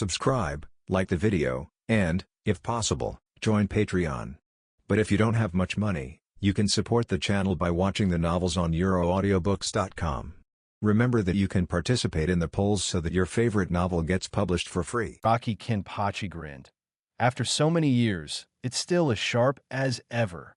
subscribe, like the video, and, if possible, join Patreon. But if you don't have much money, you can support the channel by watching the novels on euroaudiobooks.com. Remember that you can participate in the polls so that your favorite novel gets published for free. Rocky Kenpachi grinned. After so many years, it's still as sharp as ever.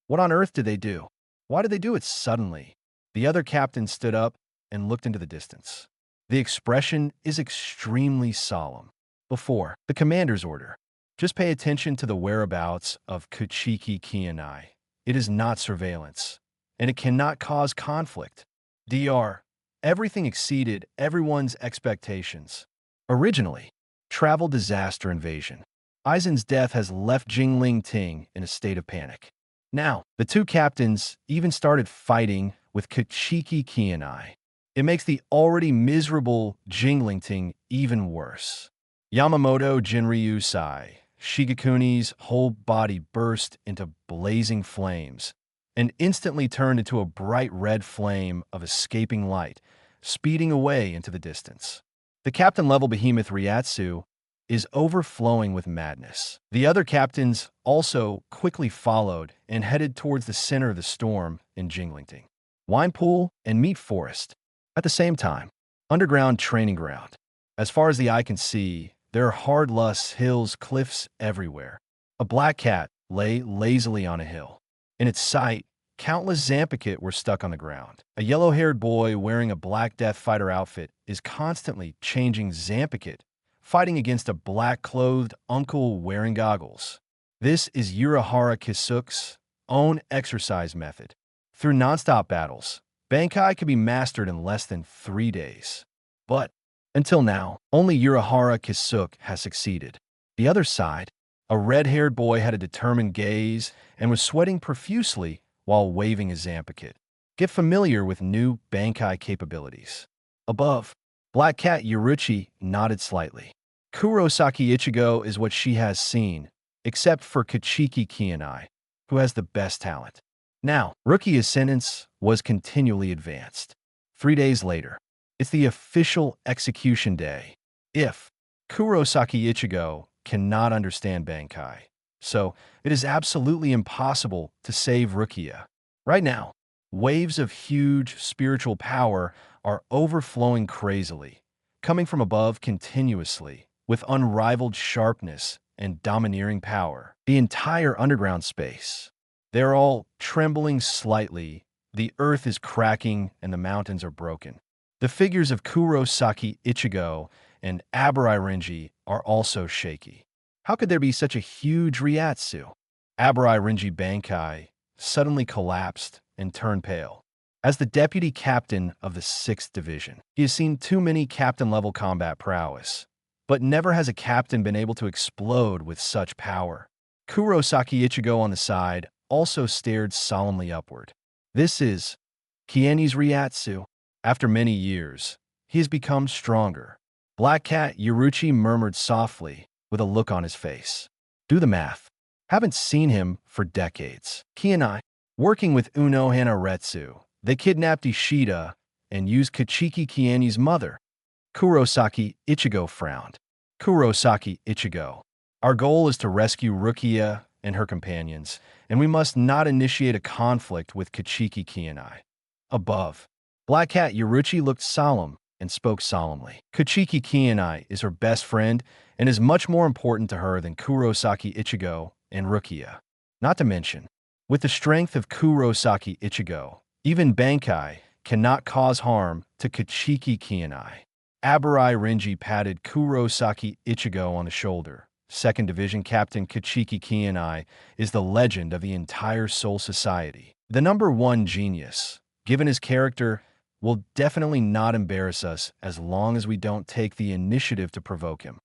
What on earth did they do? Why did they do it suddenly? The other captain stood up and looked into the distance. The expression is extremely solemn. Before, the commander's order. Just pay attention to the whereabouts of Kuchiki Qianye. It is not surveillance, and it cannot cause conflict. Dr. Everything exceeded everyone's expectations. Originally, travel disaster invasion. Aizen's death has left Jingling Ting in a state of panic. Now, the two captains even started fighting with Kuchiki Qianye. It makes the already miserable Jingling Ting even worse. Yamamoto Jinryu Sai, Shigekuni's whole body burst into blazing flames and instantly turned into a bright red flame of escaping light, speeding away into the distance. The captain-level behemoth Ryatsu is overflowing with madness. The other captains also quickly followed and headed towards the center of the storm in Jinglingting. Wine pool and meat forest. At the same time, underground training ground. As far as the eye can see, there are hard lusts, hills, cliffs everywhere. A black cat lay lazily on a hill. In its sight, countless Zanpakutō were stuck on the ground. A yellow-haired boy wearing a black Death Fighter outfit is constantly changing Zanpakutō, fighting against a black-clothed uncle wearing goggles. This is Urahara Kisuke's own exercise method. Through nonstop battles, Bankai can be mastered in less than 3 days. But, until now, only Urahara Kisuke has succeeded. The other side, a red-haired boy had a determined gaze and was sweating profusely while waving his Zanpakutō. Get familiar with new Bankai capabilities. Above, Black Cat Yuruchi nodded slightly. Kurosaki Ichigo is what she has seen, except for Kuchiki Qianye, who has the best talent. Now, Rukia's sentence was continually advanced. 3 days later, it's the official execution day. If Kurosaki Ichigo cannot understand Bankai, so it is absolutely impossible to save Rukia. Right now, waves of huge spiritual power are overflowing crazily, coming from above continuously, with unrivaled sharpness and domineering power. The entire underground space. They're all trembling slightly, the earth is cracking and the mountains are broken. The figures of Kurosaki Ichigo and Abarai Renji are also shaky. How could there be such a huge Ryatsu? Abarai Renji Bankai suddenly collapsed and turned pale. As the deputy captain of the 6th Division, he has seen too many captain-level combat prowess, but never has a captain been able to explode with such power. Kurosaki Ichigo on the side also stared solemnly upward. This is Qianye's Ryatsu. After many years, he has become stronger. Black Cat Yuruchi murmured softly, with a look on his face. Do the math. Haven't seen him for decades. Qianye, working with Uno Hanaretsu, they kidnapped Ishida and used Kuchiki Qianye's mother. Kurosaki Ichigo frowned. Kurosaki Ichigo. Our goal is to rescue Rukia and her companions, and we must not initiate a conflict with Kuchiki Qianye. Above, Black Cat Yuruchi looked solemn and spoke solemnly. Kuchiki Qianye is her best friend and is much more important to her than Kurosaki Ichigo and Rukia. Not to mention, with the strength of Kurosaki Ichigo, even Bankai cannot cause harm to Kuchiki Qianye. Abarai Renji patted Kurosaki Ichigo on the shoulder. 2nd Division Captain Kuchiki Qianye is the legend of the entire Soul Society. The #1 genius, given his character, will definitely not embarrass us as long as we don't take the initiative to provoke him.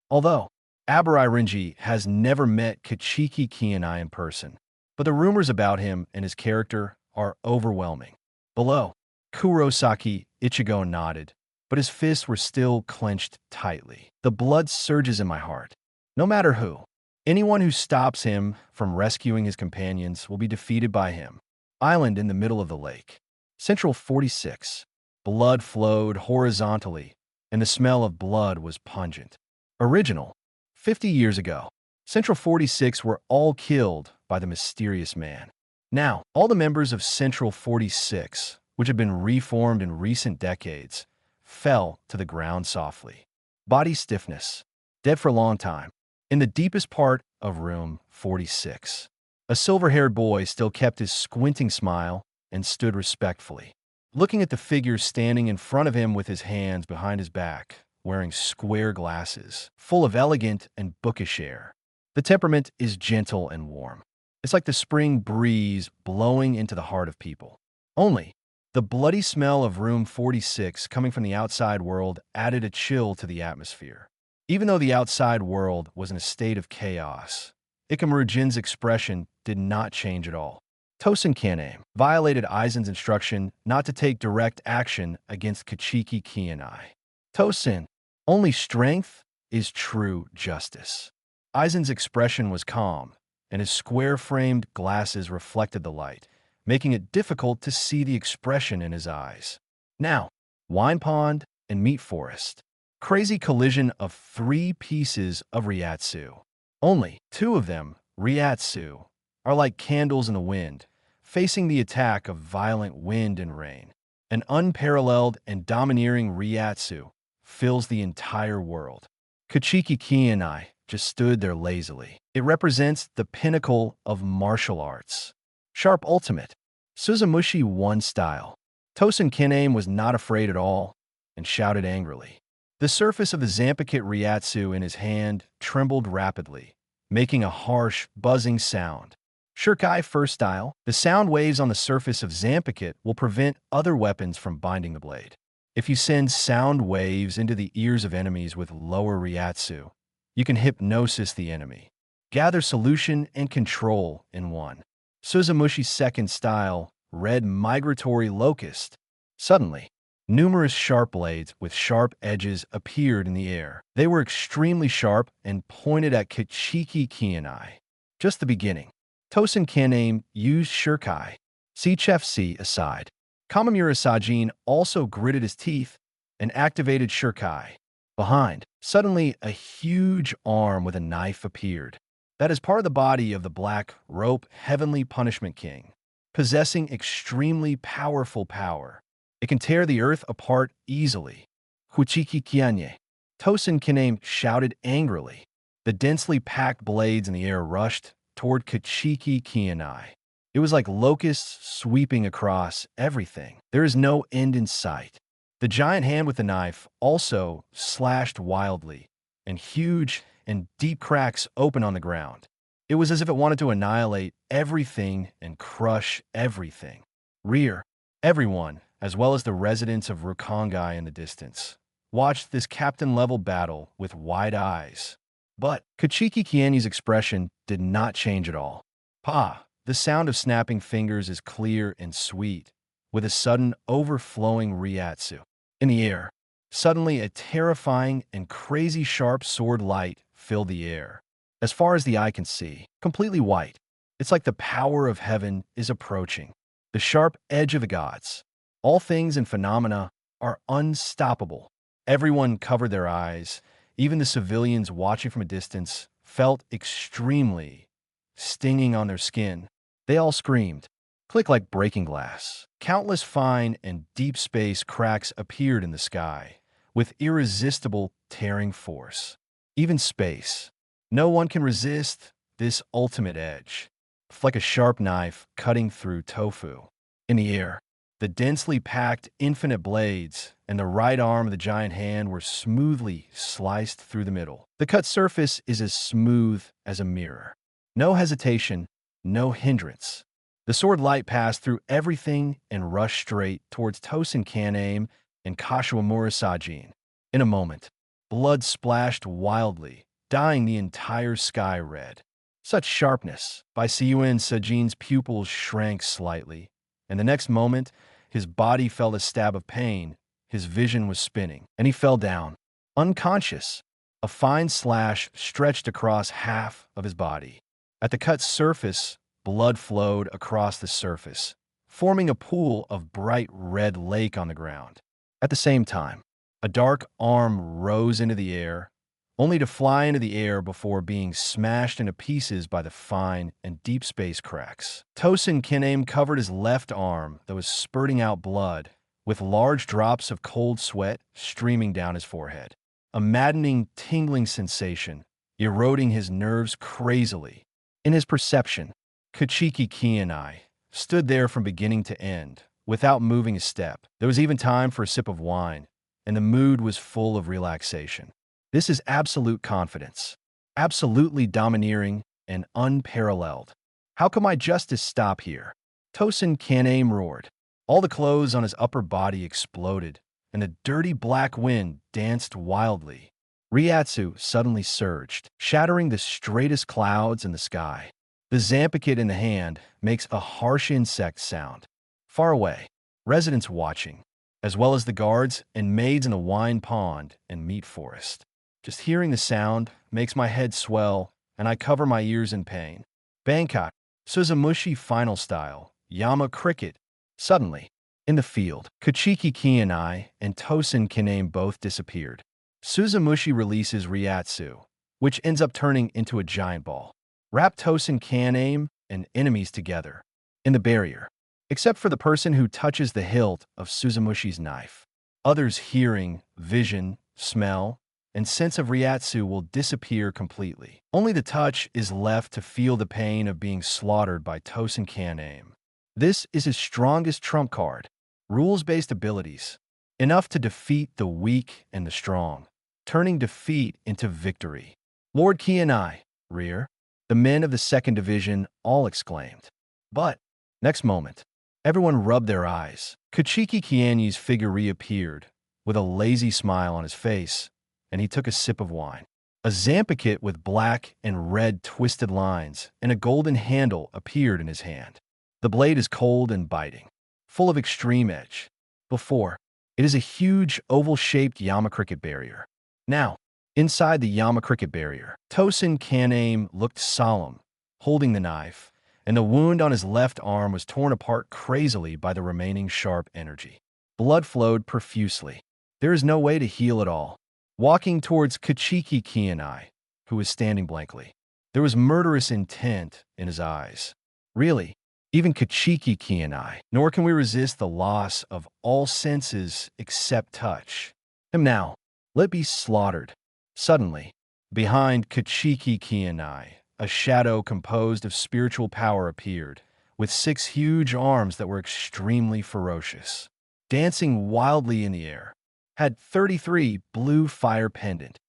Although, Abarai Renji has never met Kuchiki Qianye in person, but the rumors about him and his character are overwhelming. Below, Kurosaki Ichigo nodded, but his fists were still clenched tightly. The blood surges in my heart. No matter who, anyone who stops him from rescuing his companions will be defeated by him. Island in the middle of the lake. Central 46. Blood flowed horizontally, and the smell of blood was pungent. Original. 50 years ago, Central 46 were all killed by the mysterious man. Now, all the members of Central 46, which had been reformed in recent decades, fell to the ground softly. Body stiffness. Dead for a long time. In the deepest part of room 46, a silver-haired boy still kept his squinting smile and stood respectfully, looking at the figure standing in front of him with his hands behind his back, wearing square glasses, full of elegant and bookish air. The temperament is gentle and warm. It's like the spring breeze blowing into the heart of people. Only, the bloody smell of room 46 coming from the outside world added a chill to the atmosphere. Even though the outside world was in a state of chaos, Ikamarujin's expression did not change at all. Tosen Qianye violated Aizen's instruction not to take direct action against Kuchiki Qianye. Tosen, only strength is true justice. Aizen's expression was calm, and his square-framed glasses reflected the light, making it difficult to see the expression in his eyes. Now, wine pond and meat forest. Crazy collision of 3 pieces of Ryatsu. Only 2 of them, Ryatsu, are like candles in the wind, facing the attack of violent wind and rain. An unparalleled and domineering Ryatsu fills the entire world. Kuchiki Qianye just stood there lazily. It represents the pinnacle of martial arts. Sharp ultimate. Suzumushi 1 style. Tosen Qianye was not afraid at all and shouted angrily. The surface of the Zanpakutō Ryatsu in his hand trembled rapidly, making a harsh, buzzing sound. Shurikai 1st style. The sound waves on the surface of Zanpakutō will prevent other weapons from binding the blade. If you send sound waves into the ears of enemies with lower Ryatsu, you can hypnosis the enemy. Gather solution and control in one. Suzumushi's 2nd style, Red Migratory Locust. Suddenly, numerous sharp blades with sharp edges appeared in the air. They were extremely sharp and pointed at Kuchiki Qianye. Just the beginning. Tosen Qianye used Shurikai. Chef C aside. Kamamura Sajin also gritted his teeth and activated Shurikai. Behind, suddenly a huge arm with a knife appeared. That is part of the body of the Black Rope Heavenly Punishment King, possessing extremely powerful power. It can tear the earth apart easily. Kuchiki Qianye. Tosen Qianye shouted angrily. The densely packed blades in the air rushed toward Kuchiki Qianye. It was like locusts sweeping across everything. There is no end in sight. The giant hand with the knife also slashed wildly, and huge and deep cracks opened on the ground. It was as if it wanted to annihilate everything and crush everything. Everyone, as well as the residents of Rukongai in the distance, watched this captain-level battle with wide eyes. But Kuchiki Qianye's expression did not change at all. The sound of snapping fingers is clear and sweet, with a sudden overflowing Ryatsu. In the air, suddenly a terrifying and crazy sharp sword light filled the air. As far as the eye can see, completely white. It's like the power of heaven is approaching. The sharp edge of the gods. All things and phenomena are unstoppable. Everyone covered their eyes. Even the civilians watching from a distance felt extremely stinging on their skin. They all screamed. Click like breaking glass. Countless fine and deep space cracks appeared in the sky, with irresistible tearing force. Even space. No one can resist this ultimate edge. It's like a sharp knife cutting through tofu. In the air, the densely packed infinite blades and the right arm of the giant hand were smoothly sliced through the middle. The cut surface is as smooth as a mirror. No hesitation, no hindrance. The sword light passed through everything and rushed straight towards Tosen Qianye and Kamamura Sajin. In a moment, blood splashed wildly, dyeing the entire sky red. Such sharpness! By Seiyuin Sajin's pupils shrank slightly, and the next moment, his body felt a stab of pain, his vision was spinning, and he fell down, unconscious. A fine slash stretched across half of his body. At the cut surface, blood flowed across the surface, forming a pool of bright red lake on the ground. At the same time, a dark arm rose into the air, only to fly into the air before being smashed into pieces by the fine and deep space cracks. Tosin Qianye covered his left arm that was spurting out blood, with large drops of cold sweat streaming down his forehead. A maddening, tingling sensation, eroding his nerves crazily. In his perception, Kuchiki Qianye stood there from beginning to end, without moving a step. There was even time for a sip of wine, and the mood was full of relaxation. This is absolute confidence, absolutely domineering and unparalleled. How can my justice stop here? Tosin Qianye roared. All the clothes on his upper body exploded, and the dirty black wind danced wildly. Ryatsu suddenly surged, shattering the straightest clouds in the sky. The Zanpakutō in the hand makes a harsh insect sound. Far away, residents watching, as well as the guards and maids in the wine pond and meat forest. Just hearing the sound makes my head swell, and I cover my ears in pain. Bangkok, Suzumushi final style, Yama cricket. Suddenly, in the field, Kuchiki Qianye and Tosin Qianye both disappeared. Suzumushi releases Ryatsu, which ends up turning into a giant ball. Wrap Tosin Qianye and enemies together in the barrier, except for the person who touches the hilt of Suzumushi's knife. Others' hearing, vision, smell, and sense of Ryatsu will disappear completely. Only the touch is left to feel the pain of being slaughtered by Tosin Qianye. This is his strongest trump card. Rules-based abilities, enough to defeat the weak and the strong, turning defeat into victory. Lord Qianye, rear. The men of the second division all exclaimed. But, next moment, everyone rubbed their eyes. Kuchiki Qianye's figure reappeared, with a lazy smile on his face, and he took a sip of wine. A Zanpakutō with black and red twisted lines and a golden handle appeared in his hand. The blade is cold and biting, full of extreme edge. Before, it is a huge oval-shaped Yama cricket barrier. Now, inside the Yama cricket barrier, Tosin Qianye looked solemn, holding the knife, and the wound on his left arm was torn apart crazily by the remaining sharp energy. Blood flowed profusely. There is no way to heal it all. Walking towards Kuchiki Qianye, who was standing blankly. There was murderous intent in his eyes. Really, even Kuchiki Qianye, nor can we resist the loss of all senses except touch. Him now, let be slaughtered. Suddenly, behind Kuchiki Qianye, a shadow composed of spiritual power appeared, with 6 huge arms that were extremely ferocious. Dancing wildly in the air, had 33 blue fire pendant.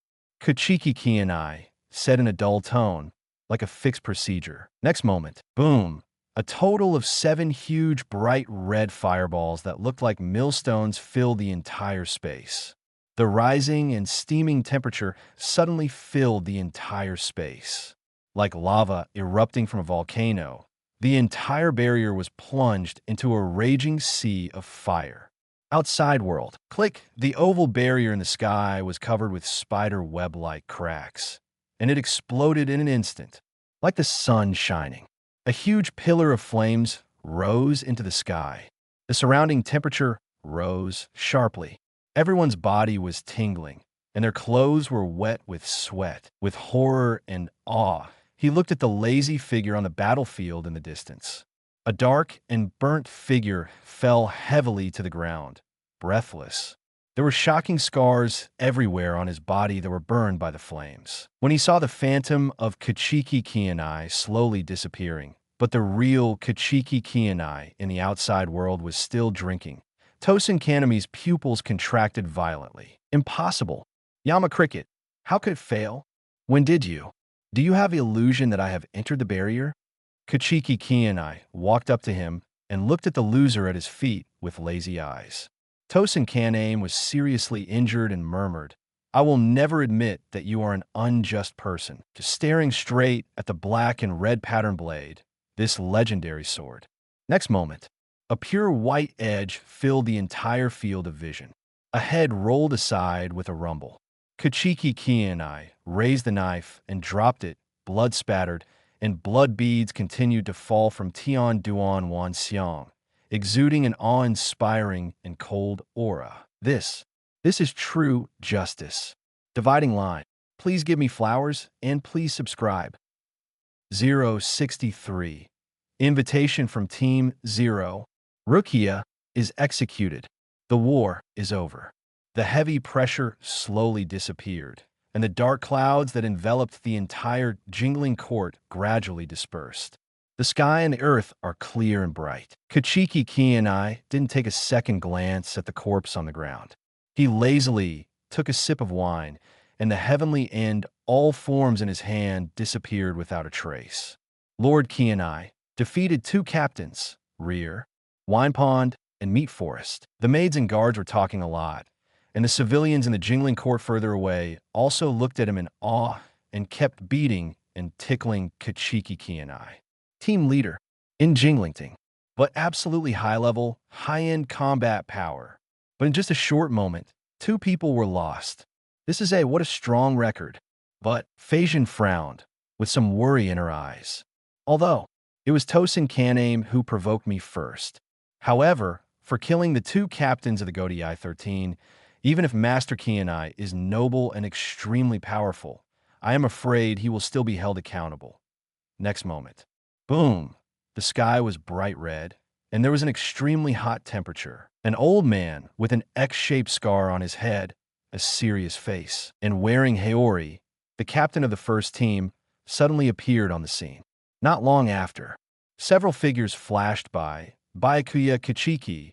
Kuchiki Qianye said in a dull tone, like a fixed procedure. Next moment, boom, a total of 7 huge bright red fireballs that looked like millstones filled the entire space. The rising and steaming temperature suddenly filled the entire space. Like lava erupting from a volcano, the entire barrier was plunged into a raging sea of fire. Outside world, click, the oval barrier in the sky was covered with spider web-like cracks, and it exploded in an instant, like the sun shining. A huge pillar of flames rose into the sky. The surrounding temperature rose sharply. Everyone's body was tingling, and their clothes were wet with sweat. With horror and awe, he looked at the lazy figure on the battlefield in the distance. A dark and burnt figure fell heavily to the ground, breathless. There were shocking scars everywhere on his body that were burned by the flames. When he saw the phantom of Kuchiki Qianye slowly disappearing, but the real Kuchiki Qianye in the outside world was still drinking, Tosin Qianye's pupils contracted violently. Impossible. Yama cricket. How could it fail? When did you? Do you have illusion that I have entered the barrier? Kuchiki Qianye walked up to him and looked at the loser at his feet with lazy eyes. Tosin Qianye was seriously injured and murmured, I will never admit that you are an unjust person. Just staring straight at the black and red pattern blade, this legendary sword. Next moment, a pure white edge filled the entire field of vision. A head rolled aside with a rumble. Kuchiki Qianye raised the knife and dropped it, blood spattered, and blood beads continued to fall from Tian Duan Wan Xiang, exuding an awe-inspiring and cold aura. This is true justice. Dividing line. Please give me flowers and please subscribe. 063. Invitation from Team 0. Rukia is executed. The war is over. The heavy pressure slowly disappeared, and the dark clouds that enveloped the entire jingling court gradually dispersed. The sky and the earth are clear and bright. Kuchiki Qianye didn't take a second glance at the corpse on the ground. He lazily took a sip of wine, and the heavenly end, all forms in his hand, disappeared without a trace. Lord Qianye defeated 2 captains, Heir, Wine Pond, and Meat Forest. The maids and guards were talking a lot, and the civilians in the jingling court further away also looked at him in awe and kept beating and tickling Kuchiki Qianye. Team leader in Jinglingting, but absolutely high-level, high-end combat power. But in just a short moment, 2 people were lost. This is what a strong record. But Phasian frowned, with some worry in her eyes. Although, it was Tosin Qianye who provoked me first. However, for killing the 2 captains of the Godai 13, even if Master Qianye is noble and extremely powerful, I am afraid he will still be held accountable. Next moment. Boom! The sky was bright red, and there was an extremely hot temperature. An old man with an X-shaped scar on his head, a serious face, and wearing Heir, the captain of the first team, suddenly appeared on the scene. Not long after, several figures flashed by: Byakuya Kuchiki,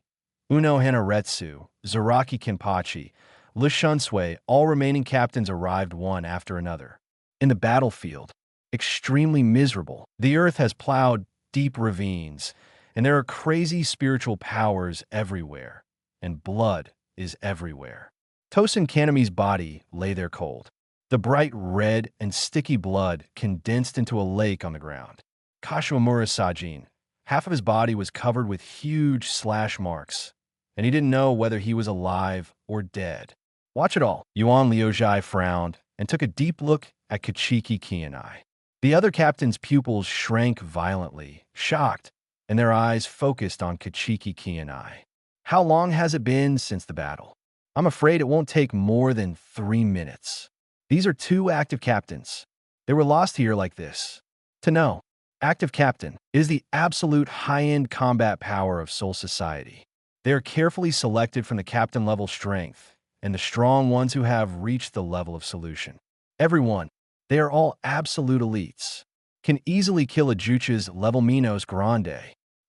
Uno Hanaretsu, Zaraki Kenpachi, Lishunsui. All remaining captains arrived one after another. In the battlefield, extremely miserable. The earth has plowed deep ravines, and there are crazy spiritual powers everywhere, and blood is everywhere. Tosin Qianye's body lay there cold. The bright red and sticky blood condensed into a lake on the ground. Kashimura Sajin, half of his body was covered with huge slash marks, and he didn't know whether he was alive or dead. Watch it all. Yuan Liuzhai frowned and took a deep look at Kuchiki Qianye. The other captain's pupils shrank violently, shocked, and their eyes focused on Kuchiki Qianye. How long has it been since the battle? I'm afraid it won't take more than 3 minutes. These are 2 active captains. They were lost here like this. To know, active captain is the absolute high-end combat power of Soul Society. They are carefully selected from the captain-level strength, and the strong ones who have reached the level of solution. Everyone, they are all absolute elites, can easily kill a Juche's level Minos Grande.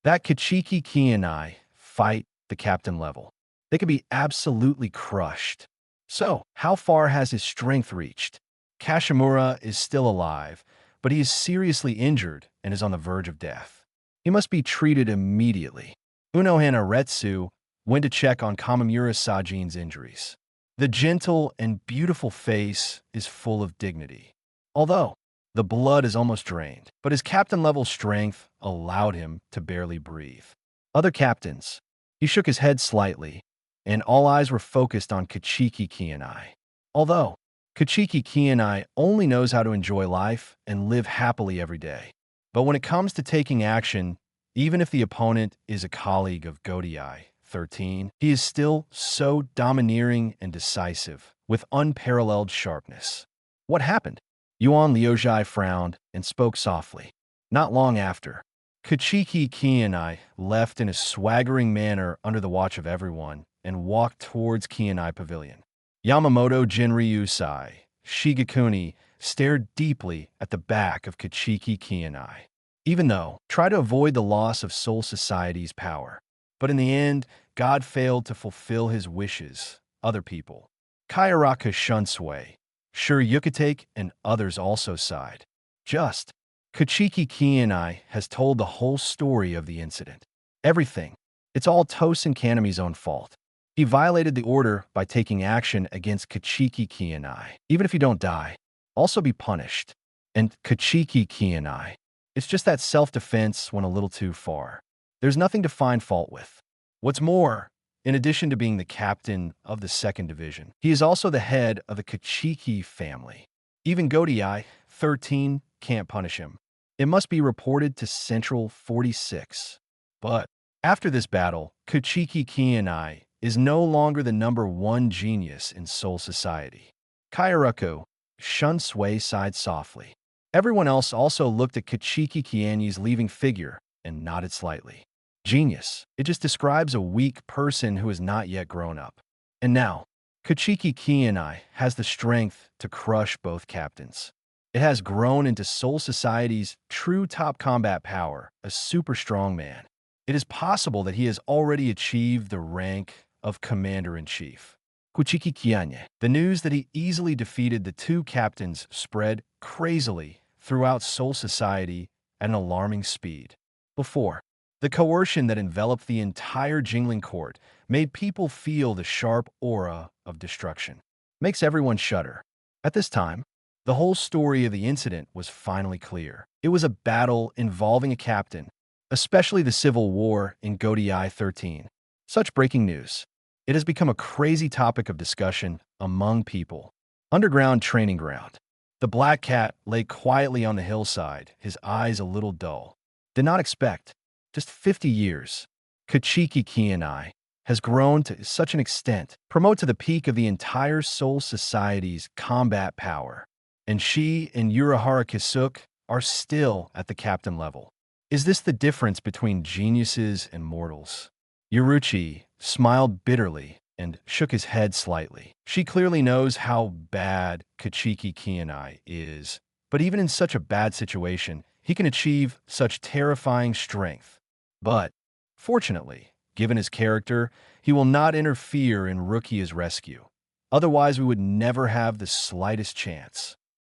That Kuchiki Qianye fight the captain level. They could be absolutely crushed. So, how far has his strength reached? Kashimura is still alive, but he is seriously injured and is on the verge of death. He must be treated immediately. Uno Hanaretsu went to check on Kamimura Sajin's injuries. The gentle and beautiful face is full of dignity. Although, the blood is almost drained, but his captain-level strength allowed him to barely breathe. Other captains. He shook his head slightly, and all eyes were focused on Kuchiki Qianye. Although, Kuchiki Qianye only knows how to enjoy life and live happily every day. But when it comes to taking action, even if the opponent is a colleague of Godai 13, he is still so domineering and decisive, with unparalleled sharpness. What happened? Yuan Liuzhai frowned and spoke softly. Not long after, Kuchiki Qianye left in a swaggering manner under the watch of everyone and walked towards Qianye Pavilion. Yamamoto Jinryusai, Shigekuni, stared deeply at the back of Kuchiki Qianye. Even though, try to avoid the loss of Soul Society's power. But in the end, God failed to fulfill his wishes. Other people. Kairaka Shunsui, Sure Yukatake, and others also sighed. Just, Kuchiki Qianye has told the whole story of the incident. Everything. It's all Tosin Qianye's own fault. He violated the order by taking action against Kuchiki Qianye. Even if you don't die, also be punished. And Kuchiki Qianye. It's just that self-defense went a little too far. There's nothing to find fault with. What's more, in addition to being the captain of the 2nd Division, he is also the head of the Kuchiki family. Even Godai 13 can't punish him. It must be reported to Central 46. But after this battle, Kuchiki Qianye is no longer the #1 genius in Soul Society. Kairaku, Shun Sui sighed softly. Everyone else also looked at Kuchiki Qianye's leaving figure and nodded slightly. Genius. It just describes a weak person who has not yet grown up. And now, Kuchiki Qianye has the strength to crush both captains. It has grown into Soul Society's true top combat power, a super strong man. It is possible that he has already achieved the rank of Commander-in-Chief. Kuchiki Qianye. The news that he easily defeated the two captains spread crazily throughout Soul Society at an alarming speed. Before, the coercion that enveloped the entire Jingling court made people feel the sharp aura of destruction. Makes everyone shudder. At this time, the whole story of the incident was finally clear. It was a battle involving a captain, especially the civil war in Godai 13. Such breaking news. It has become a crazy topic of discussion among people. Underground training ground. The black cat lay quietly on the hillside, his eyes a little dull. Did not expect. Just 50 years. Kuchiki Qianye has grown to such an extent, promote to the peak of the entire Soul Society's combat power. And she and Urahara Kisuke are still at the captain level. Is this the difference between geniuses and mortals? Yuruchi smiled bitterly and shook his head slightly. She clearly knows how bad Kuchiki Qianye is, but even in such a bad situation, he can achieve such terrifying strength. But, fortunately, given his character, he will not interfere in Rukia's rescue. Otherwise, we would never have the slightest chance.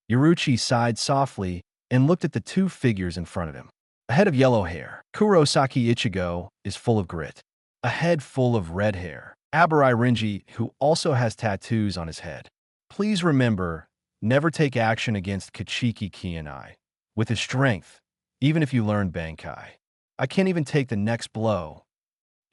Yuruchi sighed softly and looked at the two figures in front of him. A head of yellow hair. Kurosaki Ichigo is full of grit. A head full of red hair. Abarai Renji, who also has tattoos on his head. Please remember, never take action against Kuchiki Qianye. With his strength, even if you learn Bankai. I can't even take the next blow.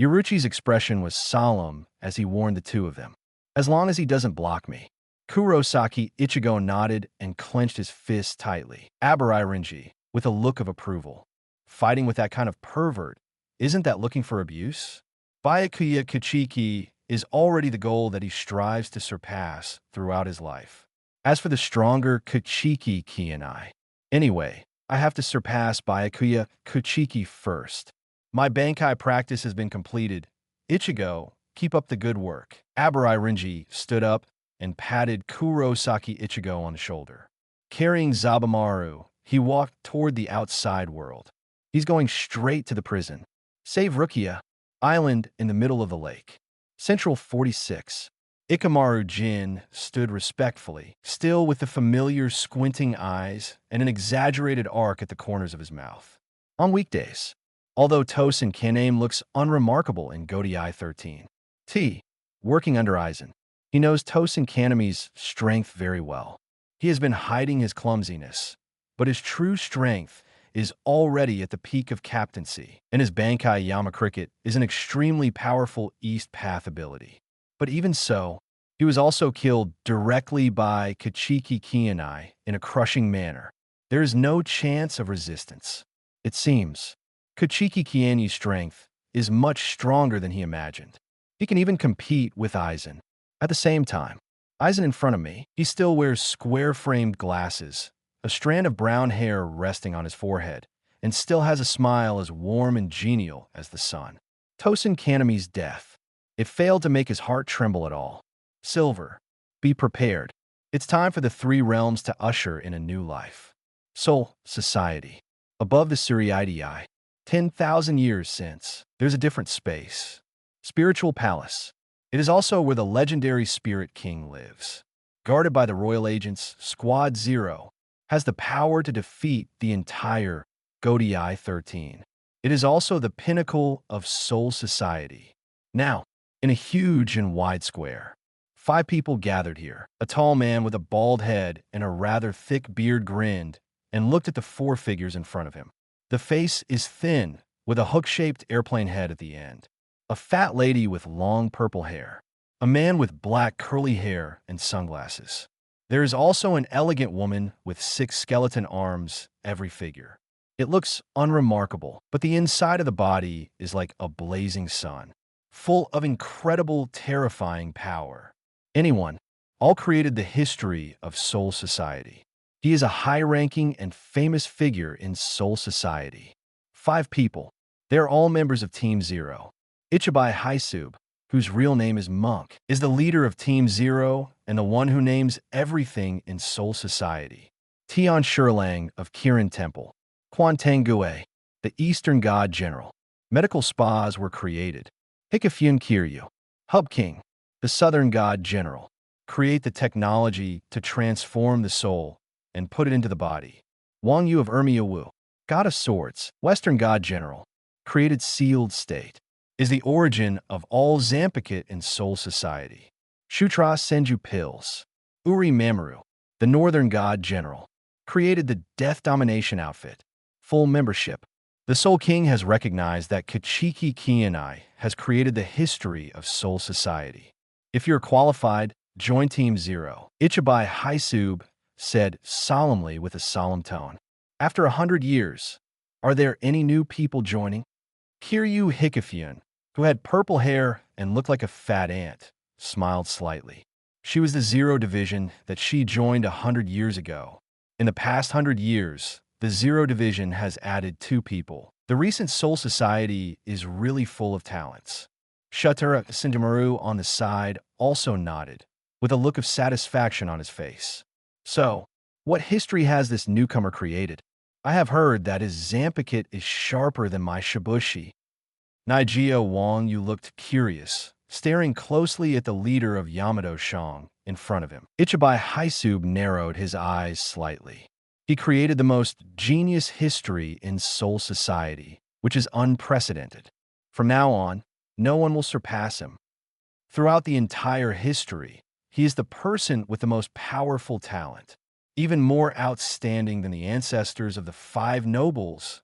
Yuruchi's expression was solemn as he warned the two of them. As long as he doesn't block me. Kurosaki Ichigo nodded and clenched his fists tightly. Abarai Renji, with a look of approval. Fighting with that kind of pervert, isn't that looking for abuse? Byakuya Kuchiki is already the goal that he strives to surpass throughout his life. As for the stronger Kuchiki Qianye, anyway, I have to surpass Byakuya Kuchiki first. My Bankai practice has been completed. Ichigo, keep up the good work. Abarai Renji stood up and patted Kurosaki Ichigo on the shoulder. Carrying Zabamaru, he walked toward the outside world. He's going straight to the prison. Save Rukia. Island in the middle of the lake. Central 46. Ikamaru Jin stood respectfully, still with the familiar squinting eyes and an exaggerated arc at the corners of his mouth. On weekdays, although Tosin Kaname looks unremarkable in Godai 13. Working under Aizen. He knows Tosin Kaname's strength very well. He has been hiding his clumsiness, but his true strength is already at the peak of captaincy, and his Bankai Yama Cricket is an extremely powerful East Path ability. But even so, he was also killed directly by Kuchiki Qianye in a crushing manner. There is no chance of resistance. It seems, Kuchiki Qianye's strength is much stronger than he imagined. He can even compete with Aizen. At the same time, Aizen in front of me, he still wears square-framed glasses, a strand of brown hair resting on his forehead, and still has a smile as warm and genial as the sun. Tosin Kaname's death. It failed to make his heart tremble at all. Silver, be prepared. It's time for the three realms to usher in a new life. Soul Society. Above the Suryaidii, 10,000 years since, there's a different space. Spiritual Palace. It is also where the legendary Spirit King lives. Guarded by the royal agents, Squad 0 has the power to defeat the entire Godai 13. It is also the pinnacle of Soul Society. Now, in a huge and wide square, 5 people gathered here. A tall man with a bald head and a rather thick beard grinned and looked at the 4 figures in front of him. The face is thin, with a hook-shaped airplane head at the end. A fat lady with long purple hair. A man with black curly hair and sunglasses. There is also an elegant woman with 6 skeleton arms, every figure. It looks unremarkable, but the inside of the body is like a blazing sun, full of incredible, terrifying power. Anyone, all created the history of Soul Society. He is a high-ranking and famous figure in Soul Society. 5 people. They are all members of Team Zero. Ichibai Haisub, whose real name is Monk, is the leader of Team Zero and the one who names everything in Soul Society. Tian Shurlang of Kirin Temple. Quan Tangue, the Eastern God General. Medical spas were created. Hikifun Kiryu, Hub King, the Southern God General. Create the technology to transform the soul and put it into the body. Wang Yu of Ermia Wu, God of Swords, Western God General. Created sealed state. Is the origin of all Zanpakutō in Soul Society. Shutra Senju Pills. Uri Mamoru, the Northern God General. Created the Death Domination outfit. Full membership. The Soul King has recognized that Kuchiki Qianye has created the history of Soul Society. If you're qualified, join Team Zero. Ichibai Haisub said solemnly with a solemn tone. After 100 years, are there any new people joining? Kiryu Hikifun, who had purple hair and looked like a fat ant, smiled slightly. She was the Zero Division that she joined 100 years ago. In the past 100 years, the Zero Division has added 2 people. The recent Soul Society is really full of talents. Shutara Sindamaru on the side also nodded, with a look of satisfaction on his face. So, what history has this newcomer created? I have heard that his Zanpakutō is sharper than my Shibushi. Naijio Wang Yu looked curious, staring closely at the leader of Yamato Shang in front of him. Ichibai Haisub narrowed his eyes slightly. He created the most genius history in Soul Society, which is unprecedented. From now on, no one will surpass him. Throughout the entire history, he is the person with the most powerful talent, even more outstanding than the ancestors of the 5 nobles.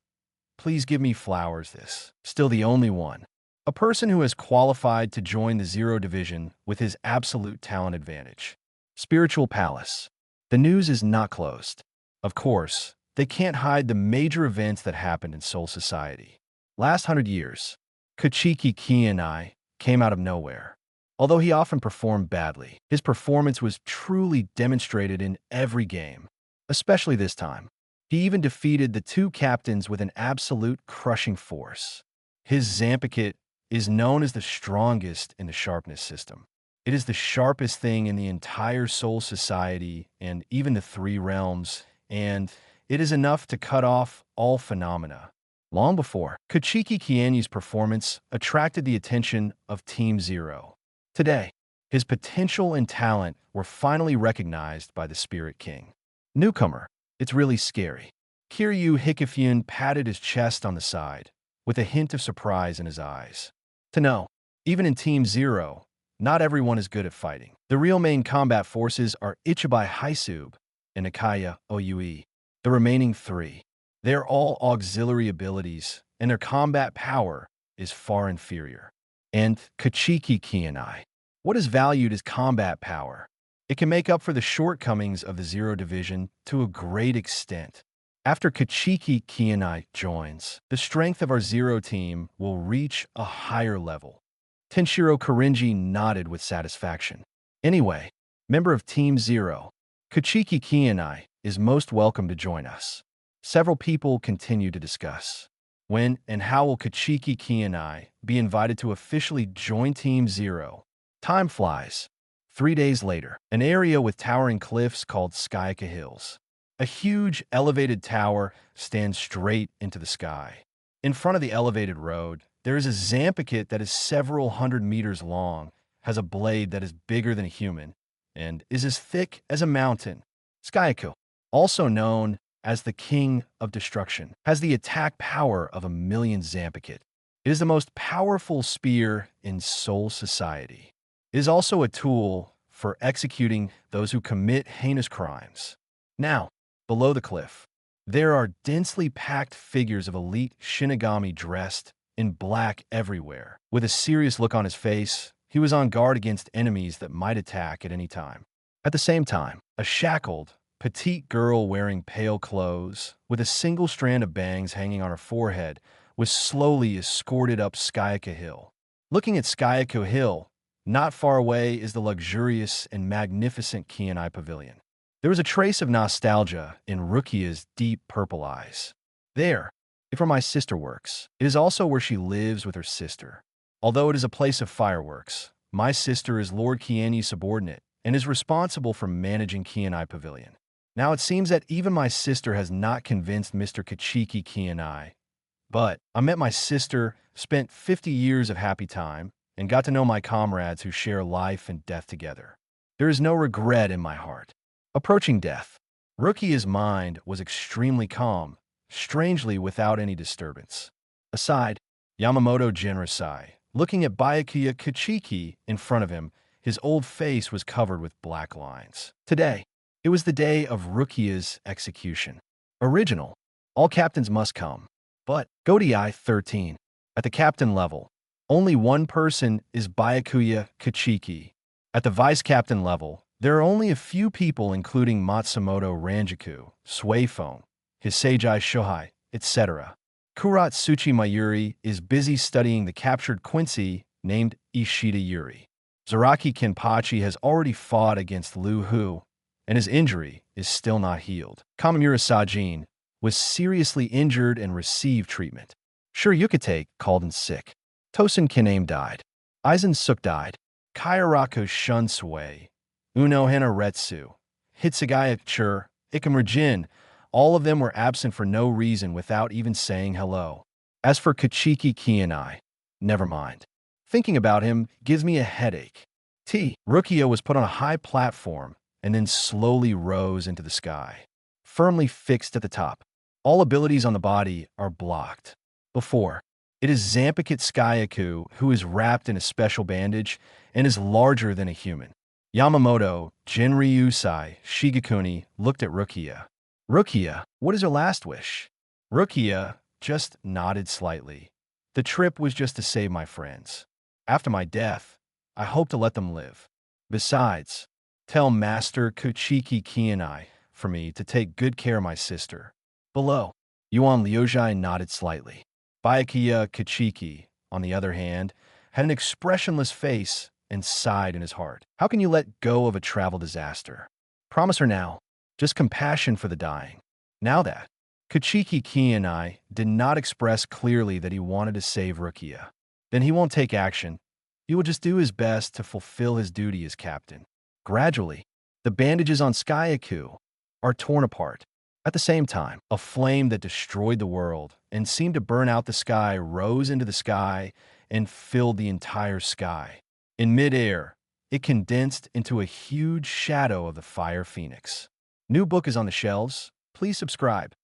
Please give me flowers this. Still the only one. A person who has qualified to join the Zero Division with his absolute talent advantage. Spiritual Palace. The news is not closed. Of course, they can't hide the major events that happened in Soul Society. Last 100 years, Kuchiki Qianye came out of nowhere. Although he often performed badly, his performance was truly demonstrated in every game, especially this time. He even defeated the 2 captains with an absolute crushing force. His Zanpakutō is known as the strongest in the Sharpness system. It is the sharpest thing in the entire Soul Society and even the 3 realms, and it is enough to cut off all phenomena. Long before, Kuchiki Qianye's performance attracted the attention of Team Zero. Today, his potential and talent were finally recognized by the Spirit King. Newcomer, it's really scary. Kiryu Hikifun patted his chest on the side, with a hint of surprise in his eyes. To know, even in Team Zero, not everyone is good at fighting. The real main combat forces are Ichibai Haisub and Ikaya Oue. The remaining 3. They are all auxiliary abilities, and their combat power is far inferior. And Kuchiki Qianye. What is valued as combat power? It can make up for the shortcomings of the Zero Division to a great extent. After Kuchiki Qianye joins, the strength of our Zero team will reach a higher level. Tenshiro Korinji nodded with satisfaction. Anyway, member of Team Zero, Kuchiki Qianye is most welcome to join us. Several people continue to discuss. When and how will Kuchiki Qianye be invited to officially join Team Zero? Time flies. 3 days later, an area with towering cliffs called Skyaka Hills. A huge elevated tower stands straight into the sky. In front of the elevated road, there is a Zanpakutō that is several hundred meters long, has a blade that is bigger than a human, and is as thick as a mountain. Skyaka, also known as the King of Destruction, has the attack power of 1,000,000 Zanpakutō. It is the most powerful spear in Soul Society. It is also a tool for executing those who commit heinous crimes. Now, below the cliff, there are densely packed figures of elite Shinigami dressed in black everywhere. With a serious look on his face, he was on guard against enemies that might attack at any time. At the same time, a shackled, petite girl wearing pale clothes, with a single strand of bangs hanging on her forehead, was slowly escorted up Skyaka Hill. Looking at Skyaka Hill, Not far away is the luxurious and magnificent Qianye Pavilion. There was a trace of nostalgia in Rukia's deep purple eyes. There, is where my sister works. It is also where she lives with her sister. Although it is a place of fireworks, my sister is Lord Qianye's subordinate and is responsible for managing Qianye Pavilion. Now it seems that even my sister has not convinced Mr. Kuchiki Qianye. But I met my sister, spent 50 years of happy time, and got to know my comrades who share life and death together. There is no regret in my heart. Approaching death, Rukia's mind was extremely calm, strangely without any disturbance. Aside, Yamamoto Jinrosai, looking at Byakuya Kuchiki in front of him, his old face was covered with black lines. Today, it was the day of Rukia's execution. Original. All captains must come. But, Godii 13. At the captain level, only one person is Byakuya Kuchiki. At the vice-captain level, there are only a few people including Matsumoto Ranjaku, Suifeng, Hisejai Shohei, etc. Kuratsuchi Mayuri is busy studying the captured Quincy named Ishida Yuri. Zaraki Kenpachi has already fought against Lu Hu, and his injury is still not healed. Kamimura Sajin was seriously injured and received treatment. Shiryukite called in sick. Tosen Kiname died. Aizen Suk died. Kairako Shunsui, Uno Hanaretsu, Hitsugaya Chur, Ikamura Jin, all of them were absent for no reason without even saying hello. As for Kuchiki Qianye, never mind. Thinking about him gives me a headache. Rukia was put on a high platform and then slowly rose into the sky. Firmly fixed at the top. All abilities on the body are blocked. Before, it is Zanpakutō who is wrapped in a special bandage and is larger than a human. Yamamoto, Jinryusai, Shigekuni looked at Rukia. Rukia, what is your last wish? Rukia just nodded slightly. The trip was just to save my friends. After my death, I hope to let them live. Besides, tell Master Kuchiki Qianye for me to take good care of my sister. Below, Yuan Liuzhai nodded slightly. Byakuya Kuchiki, on the other hand, had an expressionless face and sighed in his heart. How can you let go of a travel disaster? Promise her now, just compassion for the dying. Now that Kuchiki Qianye did not express clearly that he wanted to save Rukia, then he won't take action. He will just do his best to fulfill his duty as captain. Gradually, the bandages on Skyaku are torn apart. At the same time, a flame that destroyed the world and seemed to burn out the sky rose into the sky and filled the entire sky. In midair, it condensed into a huge shadow of the fire phoenix. New book is on the shelves. Please subscribe.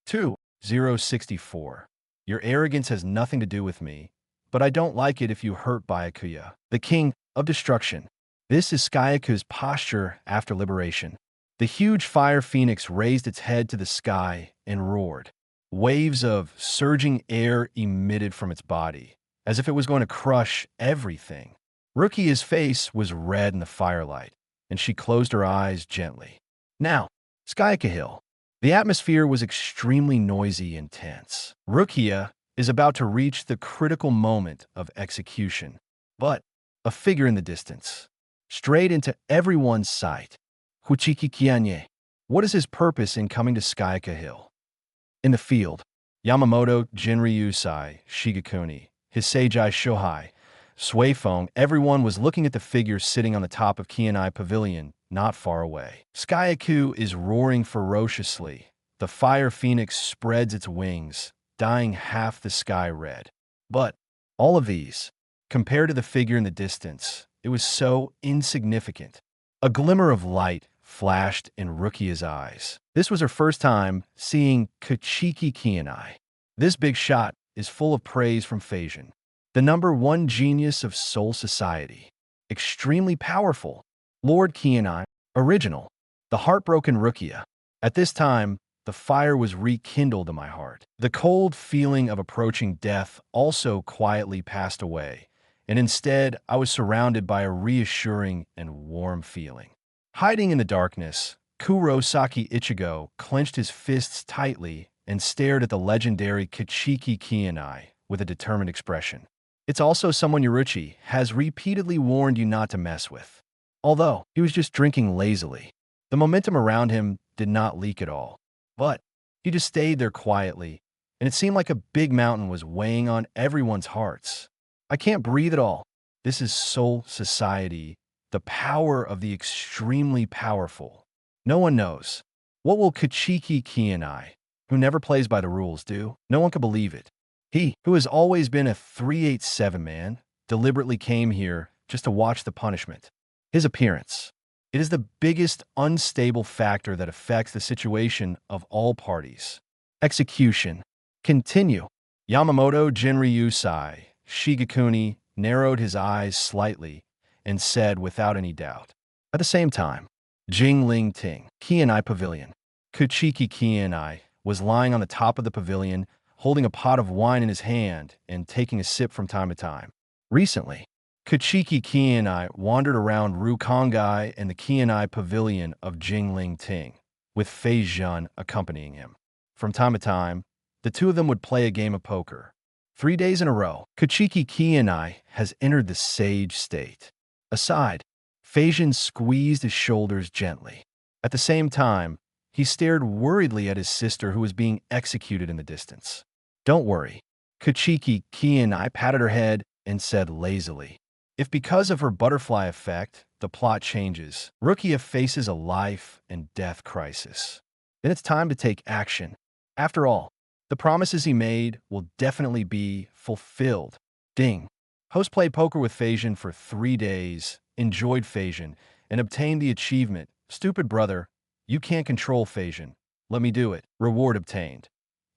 2064. Your arrogance has nothing to do with me, but I don't like it if you hurt Byakuya, the king of destruction. This is Skyaku's posture after liberation. The huge fire phoenix raised its head to the sky and roared. Waves of surging air emitted from its body, as if it was going to crush everything. Rukia's face was red in the firelight, and she closed her eyes gently. Now, Skyaku Hill. The atmosphere was extremely noisy and tense. Rukia is about to reach the critical moment of execution, but a figure in the distance, straight into everyone's sight. Kuchiki Qianye. What is his purpose in coming to Skyaku Hill? In the field, Yamamoto, Jinryusai, Shigekuni, Hisejai Shohei, Suifeng, everyone was looking at the figure sitting on the top of Qianye Pavilion, not far away. Skyaku is roaring ferociously. The fire phoenix spreads its wings, dyeing half the sky red. But all of these, compared to the figure in the distance, it was so insignificant. A glimmer of light flashed in Rukia's eyes. This was her first time seeing Kuchiki Qianye. This big shot is full of praise from Phasian, the #1 genius of Soul Society. Extremely powerful. Lord Qianye, original. The heartbroken Rukia. At this time, the fire was rekindled in my heart. The cold feeling of approaching death also quietly passed away, and instead I was surrounded by a reassuring and warm feeling. Hiding in the darkness, Kurosaki Ichigo clenched his fists tightly and stared at the legendary Kuchiki Qianye with a determined expression. It's also someone Yoruichi has repeatedly warned you not to mess with. Although he was just drinking lazily, the momentum around him did not leak at all. But he just stayed there quietly, and it seemed like a big mountain was weighing on everyone's hearts. I can't breathe at all. This is Soul Society, the power of the extremely powerful. No one knows. What will Kuchiki Qianye, who never plays by the rules, do? No one can believe it. He, who has always been a 387 man, deliberately came here just to watch the punishment. His appearance. It is the biggest unstable factor that affects the situation of all parties. Execution. Continue. Yamamoto Jinryu-sai, Shigekuni, narrowed his eyes slightly and said without any doubt. At the same time, Jingling Ting, Qianye Pavilion. Kuchiki Qianye was lying on the top of the pavilion, holding a pot of wine in his hand and taking a sip from time to time. Recently, Kuchiki Qianye wandered around Rukongai and the Qianye Pavilion of Jingling Ting, with Fei Zhen accompanying him. From time to time, the two of them would play a game of poker. 3 days in a row, Kuchiki Qianye has entered the sage state. Aside, Fei Zhen squeezed his shoulders gently. At the same time, he stared worriedly at his sister who was being executed in the distance. Don't worry. Kuchiki Qianye patted her head and said lazily. If because of her butterfly effect, the plot changes, Rukia faces a life and death crisis. Then it's time to take action. After all, the promises he made will definitely be fulfilled. Ding. Host played poker with Fei Zhen for 3 days, enjoyed Fei Zhen, and obtained the achievement. Stupid brother, you can't control Fei Zhen. Let me do it. Reward obtained.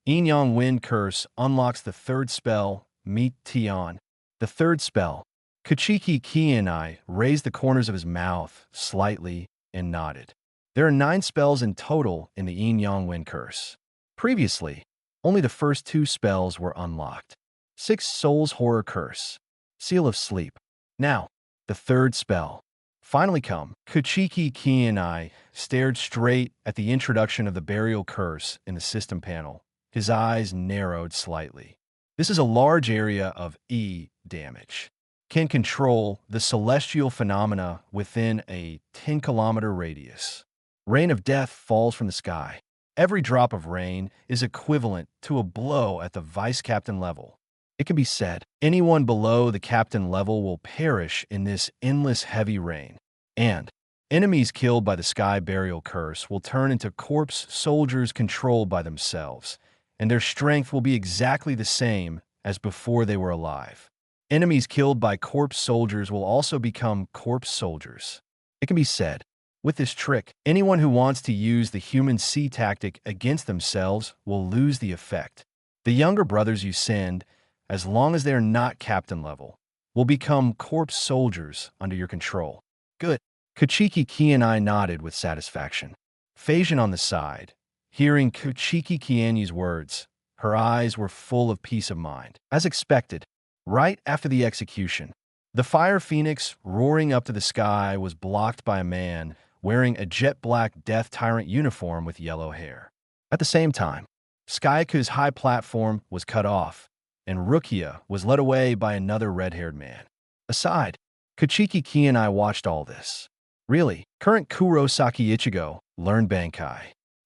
Yin Yang Wind Curse unlocks the 3rd spell, Meet Tian. The 3rd spell. Kuchiki Qianye raised the corners of his mouth slightly and nodded. There are 9 spells in total in the Yin Yang Wind Curse. Previously, only the first 2 spells were unlocked. 6 Souls Horror Curse. Seal of Sleep. Now, the 3rd spell. Finally come, Kuchiki Qianye stared straight at the introduction of the Burial Curse in the system panel. His eyes narrowed slightly. This is a large area of E damage. Can control the celestial phenomena within a 10-kilometer radius. Rain of death falls from the sky. Every drop of rain is equivalent to a blow at the vice captain level. It can be said, anyone below the captain level will perish in this endless heavy rain. And enemies killed by the Sky Burial Curse will turn into corpse soldiers controlled by themselves, and their strength will be exactly the same as before they were alive. Enemies killed by corpse soldiers will also become corpse soldiers. It can be said, with this trick, anyone who wants to use the human C tactic against themselves will lose the effect. The younger brothers you send, as long as they are not captain level, will become corpse soldiers under your control. Good. Kuchiki Qianye nodded with satisfaction. Fei Zhen on the side, hearing Kuchiki Qianye's words, her eyes were full of peace of mind. As expected, right after the execution, the fire phoenix roaring up to the sky was blocked by a man wearing a jet-black death tyrant uniform with yellow hair. At the same time, Skyku's high platform was cut off, and Rukia was led away by another red-haired man. Aside, Kuchiki Qianye watched all this. Really, current Kurosaki Ichigo learned Bankai.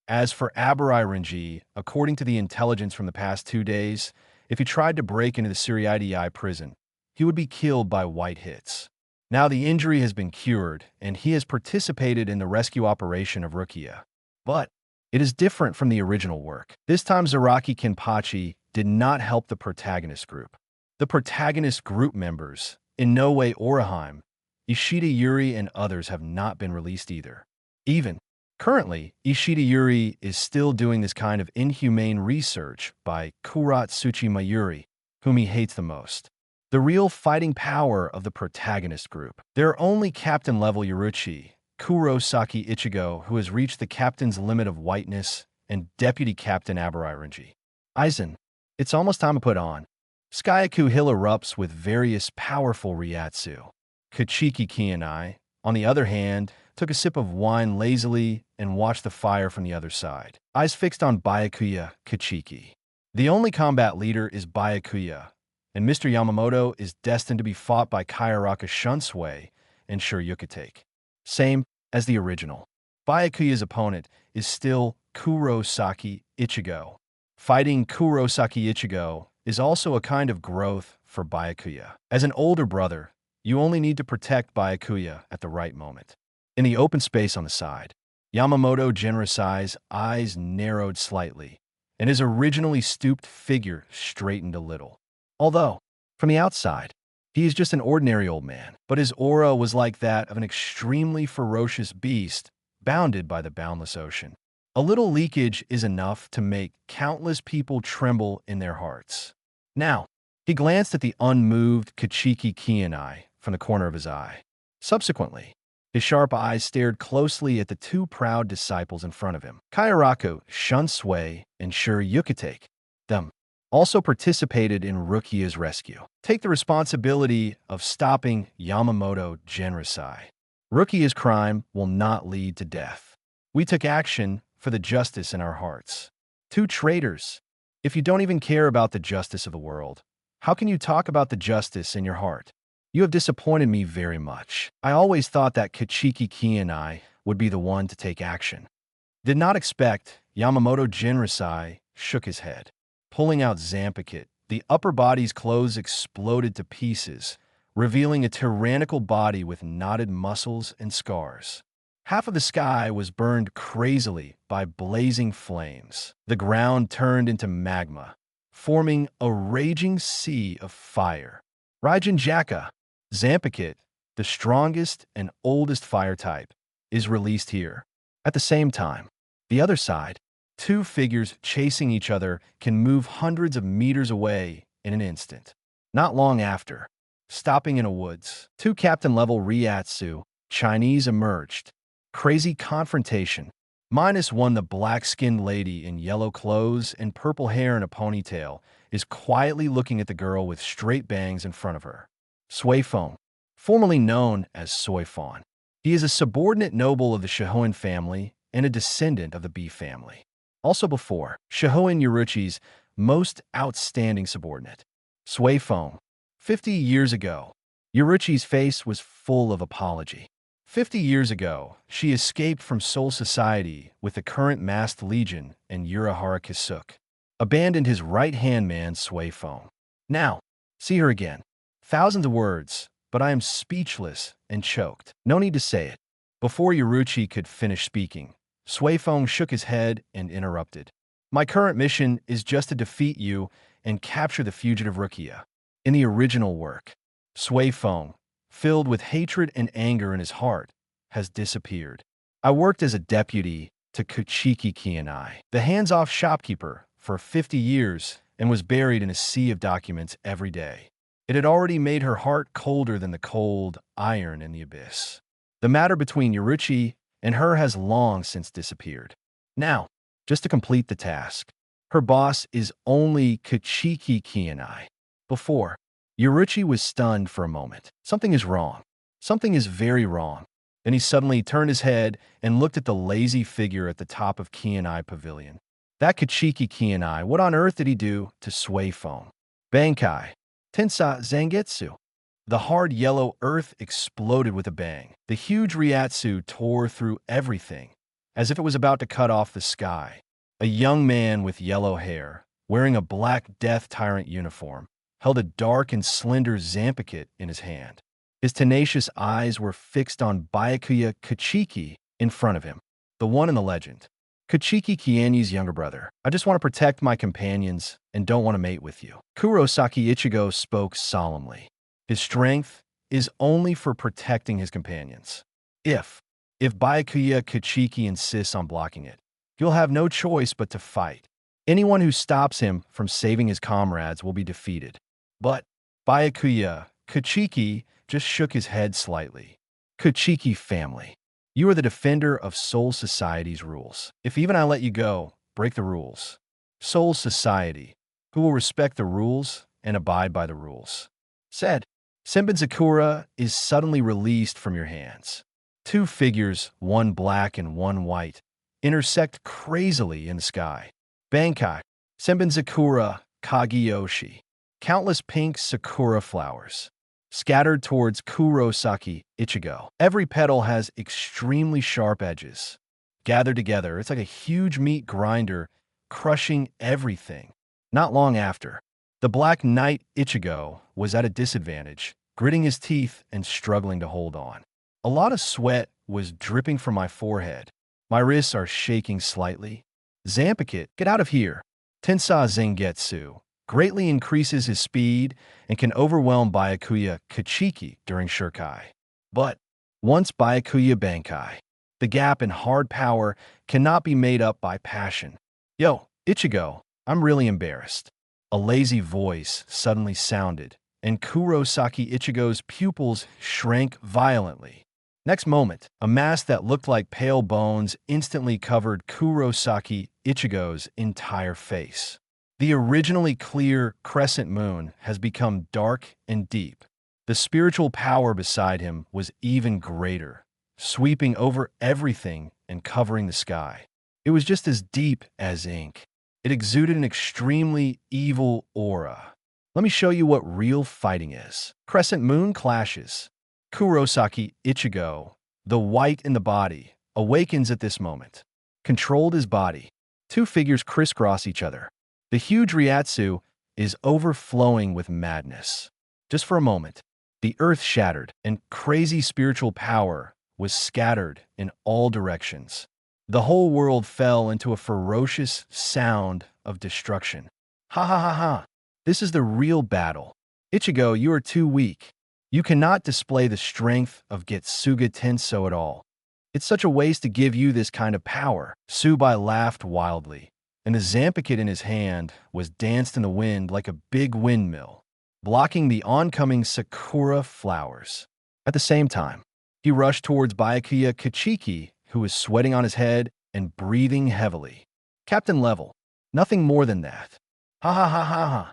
As for Abarai Renji, according to the intelligence from the past 2 days, if he tried to break into the Suriidai prison, he would be killed by white hits. Now the injury has been cured, and he has participated in the rescue operation of Rukia. But it is different from the original work. This time Zaraki Kenpachi did not help the protagonist group. The protagonist group members, in no way Oraheim, Ishida Yuri and others have not been released either. Even currently, Ishida Yuri is still doing this kind of inhumane research by Kuratsuchi Mayuri, whom he hates the most. The real fighting power of the protagonist group. There are only captain-level Yoruichi, Kurosaki Ichigo, who has reached the captain's limit of whiteness, and deputy captain Abarai Renji. Aizen, it's almost time to put on. Skyaku Hill erupts with various powerful Ryatsu. Kuchiki Qianye, on the other hand, took a sip of wine lazily and watched the fire from the other side. Eyes fixed on Byakuya Kuchiki. The only combat leader is Byakuya, and Mr. Yamamoto is destined to be fought by Kaiaraka Shunsui and Shuryukatake. Same as the original. Byakuya's opponent is still Kurosaki Ichigo. Fighting Kurosaki Ichigo is also a kind of growth for Byakuya. As an older brother, you only need to protect Byakuya at the right moment. In the open space on the side, Yamamoto Genrosai's eyes narrowed slightly, and his originally stooped figure straightened a little. Although, from the outside, he is just an ordinary old man, but his aura was like that of an extremely ferocious beast bounded by the boundless ocean. A little leakage is enough to make countless people tremble in their hearts. Now, he glanced at the unmoved Kuchiki Qianye from the corner of his eye. Subsequently, his sharp eyes stared closely at the two proud disciples in front of him, Kaiaraka Shunsui and Shuryukatake. Them also participated in Rukia's rescue. Take the responsibility of stopping Yamamoto Genrosai. Rukia's crime will not lead to death. We took action for the justice in our hearts. Two traitors. If you don't even care about the justice of the world, how can you talk about the justice in your heart? You have disappointed me very much. I always thought that Kuchiki Qianye would be the one to take action. Did not expect. Yamamoto Genrosai shook his head. Pulling out Zanpakutō, the upper body's clothes exploded to pieces, revealing a tyrannical body with knotted muscles and scars. Half of the sky was burned crazily by blazing flames. The ground turned into magma, forming a raging sea of fire. Raijin Jaka, Zanpakutō, the strongest and oldest fire type, is released here. At the same time, the other side, two figures chasing each other can move hundreds of meters away in an instant. Not long after, stopping in a woods, two captain-level Ryatsu Chinese emerged. Crazy confrontation. -1, the black-skinned lady in yellow clothes and purple hair in a ponytail is quietly looking at the girl with straight bangs in front of her. Suifeng, formerly known as Soifon. He is a subordinate noble of the Shihoin family and a descendant of the B family. Also before, Shihoin Yuruchi's most outstanding subordinate. Suifeng. 50 years ago, Yuruchi's face was full of apology. 50 years ago, she escaped from Soul Society with the current masked legion and Urahara Kisuke. Abandoned his right-hand man, Suifeng. Now, see her again. Thousands of words, but I am speechless and choked. No need to say it. Before Yuruchi could finish speaking, Suifeng shook his head and interrupted. My current mission is just to defeat you and capture the fugitive Rukia. In the original work, Suifeng, filled with hatred and anger in his heart, has disappeared. I worked as a deputy to Kuchiki Qianye, the hands-off shopkeeper, for 50 years and was buried in a sea of documents every day. It had already made her heart colder than the cold iron in the abyss. The matter between Yuruchi and her has long since disappeared. Now, just to complete the task, her boss is only Kuchiki Qianye. Before, Yuruchi was stunned for a moment. Something is wrong. Something is very wrong. Then he suddenly turned his head and looked at the lazy figure at the top of Qianye Pavilion. That Kuchiki Qianye, what on earth did he do to Suifeng? Bankai. Tensa Zangetsu. The hard yellow earth exploded with a bang. The huge Ryatsu tore through everything, as if it was about to cut off the sky. A young man with yellow hair, wearing a black death tyrant uniform, held a dark and slender Zanpakutō in his hand. His tenacious eyes were fixed on Byakuya Kuchiki in front of him, the one in the legend. Kuchiki Qianye's younger brother. I just want to protect my companions and don't want to mate with you. Kurosaki Ichigo spoke solemnly. His strength is only for protecting his companions. If Byakuya Kuchiki insists on blocking it, he'll have no choice but to fight. Anyone who stops him from saving his comrades will be defeated. But Byakuya Kuchiki just shook his head slightly. Kuchiki family. You are the defender of Soul Society's rules. If even I let you go, break the rules. Soul Society, who will respect the rules and abide by the rules. Said, Senbin Sakura is suddenly released from your hands. Two figures, one black and one white, intersect crazily in the sky. Bankai, Senbin Sakura, Kageyoshi. countless pink sakura flowers, scattered towards Kurosaki Ichigo. Every petal has extremely sharp edges. Gathered together, it's like a huge meat grinder, crushing everything. Not long after, the Black Knight Ichigo was at a disadvantage, gritting his teeth and struggling to hold on. A lot of sweat was dripping from my forehead. My wrists are shaking slightly. Zanpakutō, get out of here. Tensei Zangetsu greatly increases his speed and can overwhelm Byakuya Kuchiki during Shurkai. But once Byakuya Bankai, the gap in hard power cannot be made up by passion. Yo, Ichigo, I'm really embarrassed. A lazy voice suddenly sounded, and Kurosaki Ichigo's pupils shrank violently. Next moment, a mask that looked like pale bones instantly covered Kurosaki Ichigo's entire face. The originally clear crescent moon has become dark and deep. The spiritual power beside him was even greater, sweeping over everything and covering the sky. It was just as deep as ink. It exuded an extremely evil aura. Let me show you what real fighting is. Crescent moon clashes. Kurosaki Ichigo, the white in the body, awakens at this moment. Controlled his body. Two figures crisscross each other. The huge Ryatsu is overflowing with madness. Just for a moment, the earth shattered, and crazy spiritual power was scattered in all directions. The whole world fell into a ferocious sound of destruction. Ha ha ha ha! This is the real battle. Ichigo, you are too weak. You cannot display the strength of Getsuga Tensei at all. It's such a waste to give you this kind of power. Tsubai laughed wildly, and the Zanpakutō in his hand was danced in the wind like a big windmill, blocking the oncoming sakura flowers. At the same time, he rushed towards Byakuya Kuchiki, who was sweating on his head and breathing heavily. Captain level, nothing more than that. Ha ha ha ha ha.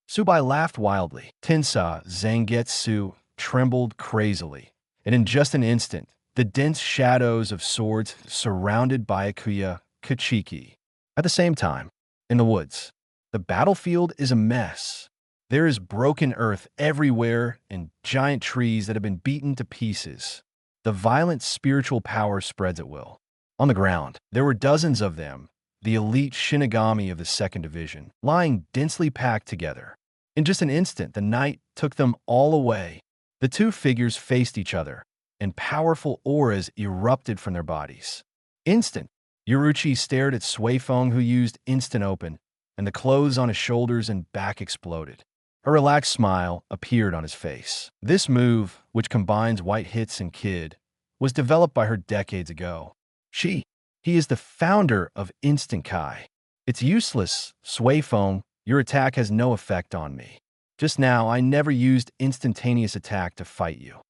Tsubai laughed wildly. Tensei Zangetsu trembled crazily, and in just an instant, the dense shadows of swords surrounded Byakuya Kuchiki. At the same time, in the woods, the battlefield is a mess. There is broken earth everywhere and giant trees that have been beaten to pieces. The violent spiritual power spreads at will. On the ground, there were dozens of them, the elite Shinigami of the 2nd Division, lying densely packed together. In just an instant, the night took them all away. The two figures faced each other, and powerful auras erupted from their bodies. Instant, Yoruichi stared at Suifeng, who used instant open, and the clothes on his shoulders and back exploded. A relaxed smile appeared on his face. This move, which combines white hits and Kid, was developed by her decades ago. He is the founder of Instant Kai. It's useless, Suifeng. Your attack has no effect on me. Just now, I never used instantaneous attack to fight you.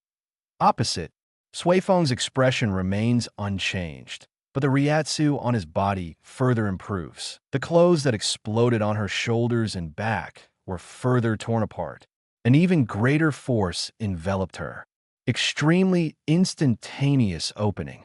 Opposite, Suifeng's expression remains unchanged, but the Ryatsu on his body further improves. The clothes that exploded on her shoulders and back were further torn apart. An even greater force enveloped her. Extremely instantaneous opening.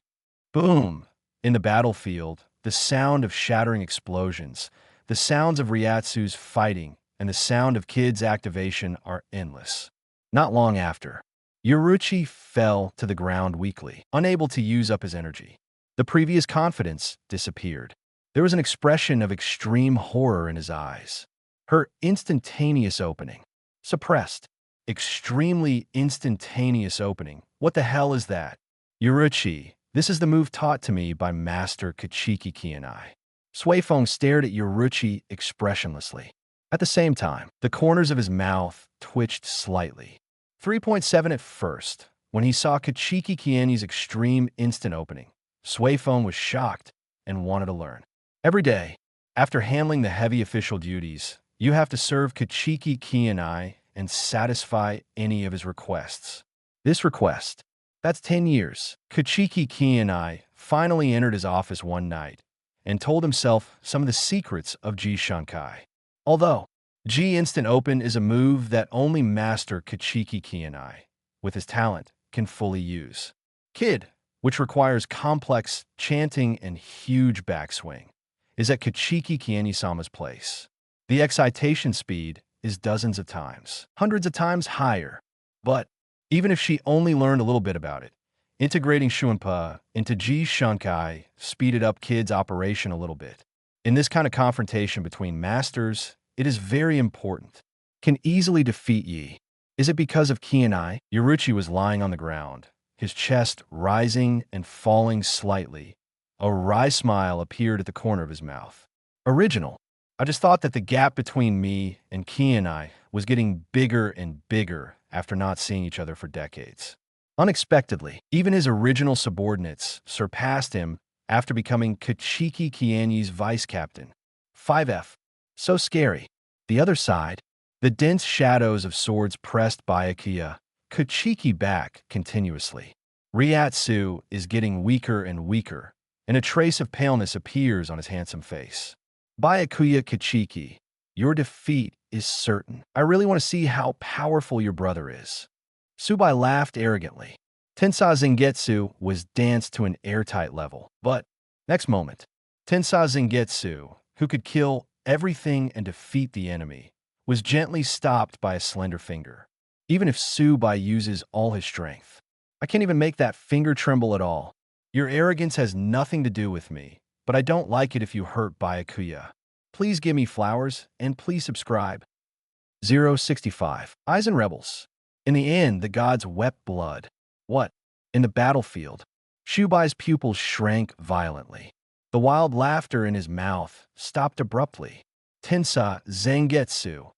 Boom! In the battlefield, the sound of shattering explosions, the sounds of Ryatsu's fighting, and the sound of Kid's activation are endless. Not long after, Yoruichi fell to the ground weakly, unable to use up his energy. The previous confidence disappeared. There was an expression of extreme horror in his eyes. Her instantaneous opening. Suppressed. Extremely instantaneous opening. What the hell is that? Yoruichi, this is the move taught to me by Master Kuchiki Qianye. Suifeng stared at Yoruichi expressionlessly. At the same time, the corners of his mouth twitched slightly. 3.7 at first, when he saw Kuchiki Qianye's extreme instant opening, Suifeng was shocked and wanted to learn. Every day, after handling the heavy official duties, you have to serve Kuchiki Qianye and satisfy any of his requests. This request, that's 10 years. Kuchiki Qianye finally entered his office one night and told himself some of the secrets of Jishankai. Although Ji Instant Open is a move that only Master Kuchiki Qianye, with his talent, can fully use. Kid, which requires complex chanting and huge backswing, is at Kuchiki Qianye-sama's place. The excitation speed is dozens of times, hundreds of times higher. But even if she only learned a little bit about it, integrating Shunpa into Ji Shunkai speeded up Kid's operation a little bit. In this kind of confrontation between masters, it is very important. Can easily defeat Yi. Is it because of Qianye? Yoruchi was lying on the ground, his chest rising and falling slightly. A wry smile appeared at the corner of his mouth. Original. I just thought that the gap between me and Qianye was getting bigger and bigger after not seeing each other for decades. Unexpectedly, even his original subordinates surpassed him after becoming Kuchiki Qianye's vice captain. 5F. So scary. The other side, the dense shadows of swords pressed Byakuya Kuchiki back continuously. Ryatsu is getting weaker and weaker, and a trace of paleness appears on his handsome face. Byakuya Kuchiki, your defeat is certain. I really want to see how powerful your brother is. Tsubai laughed arrogantly. Tensai Zengetsu was danced to an airtight level. But, next moment, Tensai Zengetsu, who could kill everything and defeat the enemy, was gently stopped by a slender finger. Even if Tsubai uses all his strength, I can't even make that finger tremble at all. Your arrogance has nothing to do with me, but I don't like it if you hurt Byakuya. Please give me flowers, and please subscribe. 065. Aizen Rebels. In the end, the gods wept blood. What? In the battlefield. Shubai's pupils shrank violently. The wild laughter in his mouth stopped abruptly. Tensai Zangetsu,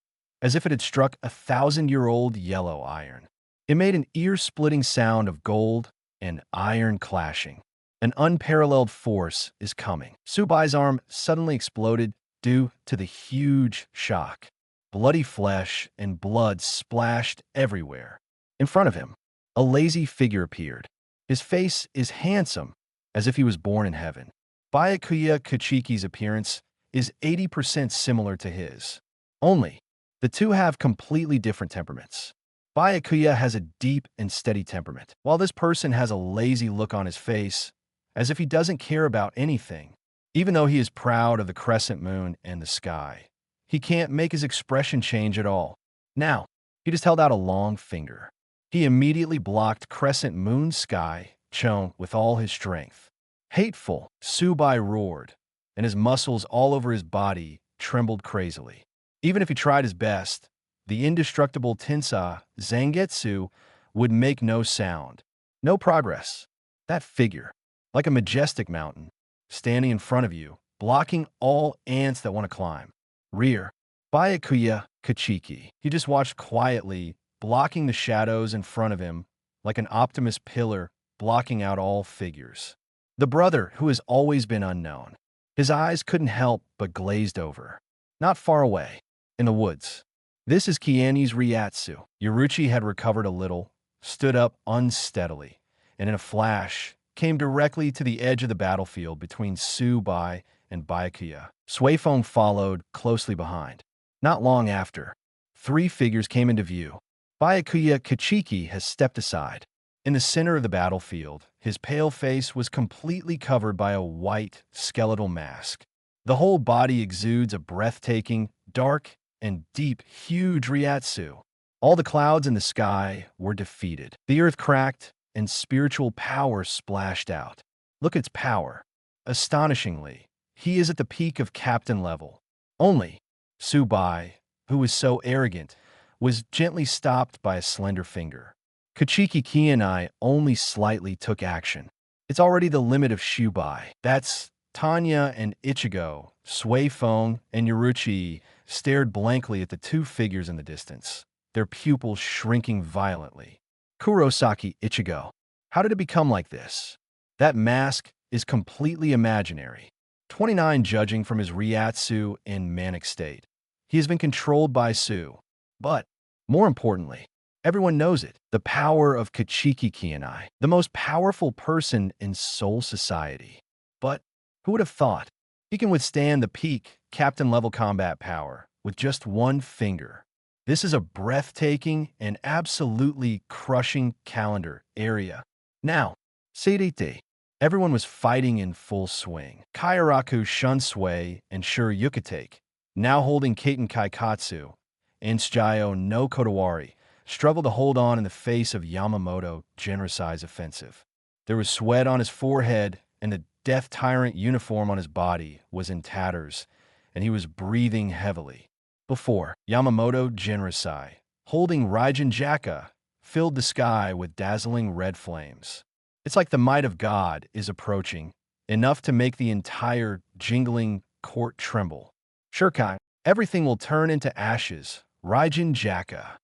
as if it had struck 1,000-year-old yellow iron. It made an ear-splitting sound of gold and iron clashing. An unparalleled force is coming. Tsubai's arm suddenly exploded due to the huge shock. Bloody flesh and blood splashed everywhere. In front of him, a lazy figure appeared. His face is handsome, as if he was born in heaven. Byakuya Kuchiki's appearance is 80% similar to his. Only, the two have completely different temperaments. Byakuya has a deep and steady temperament, while this person has a lazy look on his face, as if he doesn't care about anything. Even though he is proud of the crescent moon and the sky, he can't make his expression change at all. Now, he just held out a long finger. He immediately blocked crescent moon sky, Chon, with all his strength. Hateful, Tsubai roared, and his muscles all over his body trembled crazily. Even if he tried his best, the indestructible Tensai Zangetsu would make no sound. No progress. That figure, like a majestic mountain, standing in front of you, blocking all ants that want to climb. Rear. Byakuya Kuchiki. He just watched quietly, blocking the shadows in front of him, like an Optimus pillar blocking out all figures. The brother who has always been unknown. His eyes couldn't help but glazed over. Not far away, in the woods. This is Qianye's Ryatsu. Yoruchi had recovered a little, stood up unsteadily, and in a flash, came directly to the edge of the battlefield between Tsubai and Byakuya. Suifeng followed closely behind. Not long after, three figures came into view. Byakuya Kuchiki has stepped aside. In the center of the battlefield, his pale face was completely covered by a white, skeletal mask. The whole body exudes a breathtaking, dark, and deep, huge Ryatsu. All the clouds in the sky were defeated. The earth cracked, and spiritual power splashed out. Look at its power. Astonishingly, he is at the peak of captain level. Only, Tsubai, who was so arrogant, was gently stopped by a slender finger. Kuchiki Qianye only slightly took action. It's already the limit of Tsubai. That's Tanya and Ichigo, Suifeng, and Yoruchi stared blankly at the two figures in the distance, their pupils shrinking violently. Kurosaki Ichigo. How did it become like this? That mask is completely imaginary. 29 judging from his Ryatsu in manic state. He has been controlled by Su. But, more importantly, everyone knows it. The power of Kuchiki Qianye, the most powerful person in Soul Society. But, who would have thought? He can withstand the peak, captain-level combat power with just one finger. This is a breathtaking and absolutely crushing calendar area. Now, Seirite. Everyone was fighting in full swing. Kairaku Shunsui and Shur Yukitake, now holding Kaiten Kaikatsu, and Tsunayo no Kodawari struggled to hold on in the face of Yamamoto Jinrosai's offensive. There was sweat on his forehead, and the Death Tyrant uniform on his body was in tatters, and he was breathing heavily. Before, Yamamoto Jinrosai, holding Raijin Jaka, filled the sky with dazzling red flames. It's like the might of God is approaching, enough to make the entire jingling court tremble. Shurkai, everything will turn into ashes. Raijin Jaka.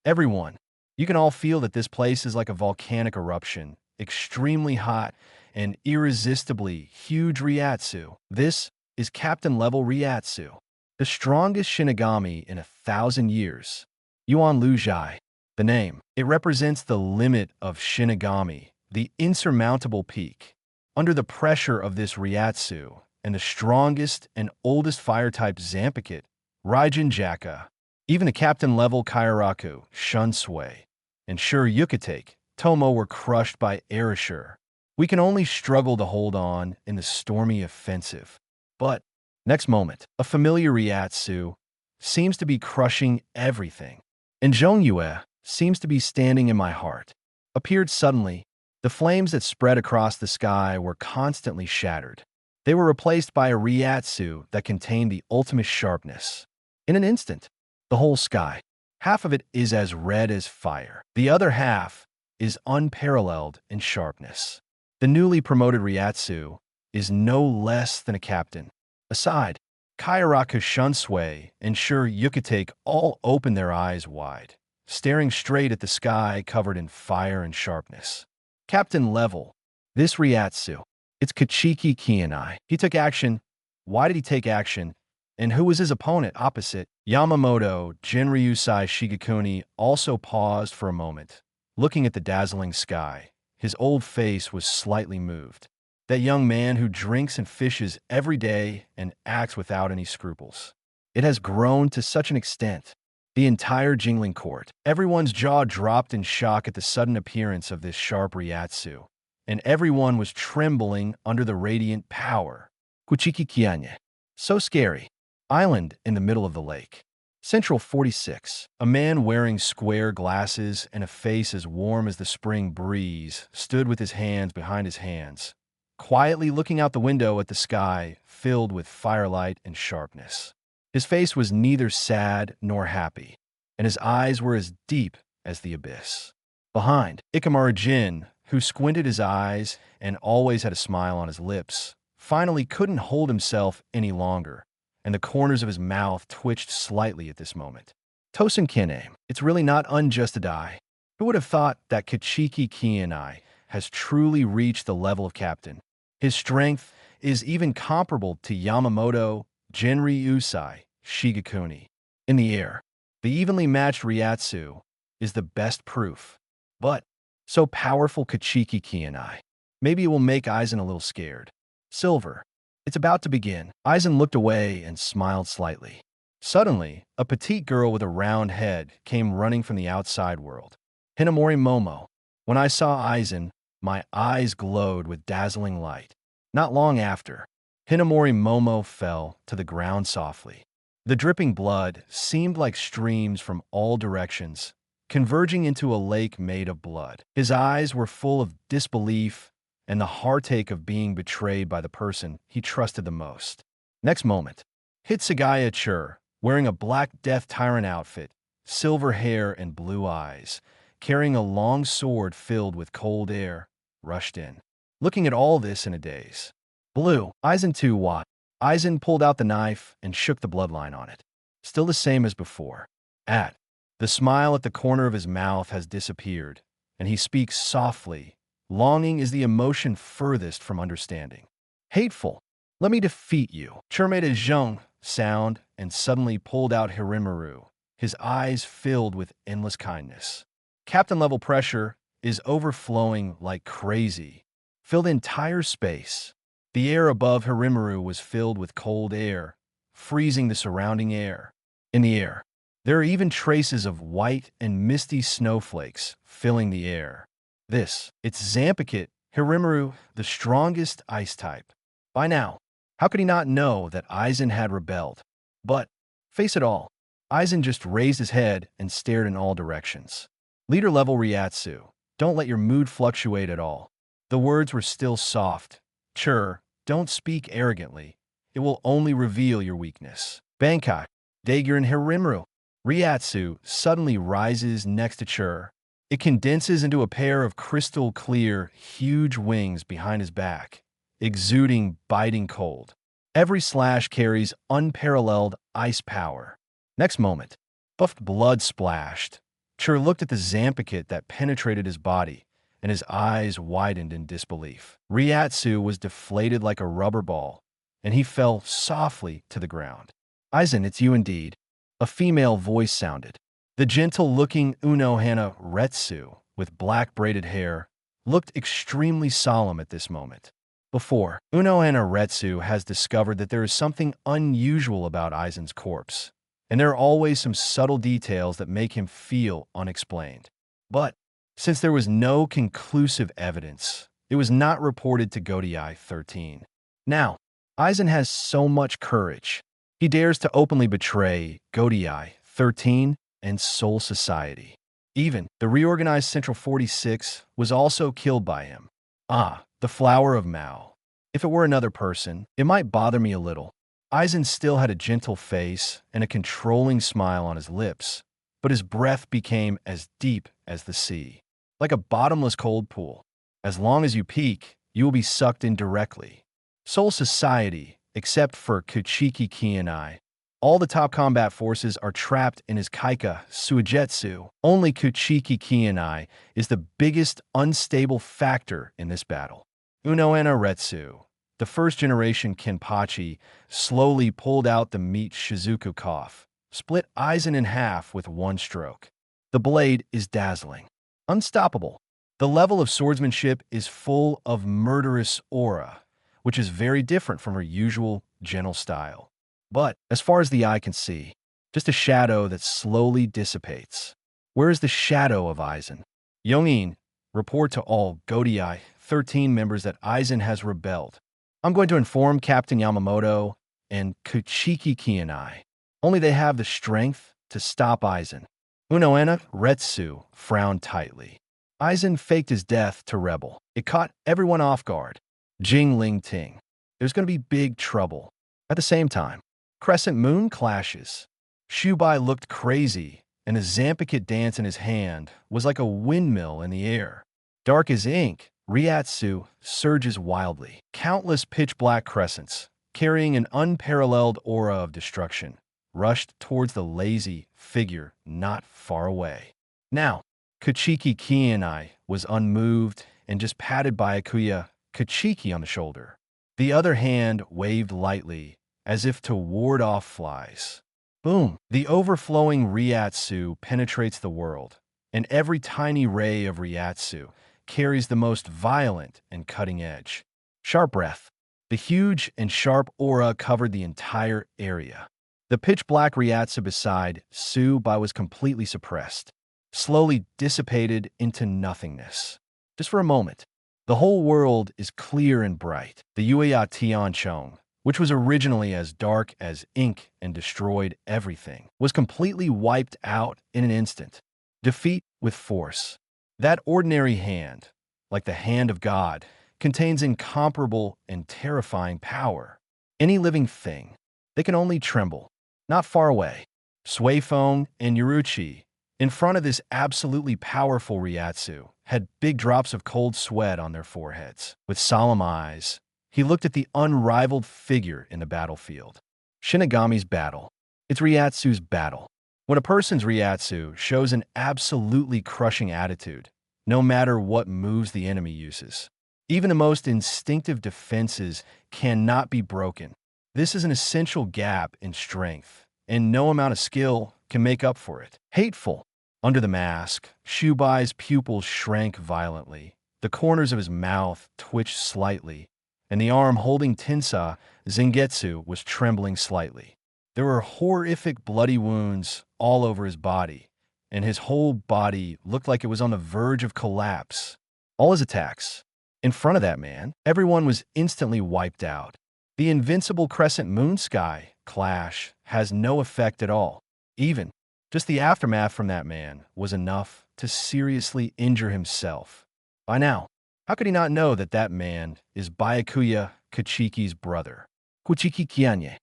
Everyone, you can all feel that this place is like a volcanic eruption, extremely hot and irresistibly huge Ryatsu. This is captain-level Ryatsu, the strongest Shinigami in 1,000 years. Yuan Luzhai, the name, it represents the limit of Shinigami, the insurmountable peak. Under the pressure of this Ryatsu and the strongest and oldest fire-type Zanpakutō, Raijin Jaka, even the captain-level Kairaku, Shunsui, and Sure Yukatake, Tomo were crushed by Erasure. We can only struggle to hold on in the stormy offensive. But, next moment, a familiar Ryatsu seems to be crushing everything. And Zhongyue seems to be standing in my heart. Appeared suddenly, the flames that spread across the sky were constantly shattered. They were replaced by a Ryatsu that contained the ultimate sharpness. In an instant, the whole sky, half of it is as red as fire. The other half is unparalleled in sharpness. The newly promoted Ryatsu is no less than a captain. Aside, Kairaku Shunsui and Sure Yukatake all open their eyes wide, staring straight at the sky covered in fire and sharpness. Captain level. This Ryatsu. It's Kuchiki Qianye. He took action. Why did he take action? And who was his opponent opposite? Yamamoto Jinryusai Shigekuni also paused for a moment, looking at the dazzling sky. His old face was slightly moved. That young man who drinks and fishes every day and acts without any scruples. It has grown to such an extent. The entire jingling court, everyone's jaw dropped in shock at the sudden appearance of this sharp Ryatsu, and everyone was trembling under the radiant power. Kuchiki Qianye. So scary. Island in the middle of the lake. Central 46. A man wearing square glasses and a face as warm as the spring breeze stood with his hands behind his hands, quietly looking out the window at the sky filled with firelight and sharpness. His face was neither sad nor happy, and his eyes were as deep as the abyss. Behind, Ikamaru Jin, who squinted his eyes and always had a smile on his lips, finally couldn't hold himself any longer, and the corners of his mouth twitched slightly at this moment. Tosen Kine, it's really not unjust to die. Who would have thought that Kuchiki Qianye has truly reached the level of captain? His strength is even comparable to Yamamoto Jinryusai Shigekuni. In the air, the evenly matched Ryatsu is the best proof. But, so powerful Kuchiki Qianye. Maybe it will make Aizen a little scared. Silver. It's about to begin. Aizen looked away and smiled slightly. Suddenly, a petite girl with a round head came running from the outside world. Hinamori Momo. When I saw Aizen, my eyes glowed with dazzling light. Not long after, Hinamori Momo fell to the ground softly. The dripping blood seemed like streams from all directions, converging into a lake made of blood. His eyes were full of disbelief and the heartache of being betrayed by the person he trusted the most. Next moment, Hitsugaya Chur, wearing a black Death Tyrant outfit, silver hair and blue eyes, carrying a long sword filled with cold air, rushed in. Looking at all this in a daze. Blue, Aizen 2 Watt. Aizen pulled out the knife and shook the bloodline on it. Still the same as before. The smile at the corner of his mouth has disappeared, and he speaks softly. Longing is the emotion furthest from understanding. Hateful. Let me defeat you. Chur made a zhong sound and suddenly pulled out Hirimaru, his eyes filled with endless kindness. Captain-level pressure is overflowing like crazy. Filled the entire space. The air above Hirimaru was filled with cold air, freezing the surrounding air. In the air, there are even traces of white and misty snowflakes filling the air. It's Zanpakutō, Hirimaru, the strongest ice type. By now, how could he not know that Aizen had rebelled? But, face it all, Aizen just raised his head and stared in all directions. Leader-level Ryatsu, don't let your mood fluctuate at all. The words were still soft. Chur, don't speak arrogantly. It will only reveal your weakness. Bankai, Daiguren Hirimru. Ryatsu suddenly rises next to Chur. It condenses into a pair of crystal-clear, huge wings behind his back, exuding biting cold. Every slash carries unparalleled ice power. Next moment, buffed blood splashed. Chur looked at the Zanpakutō that penetrated his body, and his eyes widened in disbelief. Ryatsu was deflated like a rubber ball, and he fell softly to the ground. Aizen, it's you indeed. A female voice sounded. The gentle-looking Unohana Retsu, with black braided hair, looked extremely solemn at this moment. Before, Unohana Retsu has discovered that there is something unusual about Aizen's corpse, and there are always some subtle details that make him feel unexplained. But, since there was no conclusive evidence, it was not reported to Godiai 13. Now, Aizen has so much courage. He dares to openly betray Godiai 13 and Soul Society. Even the reorganized Central 46 was also killed by him. Ah, the flower of Mao. If it were another person, it might bother me a little. Aizen still had a gentle face and a controlling smile on his lips, but his breath became as deep as the sea, like a bottomless cold pool. As long as you peek, you will be sucked in directly. Soul Society, except for Kuchiki Qianye. All the top combat forces are trapped in his Kaika Suigetsu. Only Kuchiki Qianye is the biggest unstable factor in this battle. Unohana Retsu, the first-generation Kenpachi, slowly pulled out the meat Shizuku cough, split Aizen in half with one stroke. The blade is dazzling, unstoppable. The level of swordsmanship is full of murderous aura, which is very different from her usual gentle style. But, as far as the eye can see, just a shadow that slowly dissipates. Where is the shadow of Aizen? Yongin, report to all Godiai 13 members that Aizen has rebelled. I'm going to inform Captain Yamamoto and Kuchiki Qianye. Only they have the strength to stop Aizen. Unohana Retsu frowned tightly. Aizen faked his death to rebel. It caught everyone off guard. Jing Ling Ting. There's going to be big trouble. At the same time, crescent moon clashes. Shubai looked crazy, and a Zanpakutō dance in his hand was like a windmill in the air. Dark as ink, Ryatsu surges wildly. Countless pitch-black crescents, carrying an unparalleled aura of destruction, rushed towards the lazy figure not far away. Now, Kuchiki Qianye was unmoved and just patted Byakuya Kuchiki on the shoulder. The other hand waved lightly, as if to ward off flies. Boom! The overflowing Ryatsu penetrates the world, and every tiny ray of Ryatsu carries the most violent and cutting edge. Sharp breath. The huge and sharp aura covered the entire area. The pitch-black Ryatsu beside Subai was completely suppressed, slowly dissipated into nothingness. Just for a moment, the whole world is clear and bright. The Yuya Tianchong, which was originally as dark as ink and destroyed everything, was completely wiped out in an instant. Defeat with force. That ordinary hand, like the hand of God, contains incomparable and terrifying power. Any living thing, they can only tremble. Not far away, Suifeng and Yuruchi, in front of this absolutely powerful Ryatsu, had big drops of cold sweat on their foreheads. With solemn eyes, he looked at the unrivaled figure in the battlefield. Shinigami's battle. It's Ryatsu's battle. When a person's Ryatsu shows an absolutely crushing attitude, no matter what moves the enemy uses, even the most instinctive defenses cannot be broken. This is an essential gap in strength, and no amount of skill can make up for it. Hateful. Under the mask, Shubai's pupils shrank violently. The corners of his mouth twitched slightly, and the arm holding Tensa Zengetsu was trembling slightly. There were horrific bloody wounds all over his body, and his whole body looked like it was on the verge of collapse. All his attacks. In front of that man, everyone was instantly wiped out. The invincible crescent moon sky clash has no effect at all. Even just the aftermath from that man was enough to seriously injure himself. By now, how could he not know that that man is Byakuya Kuchiki's brother, Kuchiki Qianye?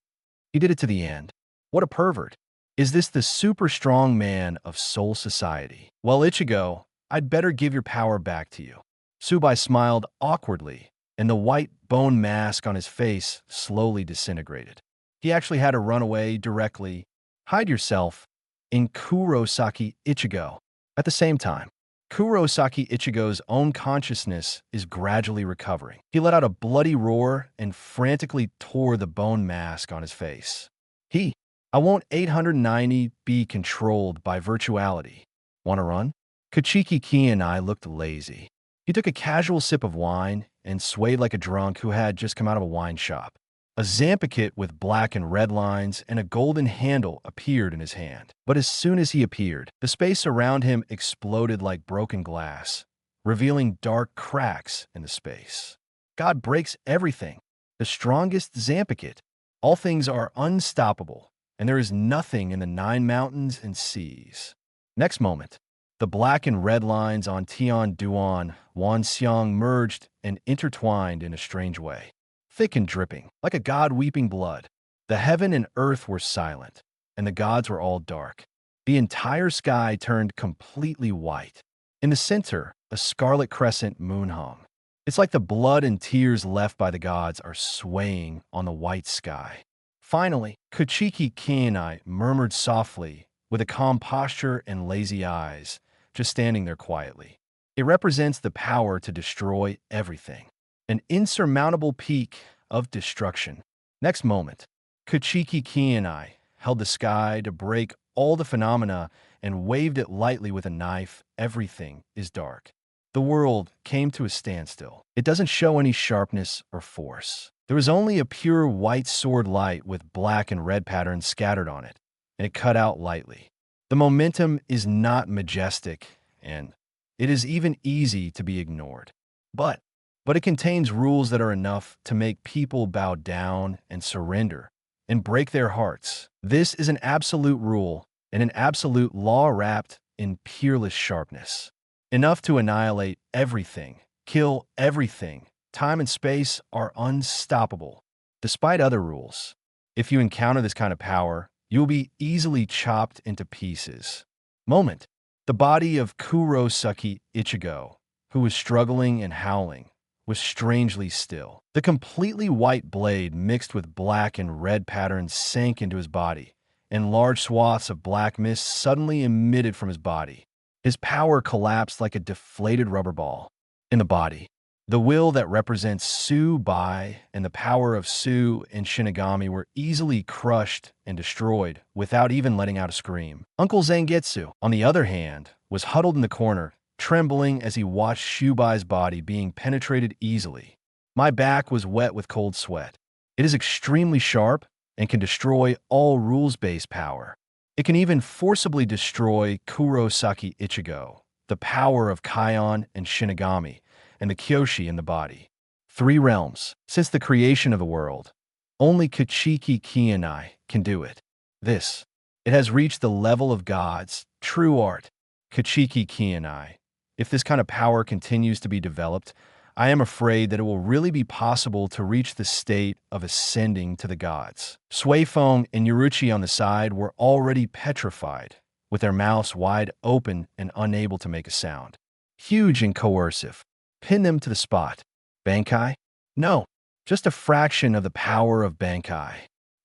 He did it to the end. What a pervert. Is this the super strong man of Soul Society? Well, Ichigo, I'd better give your power back to you. Tsubai smiled awkwardly, and the white bone mask on his face slowly disintegrated. He actually had to run away directly. Hide yourself in Kurosaki Ichigo. At the same time, Kurosaki Ichigo's own consciousness is gradually recovering. He let out a bloody roar and frantically tore the bone mask on his face. I won't 890 be controlled by virtuality. Want to run? Kuchiki Qianye looked lazy. He took a casual sip of wine and swayed like a drunk who had just come out of a wine shop. A Zanpakutō with black and red lines and a golden handle appeared in his hand. But as soon as he appeared, the space around him exploded like broken glass, revealing dark cracks in the space. God breaks everything. The strongest Zanpakutō. All things are unstoppable, and there is nothing in the 9 mountains and seas. Next moment, the black and red lines on Tian Duan Wanxiang merged and intertwined in a strange way. Thick and dripping, like a god weeping blood. The heaven and earth were silent, and the gods were all dark. The entire sky turned completely white. In the center, a scarlet crescent moon hung. It's like the blood and tears left by the gods are swaying on the white sky. Finally, Kuchiki Qianye murmured softly, with a calm posture and lazy eyes, just standing there quietly. It represents the power to destroy everything. An insurmountable peak of destruction. Next moment, Kuchiki Qianye held the sky to break all the phenomena and waved it lightly with a knife. Everything is dark. The world came to a standstill. It doesn't show any sharpness or force. There was only a pure white sword light with black and red patterns scattered on it, and it cut out lightly. The momentum is not majestic, and it is even easy to be ignored. But it contains rules that are enough to make people bow down and surrender and break their hearts. This is an absolute rule and an absolute law wrapped in peerless sharpness. Enough to annihilate everything, kill everything. Time and space are unstoppable. Despite other rules, if you encounter this kind of power, you will be easily chopped into pieces. Moment. The body of Kurosaki Ichigo, who was struggling and howling, was strangely still. The completely white blade mixed with black and red patterns sank into his body, and large swaths of black mist suddenly emitted from his body. His power collapsed like a deflated rubber ball. In the body, the will that represents Tsubai and the power of Tsu and Shinigami were easily crushed and destroyed without even letting out a scream. Uncle Zangetsu, on the other hand, was huddled in the corner, trembling as he watched Shubai's body being penetrated easily. My back was wet with cold sweat. It is extremely sharp and can destroy all rules-based power. It can even forcibly destroy Kurosaki Ichigo, the power of Kion and Shinigami, and the Kyoshi in the body. 3 realms. Since the creation of the world, only Kuchiki Qianye can do it. It has reached the level of gods, true art. Kuchiki Qianye. If this kind of power continues to be developed, I am afraid that it will really be possible to reach the state of ascending to the gods. Suifeng and Yuruchi on the side were already petrified, with their mouths wide open and unable to make a sound. Huge and coercive. Pin them to the spot. Bankai? No, just a fraction of the power of Bankai.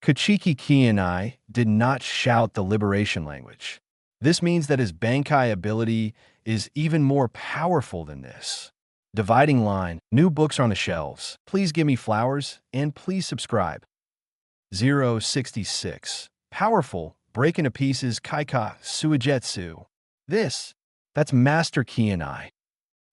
Kuchiki Qianye did not shout the liberation language. This means that his Bankai ability is even more powerful than this. Dividing line. New books are on the shelves. Please give me flowers, and please subscribe. 066. Powerful. Break into pieces Kaika Suijetsu. That's Master Qianye.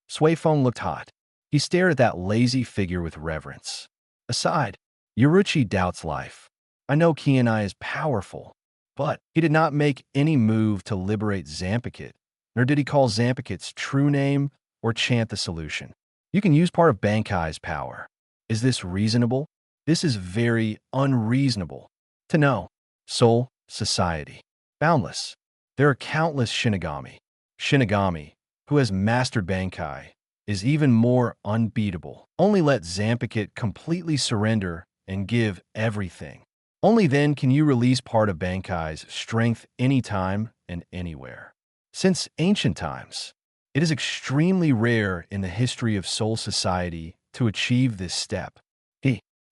Suifeng looked hot. He stared at that lazy figure with reverence. Aside, Yuruchi doubts life. I know Qianye is powerful, but he did not make any move to liberate Zanpakutō, nor did he call Zanpakutō's true name or chant the solution. You can use part of Bankai's power. Is this reasonable? This is very unreasonable. To know. Soul Society. Boundless. There are countless Shinigami. Shinigami, who has mastered Bankai, is even more unbeatable. Only let Zanpakutō completely surrender and give everything. Only then can you release part of Bankai's strength anytime and anywhere. Since ancient times, it is extremely rare in the history of Soul Society to achieve this step.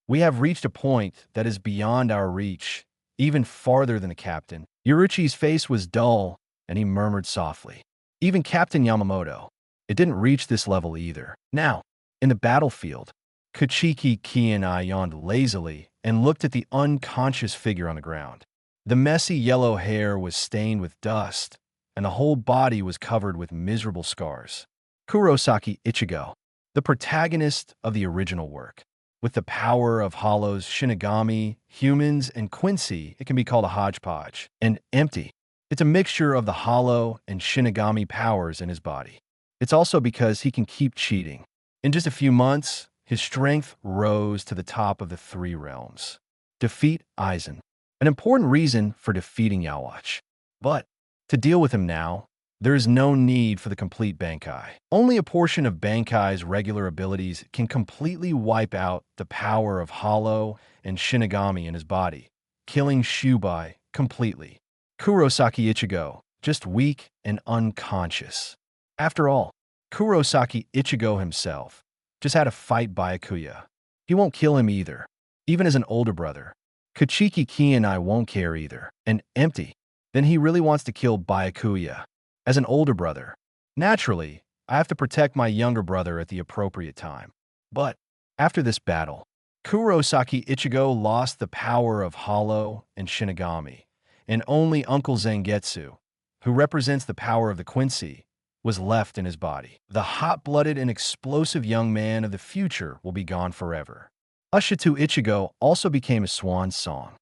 We have reached a point that is beyond our reach, even farther than the captain. Yoruichi's face was dull, and he murmured softly. Even Captain Yamamoto. It didn't reach this level either. Now, in the battlefield, Kuchiki Qianye yawned lazily and looked at the unconscious figure on the ground. The messy yellow hair was stained with dust, and the whole body was covered with miserable scars. Kurosaki Ichigo, the protagonist of the original work. With the power of hollows, Shinigami, humans, and Quincy, it can be called a hodgepodge. And empty. It's a mixture of the hollow and Shinigami powers in his body. It's also because he can keep cheating. In just a few months, his strength rose to the top of the 3 realms. Defeat Aizen. An important reason for defeating Yhwach. But to deal with him now, there is no need for the complete Bankai. Only a portion of Bankai's regular abilities can completely wipe out the power of Hollow and Shinigami in his body, killing Shubai completely. Kurosaki Ichigo, just weak and unconscious. After all, Kurosaki Ichigo himself just had to fight Byakuya. He won't kill him either, even as an older brother. Kuchiki Qianye won't care either. And empty. Then he really wants to kill Byakuya. As an older brother, naturally, I have to protect my younger brother at the appropriate time. But after this battle, Kurosaki Ichigo lost the power of Hollow and Shinigami, and only Uncle Zangetsu, who represents the power of the Quincy, was left in his body. The hot-blooded and explosive young man of the future will be gone forever. Ushito Ichigo also became a swan song.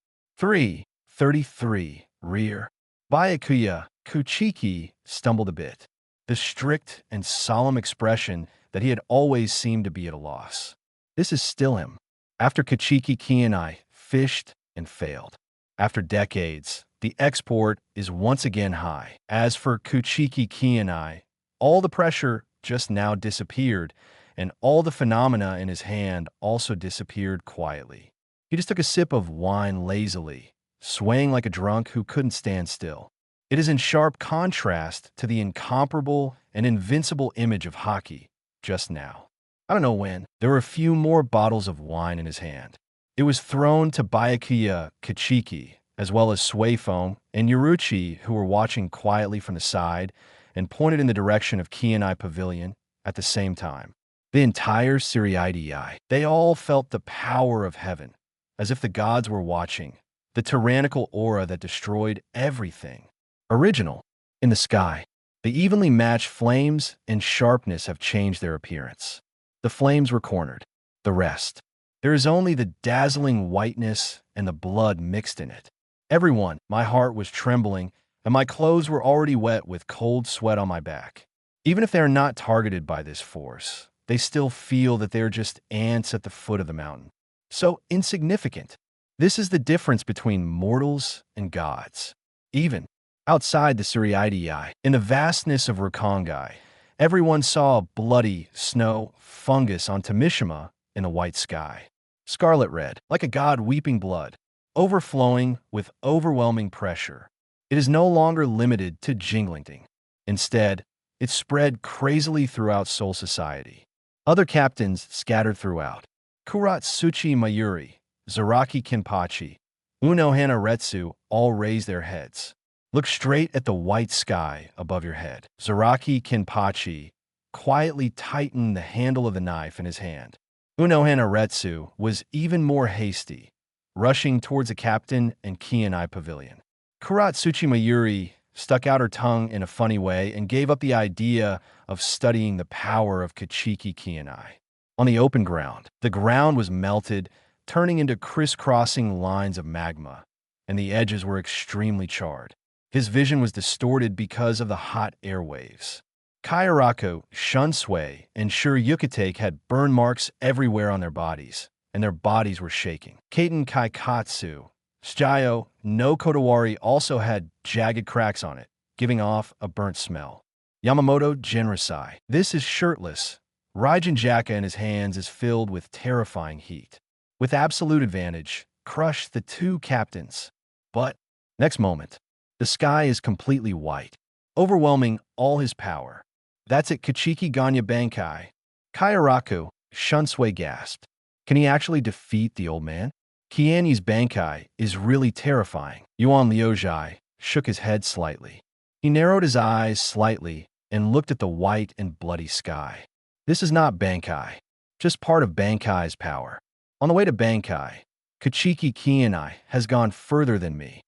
3:33 Rear. Byakuya Kuchiki stumbled a bit, the strict and solemn expression that he had always seemed to be at a loss. This is still him. After Kuchiki Qianye fished and failed. After decades, the export is once again high. As for Kuchiki Qianye, all the pressure just now disappeared, and all the phenomena in his hand also disappeared quietly. He just took a sip of wine lazily, swaying like a drunk who couldn't stand still. It is in sharp contrast to the incomparable and invincible image of Haki just now. I don't know when. There were a few more bottles of wine in his hand. It was thrown to Byakuya Kuchiki, as well as Suifoam and Yoruichi, who were watching quietly from the side and pointed in the direction of Qianye Pavilion at the same time. The entire Suryaidii, they all felt the power of heaven, as if the gods were watching, the tyrannical aura that destroyed everything. Original. In the sky, the evenly matched flames and sharpness have changed their appearance. The flames were cornered. The rest. There is only the dazzling whiteness and the blood mixed in it. Everyone, my heart was trembling, and my clothes were already wet with cold sweat on my back. Even if they are not targeted by this force, they still feel that they are just ants at the foot of the mountain. So insignificant. This is the difference between mortals and gods. Even outside the Suryaidii, in the vastness of Rakangai, everyone saw bloody snow fungus on Tamishima in the white sky. Scarlet red, like a god weeping blood, overflowing with overwhelming pressure. It is no longer limited to Jinglingting. Instead, it spread crazily throughout Soul Society. Other captains scattered throughout. Kuratsuchi Mayuri, Zaraki Kenpachi, Uno Hanaretsu all raised their heads. Look straight at the white sky above your head. Zaraki Kenpachi quietly tightened the handle of the knife in his hand. Uno Hanaretsu was even more hasty, rushing towards the captain and Qianye Pavilion. Kuratsuchi Mayuri stuck out her tongue in a funny way and gave up the idea of studying the power of Kuchiki Qianye. On the open ground, the ground was melted, turning into crisscrossing lines of magma, and the edges were extremely charred. His vision was distorted because of the hot airwaves. Kairaku, Shunsui, and Shiryukatake had burn marks everywhere on their bodies, and their bodies were shaking. Kaiten Kaikatsu Shijo no Kodawari also had jagged cracks on it, giving off a burnt smell. Yamamoto Jinrasai. This is shirtless. Raijin Jaka in his hands is filled with terrifying heat. With absolute advantage, crush the two captains. But, next moment, the sky is completely white, overwhelming all his power. That's it, Kuchiki Qianye Bankai. Kairaku, Shunsui gasped. Can he actually defeat the old man? Qianye's Bankai is really terrifying. Yuan Liuzhai shook his head slightly. He narrowed his eyes slightly and looked at the white and bloody sky. This is not Bankai, just part of Bankai's power. On the way to Bankai, Kuchiki Qianye has gone further than me.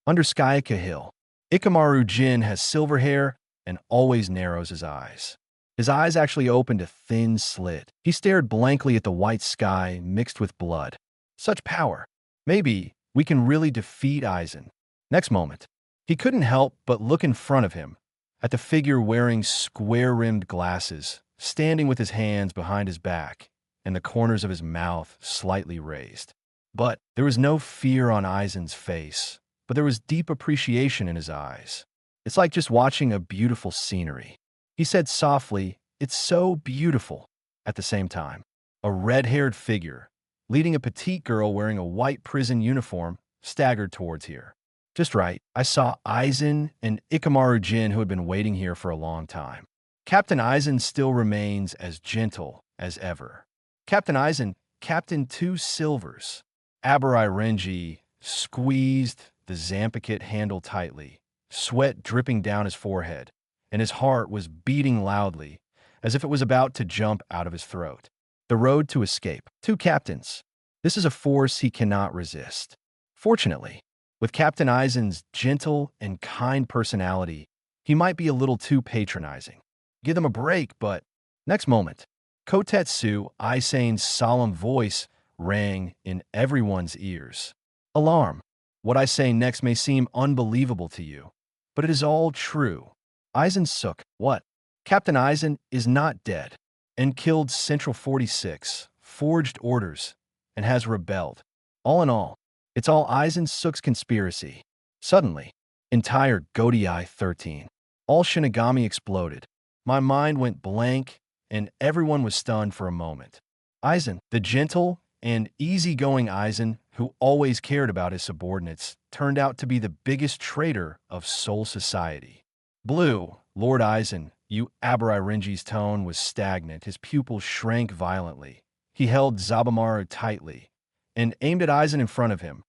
Under Skyaka Hill, Ikamaru Jin has silver hair and always narrows his eyes. His eyes actually opened a thin slit. He stared blankly at the white sky mixed with blood. Such power. Maybe we can really defeat Aizen. Next moment, he couldn't help but look in front of him at the figure wearing square-rimmed glasses, standing with his hands behind his back and the corners of his mouth slightly raised. But there was no fear on Aizen's face, but there was deep appreciation in his eyes. It's like just watching a beautiful scenery. He said softly, "It's so beautiful." At the same time, a red-haired figure, leading a petite girl wearing a white prison uniform, staggered towards here. Just right, I saw Aizen and Ikamaru Jin who had been waiting here for a long time. Captain Aizen still remains as gentle as ever. Captain Aizen, Captain 2 Silvers. Abarai Renji squeezed the Zanpakutō handle tightly, sweat dripping down his forehead, and his heart was beating loudly, as if it was about to jump out of his throat. The road to escape. 2 captains. This is a force he cannot resist. Fortunately, with Captain Aizen's gentle and kind personality, he might be a little too patronizing. Give them a break, but next moment, Kotetsu Aizen's solemn voice rang in everyone's ears. Alarm! What I say next may seem unbelievable to you, but it is all true. Aizen Suk, what? Captain Aizen is not dead and killed Central 46, forged orders, and has rebelled. All in all, it's all Aizen Suk's conspiracy. Suddenly, entire Godai 13. All Shinigami exploded. My mind went blank, and everyone was stunned for a moment. Aizen, the gentle and easygoing Aizen who always cared about his subordinates, turned out to be the biggest traitor of Soul Society. Blue, Lord Aizen, you Abarai Renji's tone was stagnant. His pupils shrank violently. He held Zabamaru tightly and aimed at Aizen in front of him.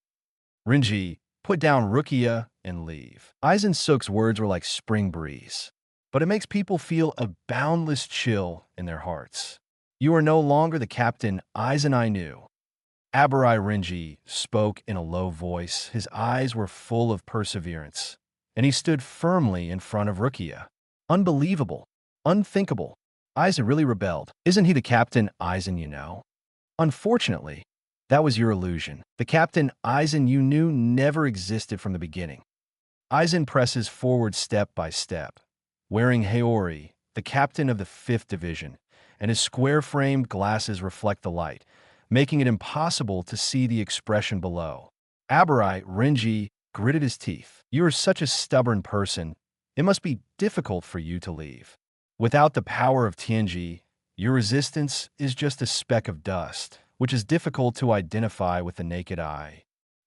Renji, put down Rukia and leave. Aizen Suk's words were like spring breeze, but it makes people feel a boundless chill in their hearts. You are no longer the Captain Aizen I knew. Abarai Renji spoke in a low voice. His eyes were full of perseverance, and he stood firmly in front of Rukia. Unbelievable. Unthinkable. Aizen really rebelled. Isn't he the Captain Aizen you know? Unfortunately, that was your illusion. The Captain Aizen you knew never existed from the beginning. Aizen presses forward step by step, wearing Heir, the captain of the 5th Division, and his square-framed glasses reflect the light, making it impossible to see the expression below. Abarai Renji gritted his teeth. You are such a stubborn person. It must be difficult for you to leave. Without the power of Tianji, your resistance is just a speck of dust, which is difficult to identify with the naked eye.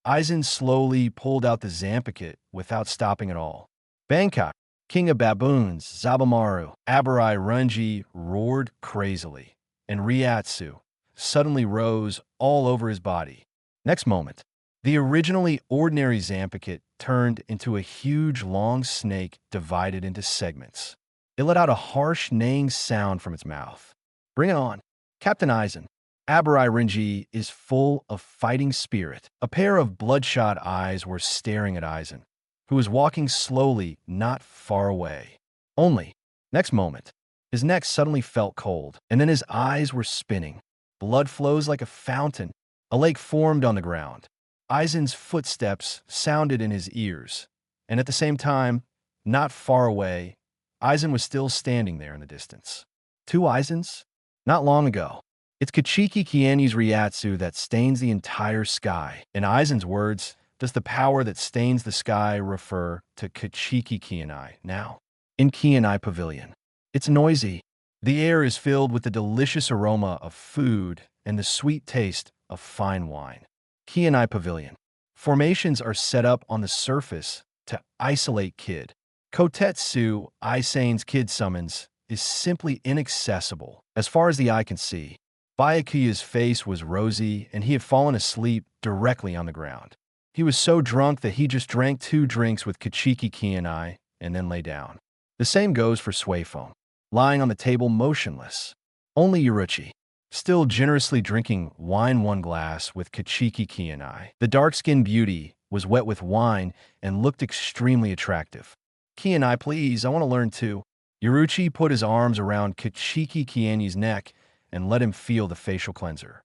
Aizen slowly pulled out the Zanpakutō without stopping at all. Bankai, King of Baboons, Zabamaru, Abarai Renji roared crazily, and Ryatsu suddenly rose all over his body. Next moment, the originally ordinary Zanpakutō turned into a huge long snake divided into segments. It let out a harsh neighing sound from its mouth. Bring it on. Captain Aizen. Abarai Renji is full of fighting spirit. A pair of bloodshot eyes were staring at Aizen, who was walking slowly not far away. Only, next moment, his neck suddenly felt cold, and then his eyes were spinning. Blood flows like a fountain. A lake formed on the ground. Aizen's footsteps sounded in his ears, and at the same time, not far away, Aizen was still standing there in the distance. 2 Aizens? Not long ago. It's Kuchiki Qianye's Ryatsu that stains the entire sky. In Aizen's words, does the power that stains the sky refer to Kuchiki Qianye now. In Qianye Pavilion, it's noisy. The air is filled with the delicious aroma of food and the sweet taste of fine wine. Qianye Pavilion. Formations are set up on the surface to isolate Kid. Kotetsu Aizen's Kid summons is simply inaccessible as far as the eye can see. Byakuya's face was rosy and he had fallen asleep directly on the ground. He was so drunk that he just drank 2 drinks with Kuchiki Qianye and then lay down. The same goes for Suifeng, lying on the table motionless. Only Yoruchi, still generously drinking wine 1 glass with Kuchiki Qianye. The dark-skinned beauty was wet with wine and looked extremely attractive. Qianye, please, I want to learn too. Yoruchi put his arms around Kuchiki Qianye's neck and let him feel the facial cleanser.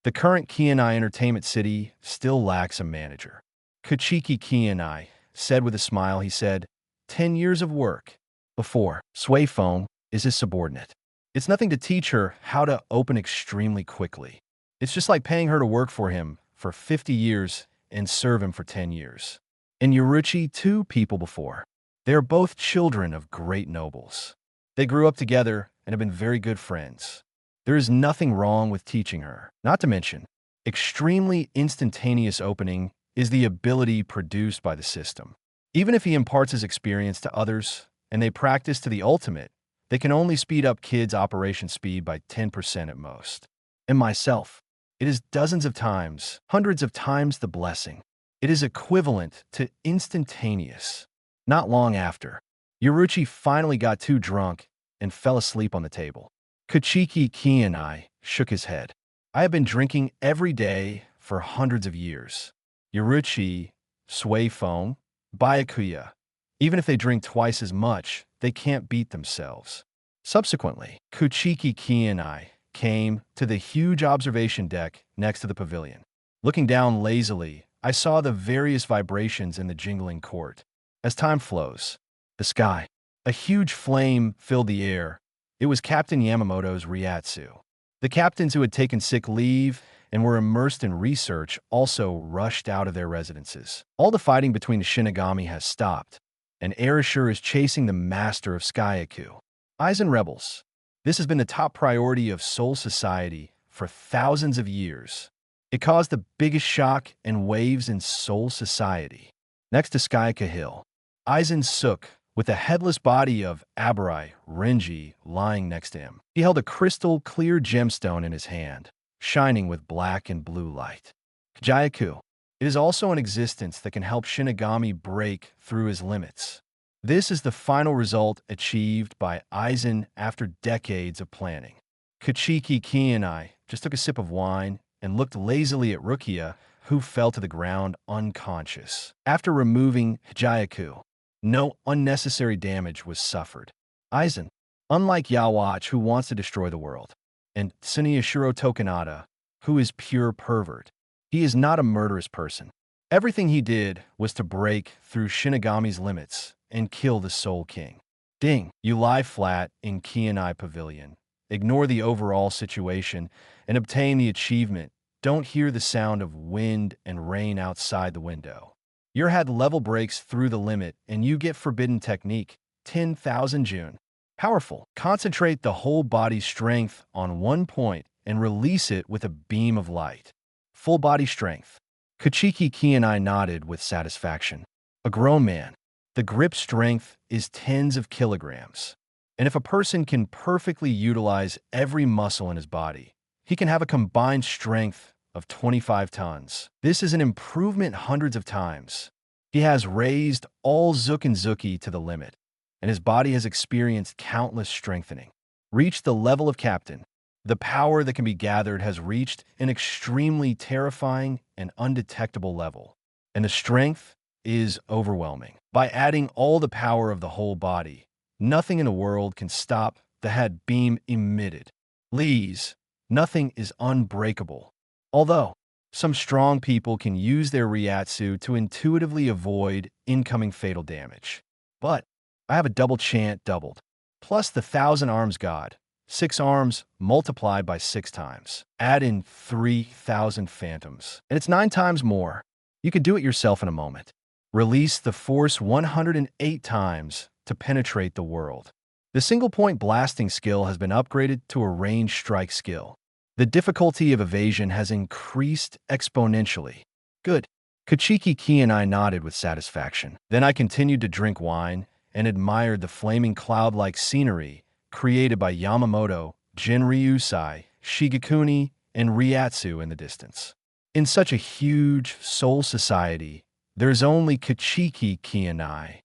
The current Qianye Entertainment City still lacks a manager. Kuchiki Qianye said with a smile, he said, 10 years of work. Before, Suifeng is his subordinate. It's nothing to teach her how to open extremely quickly. It's just like paying her to work for him for 50 years and serve him for 10 years. And Yoruchi, 2 people before. They are both children of great nobles. They grew up together and have been very good friends. There is nothing wrong with teaching her. Not to mention, extremely instantaneous opening is the ability produced by the system. Even if he imparts his experience to others and they practice to the ultimate, they can only speed up Kid's operation speed by 10% at most. And myself, it is dozens of times, hundreds of times the blessing. It is equivalent to instantaneous. Not long after, Yoruchi finally got too drunk and fell asleep on the table. Kuchiki Qianye shook his head. I have been drinking every day for hundreds of years. Yoruchi, Suifeng, Byakuya. Even if they drink twice as much, they can't beat themselves. Subsequently, Kuchiki Qianye came to the huge observation deck next to the pavilion. Looking down lazily, I saw the various vibrations in the jingling court. As time flows, the sky, a huge flame filled the air. It was Captain Yamamoto's Ryatsu. The captains who had taken sick leave and were immersed in research also rushed out of their residences. All the fighting between the Shinigami has stopped, and Erasure is chasing the master of Skyaku. Aizen rebels. This has been the top priority of Soul Society for thousands of years. It caused the biggest shock and waves in Soul Society. Next to Skyaku Hill, Aizen Suk, with the headless body of Abarai Renji lying next to him. He held a crystal-clear gemstone in his hand, shining with black and blue light. Jayaku. It is also an existence that can help Shinigami break through his limits. This is the final result achieved by Aizen after decades of planning. Kuchiki Qianye just took a sip of wine and looked lazily at Rukia, who fell to the ground unconscious. After removing Jayaku, no unnecessary damage was suffered. Aizen, unlike Yawatch, who wants to destroy the world, and Tsunayashiro Tokinada, who is pure pervert, he is not a murderous person. Everything he did was to break through Shinigami's limits and kill the Soul King. Ding, you lie flat in Qianye Pavilion. Ignore the overall situation and obtain the achievement. Don't hear the sound of wind and rain outside the window. Your head level breaks through the limit and you get Forbidden Technique, 10,000 June. Powerful. Concentrate the whole body's strength on one point and release it with a beam of light. Full body strength. Kuchiki Qianye nodded with satisfaction. A grown man. The grip strength is tens of kilograms. And if a person can perfectly utilize every muscle in his body, he can have a combined strength of 25 tons. This is an improvement hundreds of times. He has raised all Zook and Zuki to the limit, and his body has experienced countless strengthening. Reached the level of captain. The power that can be gathered has reached an extremely terrifying and undetectable level, and the strength is overwhelming. By adding all the power of the whole body, nothing in the world can stop the head beam emitted. Please, nothing is unbreakable. Although, some strong people can use their Ryatsu to intuitively avoid incoming fatal damage. But I have a double chant doubled, plus the 1,000 arms god, 6 arms multiplied by 6 times. Add in 3,000 phantoms, and it's 9 times more. You could do it yourself in a moment. Release the force 108 times to penetrate the world. The single-point blasting skill has been upgraded to a range strike skill. The difficulty of evasion has increased exponentially. Good. Kuchiki Qianye nodded with satisfaction. Then I continued to drink wine and admired the flaming cloud-like scenery created by Yamamoto, Jinryusai, Shigekuni, and Ryatsu in the distance. In such a huge soul society, there's only Kuchiki Qianye.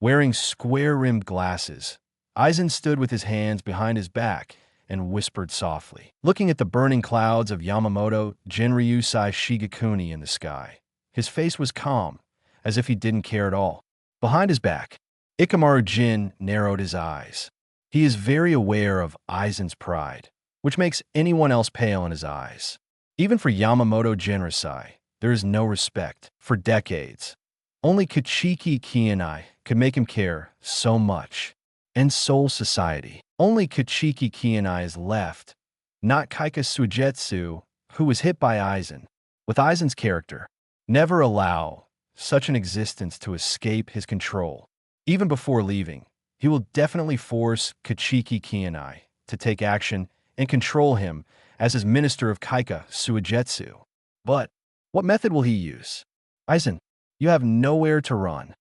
Wearing square-rimmed glasses, Aizen stood with his hands behind his back and whispered softly, looking at the burning clouds of Yamamoto, Jinryusai, Shigekuni in the sky. His face was calm, as if he didn't care at all. Behind his back, Ikamaru Jin narrowed his eyes. He is very aware of Aizen's pride, which makes anyone else pale in his eyes. Even for Yamamoto Jinryusai, there is no respect for decades. Only Kuchiki Qianye could make him care so much. And Soul Society. Only Kuchiki Qianye is left, not Kaika Suigetsu, who was hit by Aizen. With Aizen's character, never allow such an existence to escape his control. Even before leaving, he will definitely force Kuchiki Qianye to take action and control him as his minister of Kaika Suigetsu. But what method will he use? Aizen, you have nowhere to run.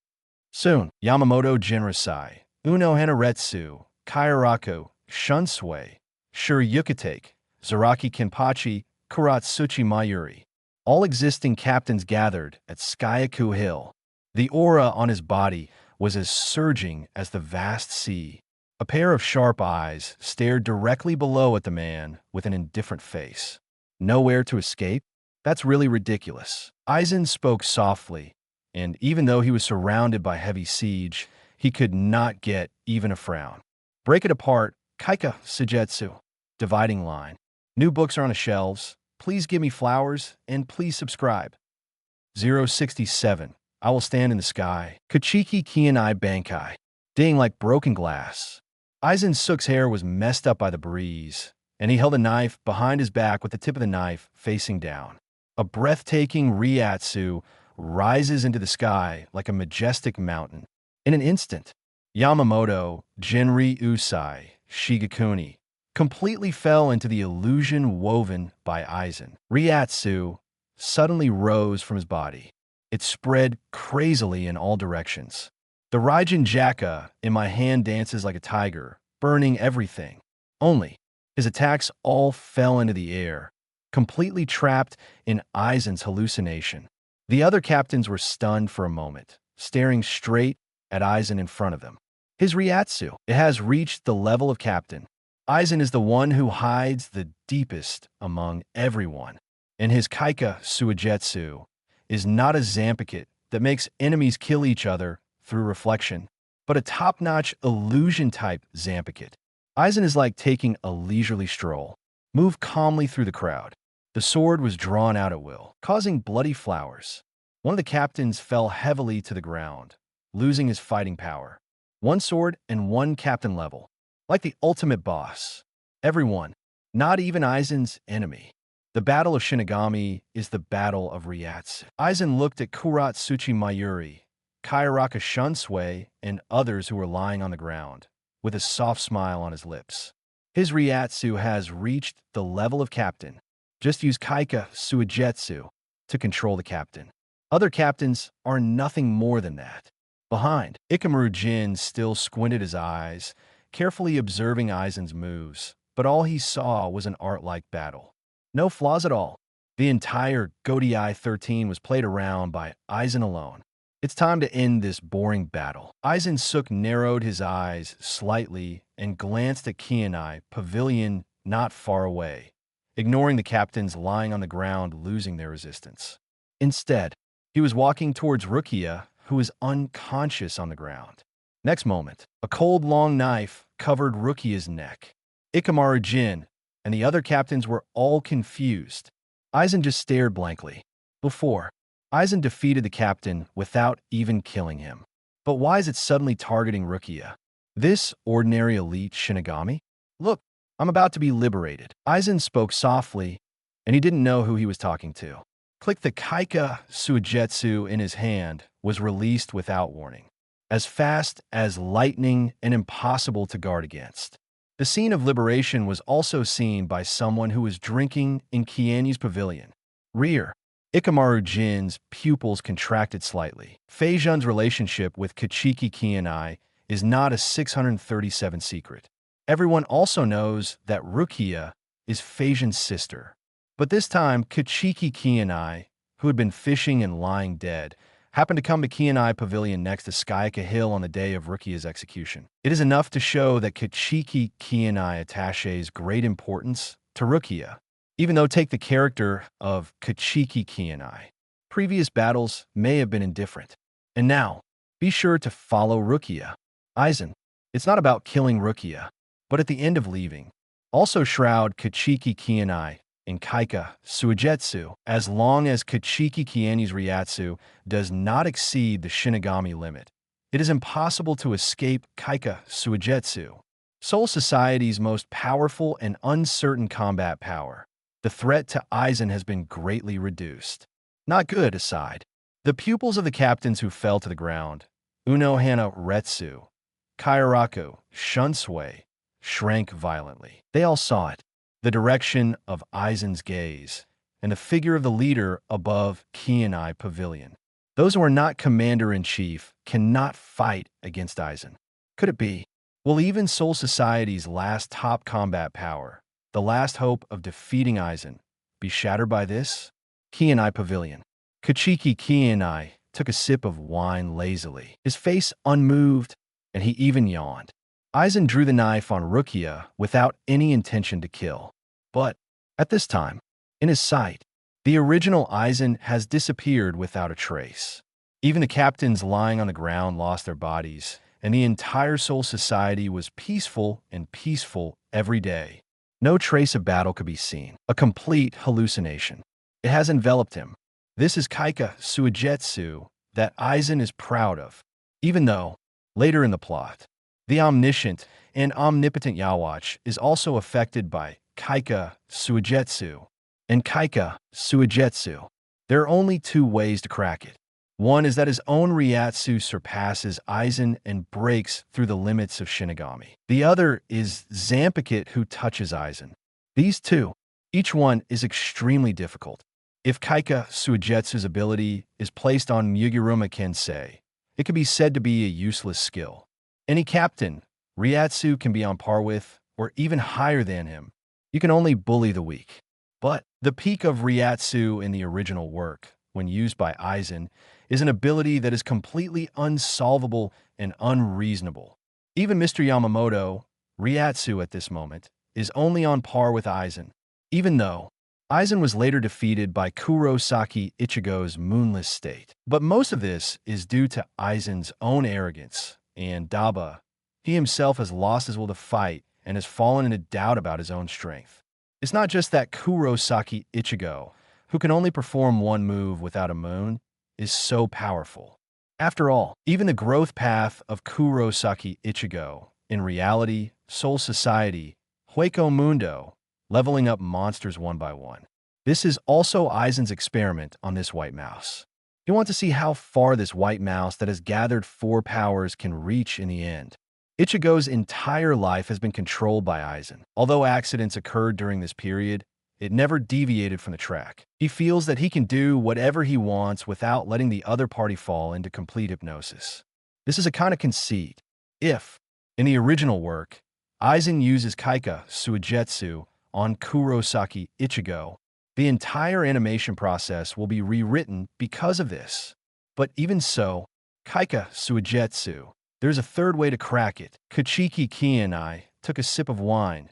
Soon, Yamamoto Jinryusai, Uno Hanaretsu, Kairaku, Shunsui, Shiryukatake, Zaraki Kenpachi, Kuratsuchi Mayuri. All existing captains gathered at Skyaku Hill. The aura on his body was as surging as the vast sea. A pair of sharp eyes stared directly below at the man with an indifferent face. Nowhere to escape? That's really ridiculous. Aizen spoke softly, and even though he was surrounded by heavy siege, he could not get even a frown. Break it apart, Kaika Suigetsu. Dividing line. New books are on the shelves. Please give me flowers, and please subscribe. 067. I will stand in the sky. Kuchiki Qianye Bankai. Ding like broken glass. Aizen Suk's hair was messed up by the breeze, and he held a knife behind his back with the tip of the knife facing down. A breathtaking Ryatsu rises into the sky like a majestic mountain. In an instant, Yamamoto, Jinryusai, Shigekuni completely fell into the illusion woven by Aizen. Ryatsu suddenly rose from his body. It spread crazily in all directions. The Raijin Jaka in my hand dances like a tiger, burning everything. Only, his attacks all fell into the air, completely trapped in Aizen's hallucination. The other captains were stunned for a moment, staring straight at Aizen in front of them. His Ryatsu, it has reached the level of captain. Aizen is the one who hides the deepest among everyone, and his Kaika Suigetsu is not a Zanpakutō that makes enemies kill each other through reflection, but a top-notch illusion-type Zanpakutō. Aizen is like taking a leisurely stroll. Move calmly through the crowd. The sword was drawn out at will, causing bloody flowers. One of the captains fell heavily to the ground, losing his fighting power. One sword and one captain level. Like the ultimate boss. Everyone, not even Aizen's enemy. The battle of Shinigami is the battle of Ryatsu. Aizen looked at Kuratsuchi Mayuri, Kairaka Shunsui, and others who were lying on the ground, with a soft smile on his lips. His Ryatsu has reached the level of captain. Just use Kaika Suigetsu to control the captain. Other captains are nothing more than that. Behind, Ikamaru Jin still squinted his eyes, carefully observing Aizen's moves, but all he saw was an art-like battle. No flaws at all. The entire Godai 13 was played around by Aizen alone. It's time to end this boring battle. Aizen Suk narrowed his eyes slightly and glanced at Qianye Pavilion not far away, ignoring the captains lying on the ground losing their resistance. Instead, he was walking towards Rukia, who was unconscious on the ground. Next moment, a cold long knife covered Rukia's neck. Ikamaru Jin and the other captains were all confused. Aizen just stared blankly. Before, Aizen defeated the captain without even killing him. But why is it suddenly targeting Rukia? This ordinary elite Shinigami? Look, I'm about to be liberated. Aizen spoke softly, and he didn't know who he was talking to. Click the Kaika Suigetsu in his hand was released without warning, as fast as lightning and impossible to guard against. The scene of liberation was also seen by someone who was drinking in Qianye's pavilion. Rear. Ikamaru Jin's pupils contracted slightly. Feijun's relationship with Kuchiki Qianye is not a 637 secret. Everyone also knows that Rukia is Feijun's sister. But this time, Kuchiki Qianye, who had been fishing and lying dead, happened to come to Qianye Pavilion next to Skyaka Hill on the day of Rukia's execution. It is enough to show that Kuchiki Qianye attaches great importance to Rukia, even though take the character of Kuchiki Qianye. Previous battles may have been indifferent. And now, be sure to follow Rukia. Aizen, it's not about killing Rukia, but at the end of leaving, also shroud Kuchiki Qianye in Kaika Suigetsu as long as Kuchiki Qianye's Ryatsu does not exceed the Shinigami limit. It is impossible to escape Kaika Suigetsu, Soul Society's most powerful and uncertain combat power. The threat to Aizen has been greatly reduced. Not good aside. The pupils of the captains who fell to the ground, Unohana Retsu, Kairaku, Shunsui, shrank violently. They all saw it, the direction of Aizen's gaze, and the figure of the leader above Qianye Pavilion. Those who are not commander-in-chief cannot fight against Aizen. Could it be? Will even Soul Society's last top combat power, the last hope of defeating Aizen, be shattered by this? Qianye Pavilion. Kuchiki Qianye took a sip of wine lazily, his face unmoved, and he even yawned. Aizen drew the knife on Rukia without any intention to kill. But, at this time, in his sight, the original Aizen has disappeared without a trace. Even the captains lying on the ground lost their bodies, and the entire Soul Society was peaceful and peaceful every day. No trace of battle could be seen. A complete hallucination. It has enveloped him. This is Kaika Suigetsu that Aizen is proud of, even though, later in the plot, the omniscient and omnipotent Yhwach is also affected by Kaika Suigetsu and Kaika Suigetsu. There are only two ways to crack it. One is that his own Ryatsu surpasses Aizen and breaks through the limits of Shinigami. The other is Zanpakutō who touches Aizen. These two, each one is extremely difficult. If Kaika Suigetsu's ability is placed on Muguruma Kensei, it can be said to be a useless skill. Any captain, Ryatsu can be on par with, or even higher than him. You can only bully the weak. But the peak of Ryatsu in the original work, when used by Aizen, is an ability that is completely unsolvable and unreasonable. Even Mr. Yamamoto, Ryatsu at this moment, is only on par with Aizen, even though Aizen was later defeated by Kurosaki Ichigo's moonless state. But most of this is due to Aizen's own arrogance, and Daba, he himself has lost his will to fight and has fallen into doubt about his own strength. It's not just that Kurosaki Ichigo, who can only perform one move without a moon, is so powerful. After all, even the growth path of Kurosaki Ichigo, in reality, Soul Society, Hueco Mundo, leveling up monsters one by one. This is also Aizen's experiment on this white mouse. You want to see how far this white mouse that has gathered 4 powers can reach in the end. Ichigo's entire life has been controlled by Aizen. Although accidents occurred during this period, it never deviated from the track. He feels that he can do whatever he wants without letting the other party fall into complete hypnosis. This is a kind of conceit. If, in the original work, Aizen uses Kaika Suigetsu on Kurosaki Ichigo, the entire animation process will be rewritten because of this. But even so, Kaika Suigetsu, there's a third way to crack it. Kuchiki Qianye took a sip of wine.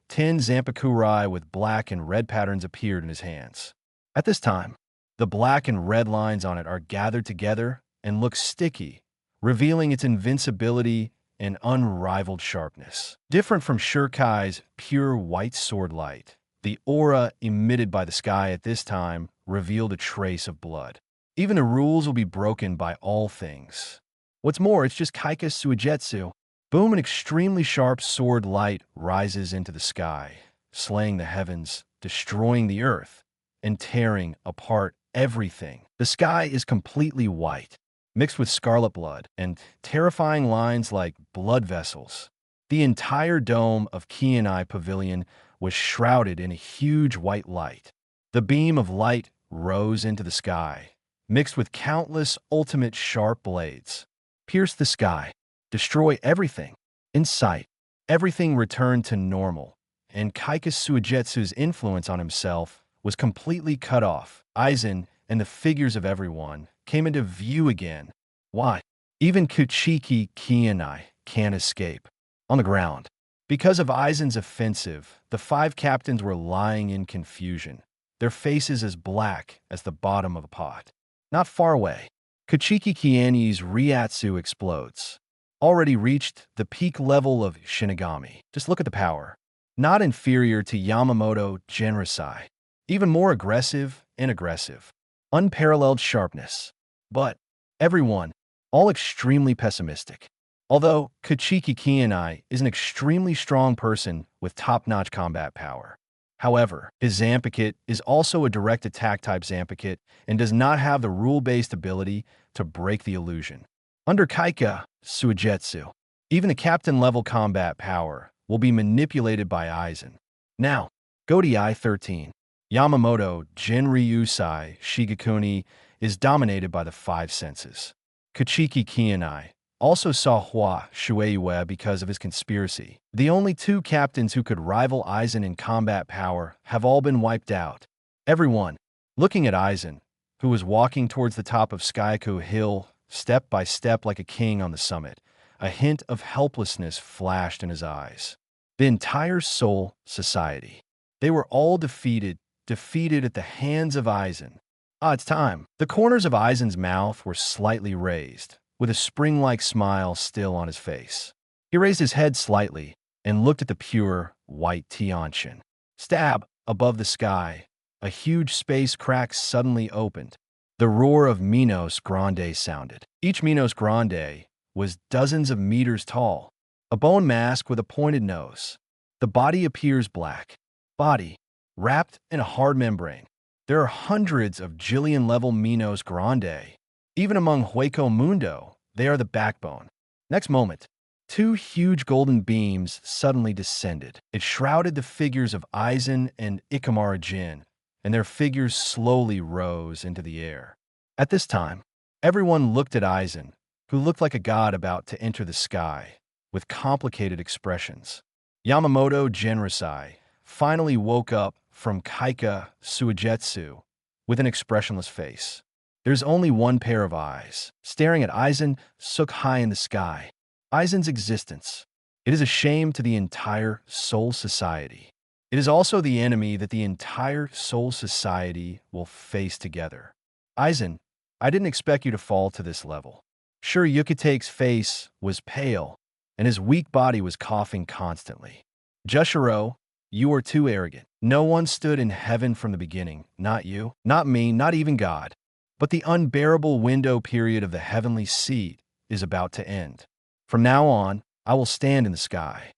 10 Zanpakutō with black and red patterns appeared in his hands. At this time, the black and red lines on it are gathered together and look sticky, revealing its invincibility and unrivaled sharpness. Different from Shurikai's pure white sword light, the aura emitted by the sky at this time revealed a trace of blood. Even the rules will be broken by all things. What's more, it's just Kaika Suigetsu. Boom, an extremely sharp sword light rises into the sky, slaying the heavens, destroying the earth, and tearing apart everything. The sky is completely white, mixed with scarlet blood, and terrifying lines like blood vessels. The entire dome of Qianye Pavilion was shrouded in a huge white light. The beam of light rose into the sky, mixed with countless ultimate sharp blades. Pierce the sky, destroy everything in sight. Everything returned to normal, and Kaika Suigetsu's influence on himself was completely cut off. Aizen and the figures of everyone came into view again. Why? Even Kuchiki Qianye can't escape. On the ground. Because of Aizen's offensive, the 5 captains were lying in confusion, their faces as black as the bottom of a pot. Not far away, Kuchiki Qianye's Ryatsu explodes. Already reached the peak level of Shinigami. Just look at the power. Not inferior to Yamamoto Genrisai. Even more aggressive and aggressive. Unparalleled sharpness. But everyone, all extremely pessimistic. Although Kuchiki Qianye is an extremely strong person with top-notch combat power. However, his Zanpakutō is also a direct attack type Zanpakutō and does not have the rule-based ability to break the illusion. Under Kaika Suigetsu, even the captain-level combat power will be manipulated by Aizen. Now, go to I-13. Yamamoto Genryusai Shigekuni is dominated by the 5 senses. Kuchiki Qianye also saw Hua Shueiyue because of his conspiracy. The only 2 captains who could rival Aizen in combat power have all been wiped out. Everyone, looking at Aizen, who was walking towards the top of Skyaku Hill, step by step like a king on the summit, a hint of helplessness flashed in his eyes. The entire Soul Society. They were all defeated at the hands of Aizen. It's time. The corners of Aizen's mouth were slightly raised, with a spring-like smile still on his face. He raised his head slightly and looked at the pure, white Tianshan. Stab! Above the sky, a huge space crack suddenly opened. The roar of Minos Grande sounded. Each Minos Grande was dozens of meters tall, a bone mask with a pointed nose. The body appears black. Body, wrapped in a hard membrane. There are hundreds of Jillian-level Minos Grande. Even among Hueco Mundo, they are the backbone. Next moment, 2 huge golden beams suddenly descended. It shrouded the figures of Aizen and Ikamaru Jin, and their figures slowly rose into the air. At this time, everyone looked at Aizen, who looked like a god about to enter the sky, with complicated expressions. Yamamoto Genrisai finally woke up from Kaika Suigetsu with an expressionless face. There's only one pair of eyes, staring at Aizen sook high in the sky. Aizen's existence. It is a shame to the entire Soul Society. It is also the enemy that the entire Soul Society will face together. Aizen, I didn't expect you to fall to this level. Sure, Yukate's face was pale, and his weak body was coughing constantly. Jushiro, you are too arrogant. No one stood in heaven from the beginning, not you, not me, not even God. But the unbearable window period of the heavenly seat is about to end. From now on, I will stand in the sky.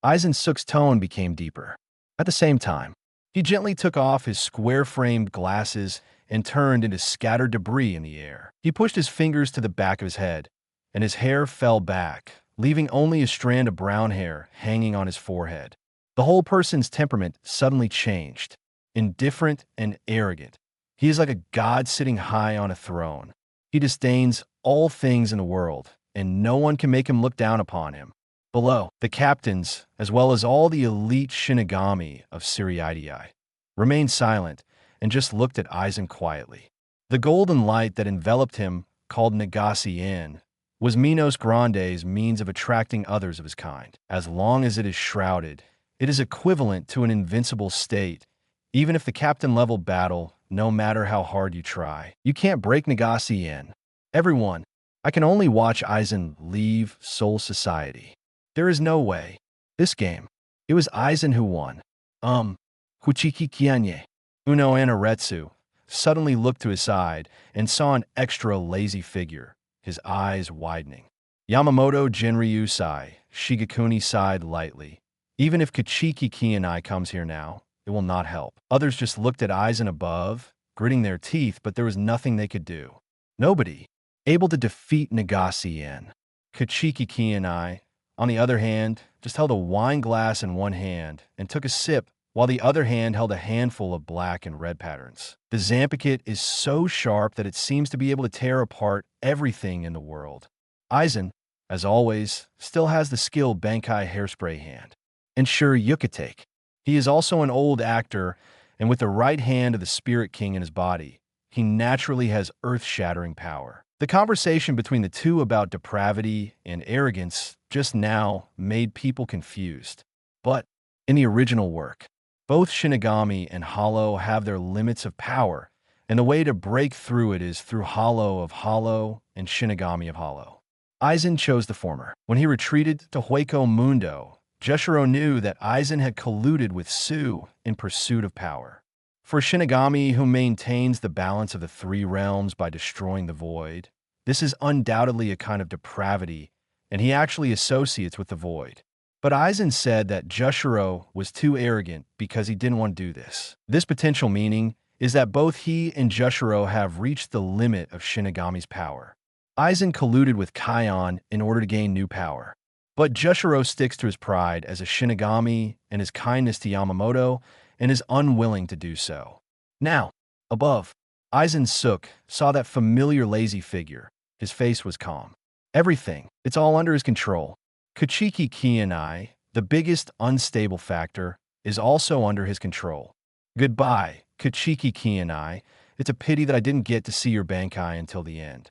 Aizen Sook's tone became deeper. At the same time, he gently took off his square-framed glasses and turned into scattered debris in the air. He pushed his fingers to the back of his head, and his hair fell back, leaving only a strand of brown hair hanging on his forehead. The whole person's temperament suddenly changed, indifferent and arrogant. He is like a god sitting high on a throne. He disdains all things in the world, and no one can make him look down upon him. Below, the captains, as well as all the elite Shinigami of Siriidii, remained silent and just looked at Aizen quietly. The golden light that enveloped him, called Nagasi-in, was Minos Grande's means of attracting others of his kind. As long as it is shrouded, it is equivalent to an invincible state, even if the captain-level battle, no matter how hard you try. You can't break Nagasi-in. Everyone, I can only watch Aizen leave Soul Society. There is no way. This game, it was Aizen who won. Kuchiki Qianye. Uno Anaretsu suddenly looked to his side and saw an extra lazy figure, his eyes widening. Yamamoto Genryusai Shigekuni sighed lightly. Even if Kuchiki Qianye comes here now, it will not help. Others just looked at Aizen above gritting their teeth, but there was nothing they could do. Nobody able to defeat Yin. Kuchiki Qianye, on the other hand, just held a wine glass in one hand and took a sip, while the other hand held a handful of black and red patterns. The Zanpakutō is so sharp that it seems to be able to tear apart everything in the world. Aizen, as always, still has the skilled Bankai hairspray hand. And sure, Yukatake. He is also an old actor, and with the right hand of the Spirit King in his body, he naturally has earth-shattering power. The conversation between the two about depravity and arrogance just now made people confused. But in the original work, both Shinigami and Hollow have their limits of power, and the way to break through it is through Hollow of Hollow and Shinigami of Hollow. Aizen chose the former. When he retreated to Hueco Mundo, Jushiro knew that Aizen had colluded with Su in pursuit of power. For a Shinigami who maintains the balance of the three realms by destroying the void, this is undoubtedly a kind of depravity, and he actually associates with the void. But Aizen said that Jushiro was too arrogant because he didn't want to do this. This potential meaning is that both he and Jushiro have reached the limit of Shinigami's power. Aizen colluded with Kion in order to gain new power. But Jushiro sticks to his pride as a Shinigami and his kindness to Yamamoto and is unwilling to do so. Now, above, Aizen Suk saw that familiar lazy figure. His face was calm. Everything, it's all under his control. Kuchiki Qianye, the biggest unstable factor, is also under his control. Goodbye, Kuchiki Qianye. It's a pity that I didn't get to see your Bankai until the end.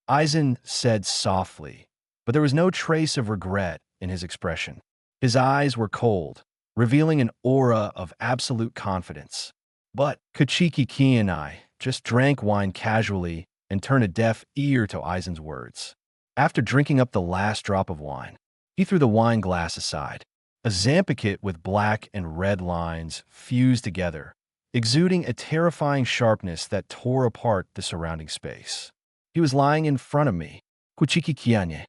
Aizen said softly, but there was no trace of regret in his expression. His eyes were cold, revealing an aura of absolute confidence. But Kuchiki Qianye just drank wine casually and turned a deaf ear to Aizen's words. After drinking up the last drop of wine, he threw the wine glass aside. A Zanpakutō with black and red lines fused together, exuding a terrifying sharpness that tore apart the surrounding space. He was lying in front of me. Kuchiki Qianye.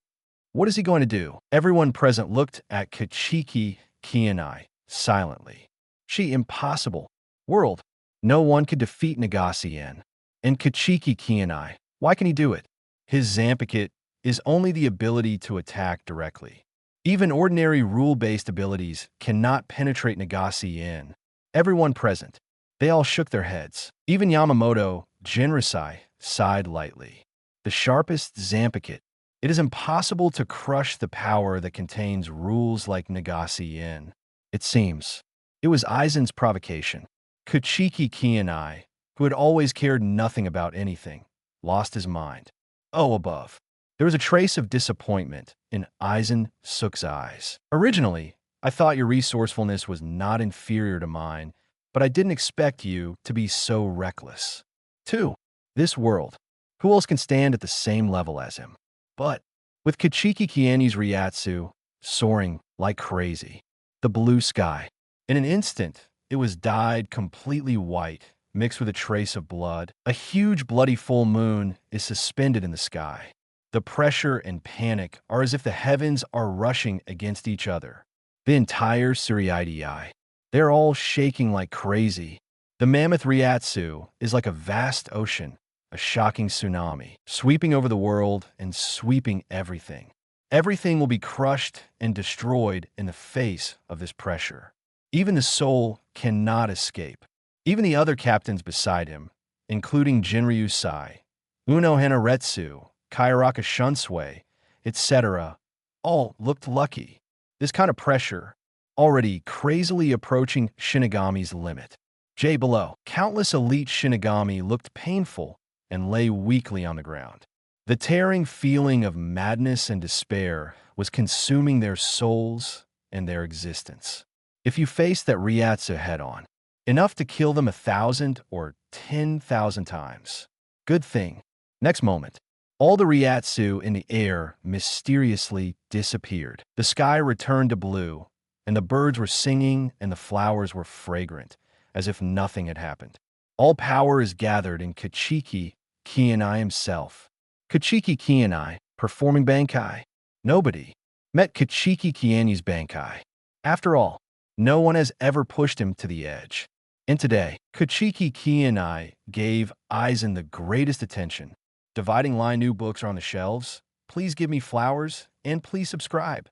What is he going to do? Everyone present looked at Kuchiki Qianye silently. She impossible. World. No one could defeat Yin. And Kuchiki Qianye. Why can he do it? His Zanpakutō is only the ability to attack directly. Even ordinary rule-based abilities cannot penetrate Yin. Everyone present, they all shook their heads. Even Yamamoto, Jinrosai, sighed lightly. The sharpest Zanpakutō. It is impossible to crush the power that contains rules like Yin. It seems. It was Aizen's provocation. Kuchiki Qianye, who had always cared nothing about anything, lost his mind. Oh, above. There was a trace of disappointment in Aizen Suk's eyes. Originally, I thought your resourcefulness was not inferior to mine, but I didn't expect you to be so reckless. 2. This world. Who else can stand at the same level as him? But with Kuchiki Qianye's Ryatsu soaring like crazy, the blue sky, in an instant, it was dyed completely white, mixed with a trace of blood. A huge bloody full moon is suspended in the sky. The pressure and panic are as if the heavens are rushing against each other. The entire Suryaidii, they're all shaking like crazy. The mammoth Ryatsu is like a vast ocean, a shocking tsunami, sweeping over the world and sweeping everything. Everything will be crushed and destroyed in the face of this pressure. Even the soul cannot escape. Even the other captains beside him, including Jinryu Sai, Uno Hanaretsu, Kairaka Shunsui, etc., all looked lucky. This kind of pressure, already crazily approaching Shinigami's limit. J below, countless elite Shinigami looked painful and lay weakly on the ground. The tearing feeling of madness and despair was consuming their souls and their existence. If you faced that Ryatsu head-on, enough to kill them 1,000 or 10,000 times. Good thing. Next moment, all the Ryatsu in the air mysteriously disappeared. The sky returned to blue, and the birds were singing and the flowers were fragrant, as if nothing had happened. All power is gathered in Kuchiki Qianye himself. Kuchiki Qianye, performing Bankai. Nobody met Kuchiki Qianye's Bankai. After all, no one has ever pushed him to the edge. And today, Kuchiki Qianye gave Aizen the greatest attention. Dividing line new books are on the shelves. Please give me flowers, and please subscribe.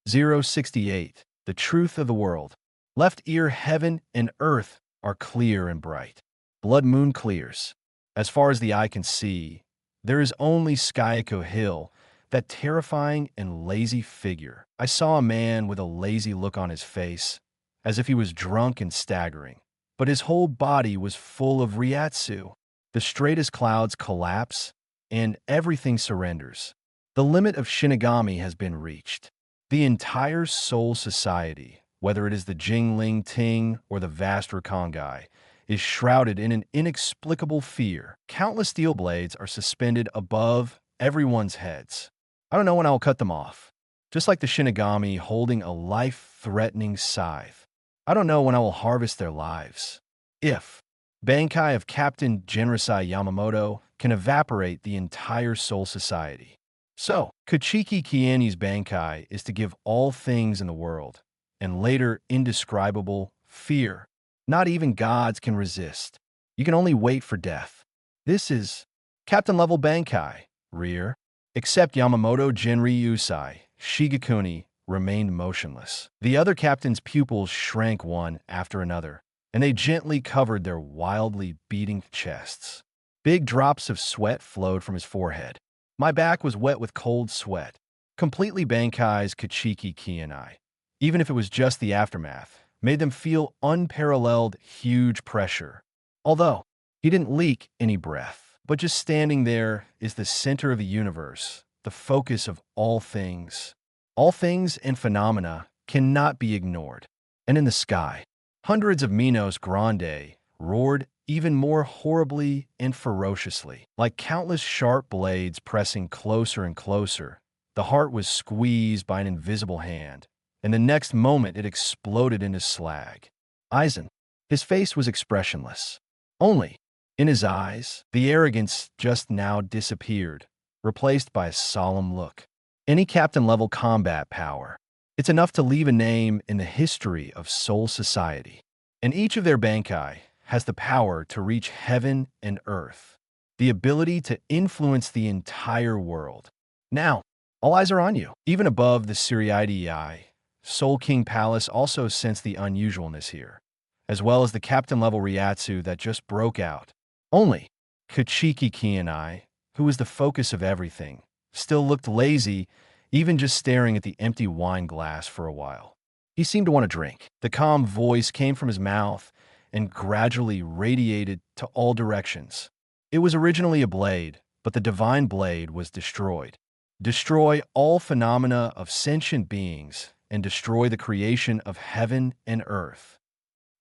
068. The Truth of the World. Left ear, heaven and earth are clear and bright. Blood moon clears. As far as the eye can see, there is only Skyako Hill, that terrifying and lazy figure. I saw a man with a lazy look on his face, as if he was drunk and staggering. But his whole body was full of Ryatsu. The straightest clouds collapse, and everything surrenders. The limit of Shinigami has been reached. The entire Soul Society, whether it is the Jingling Ting or the vast Rakongai, is shrouded in an inexplicable fear. Countless steel blades are suspended above everyone's heads. I don't know when I will cut them off. Just like the Shinigami holding a life-threatening scythe. I don't know when I will harvest their lives. If Bankai of Captain Genrisai Yamamoto can evaporate the entire Soul Society. So, Kuchiki Qianye's Bankai is to give all things in the world, and later indescribable, fear. Not even gods can resist. You can only wait for death. This is Captain-level Bankai, rear. Except Yamamoto Jinryusai, Shigekuni, remained motionless. The other captain's pupils shrank one after another, and they gently covered their wildly beating chests. Big drops of sweat flowed from his forehead. My back was wet with cold sweat. Completely Bankai's Kuchiki Qianye, even if it was just the aftermath, made them feel unparalleled huge pressure. Although he didn't leak any breath, but just standing there is the center of the universe, the focus of all things. All things and phenomena cannot be ignored. And in the sky, hundreds of Minos Grande roared even more horribly and ferociously. Like countless sharp blades pressing closer and closer, the heart was squeezed by an invisible hand, and the next moment it exploded into slag. Aizen, his face was expressionless. Only, in his eyes, the arrogance just now disappeared, replaced by a solemn look. Any captain-level combat power. It's enough to leave a name in the history of Soul Society. And each of their Bankai has the power to reach heaven and earth, the ability to influence the entire world. Now, all eyes are on you. Even above the Suriidei, Soul King Palace also sensed the unusualness here, as well as the captain-level Ryatsu that just broke out. Only Kuchiki Qianye, who was the focus of everything, still looked lazy, even just staring at the empty wine glass for a while. He seemed to want to drink. The calm voice came from his mouth and gradually radiated to all directions. It was originally a blade, but the divine blade was destroyed. Destroy all phenomena of sentient beings and destroy the creation of heaven and earth.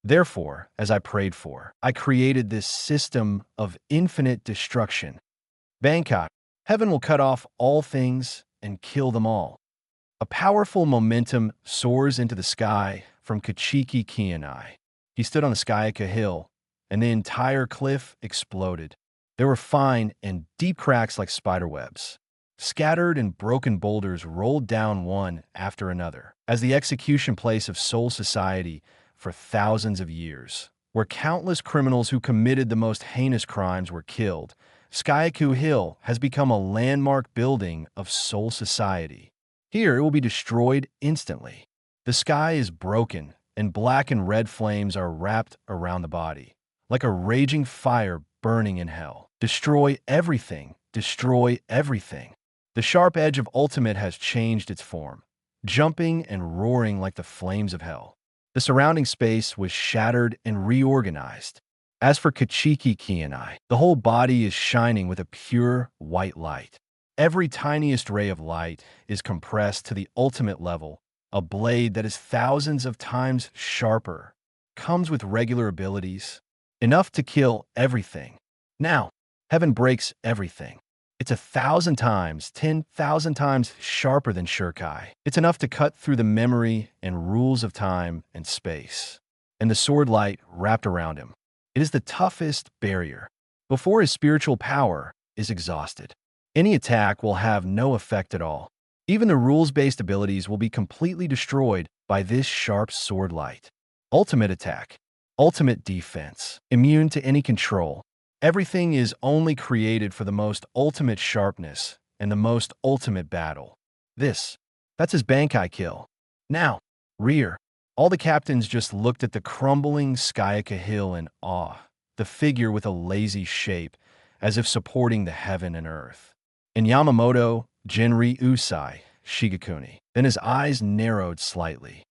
Therefore, as I prayed for, I created this system of infinite destruction. Bangkok, heaven will cut off all things and kill them all. A powerful momentum soars into the sky from Kuchiki Qianye. He stood on the Skyaka Hill, and the entire cliff exploded. There were fine and deep cracks like spiderwebs. Scattered and broken boulders rolled down one after another, as the execution place of Soul Society for thousands of years, where countless criminals who committed the most heinous crimes were killed. Skyaku Hill has become a landmark building of Soul Society. Here it will be destroyed instantly. The sky is broken, and black and red flames are wrapped around the body, like a raging fire burning in hell. Destroy everything. Destroy everything. The sharp edge of Ultimate has changed its form, jumping and roaring like the flames of hell. The surrounding space was shattered and reorganized. As for Kuchiki Qianye, the whole body is shining with a pure white light. Every tiniest ray of light is compressed to the ultimate level. A blade that is thousands of times sharper comes with regular abilities, enough to kill everything. Now, heaven breaks everything. It's 1,000 times, 10,000 times sharper than Shurkai. It's enough to cut through the memory and rules of time and space. And the sword light wrapped around him. It is the toughest barrier. Before his spiritual power is exhausted, any attack will have no effect at all. Even the rules-based abilities will be completely destroyed by this sharp sword light. Ultimate attack. ultimate defense, immune to any control. Everything is only created for the most ultimate sharpness and the most ultimate battle. That's his Bankai kill. Now, rear. All the captains just looked at the crumbling Skyaka hill in awe, the figure with a lazy shape, as if supporting the heaven and earth. And Yamamoto, Jinri Usai, Shigekuni. Then his eyes narrowed slightly.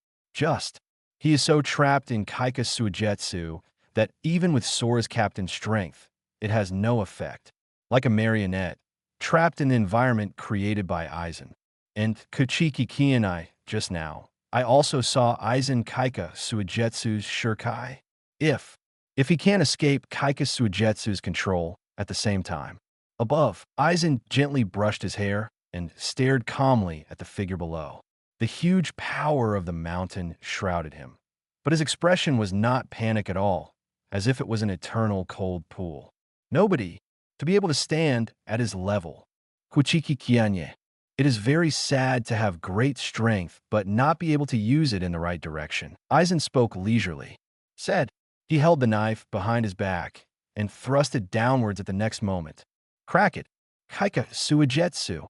He is so trapped in Kaika Suigetsu that even with Sora's captain strength, it has no effect. Like a marionette, trapped in the environment created by Aizen. And Kuchiki Qianye just now. I also saw Aizen Kaika Suigetsu's Shurkai. If he can't escape Kaika Suigetsu's control at the same time. Above, Aizen gently brushed his hair and stared calmly at the figure below. The huge power of the mountain shrouded him. But his expression was not panic at all, as if it was an eternal cold pool. Nobody to be able to stand at his level. Kuchiki Qianye. It is very sad to have great strength but not be able to use it in the right direction. Aizen spoke leisurely. He held the knife behind his back and thrust it downwards at the next moment. Crack it. Kaika Suigetsu.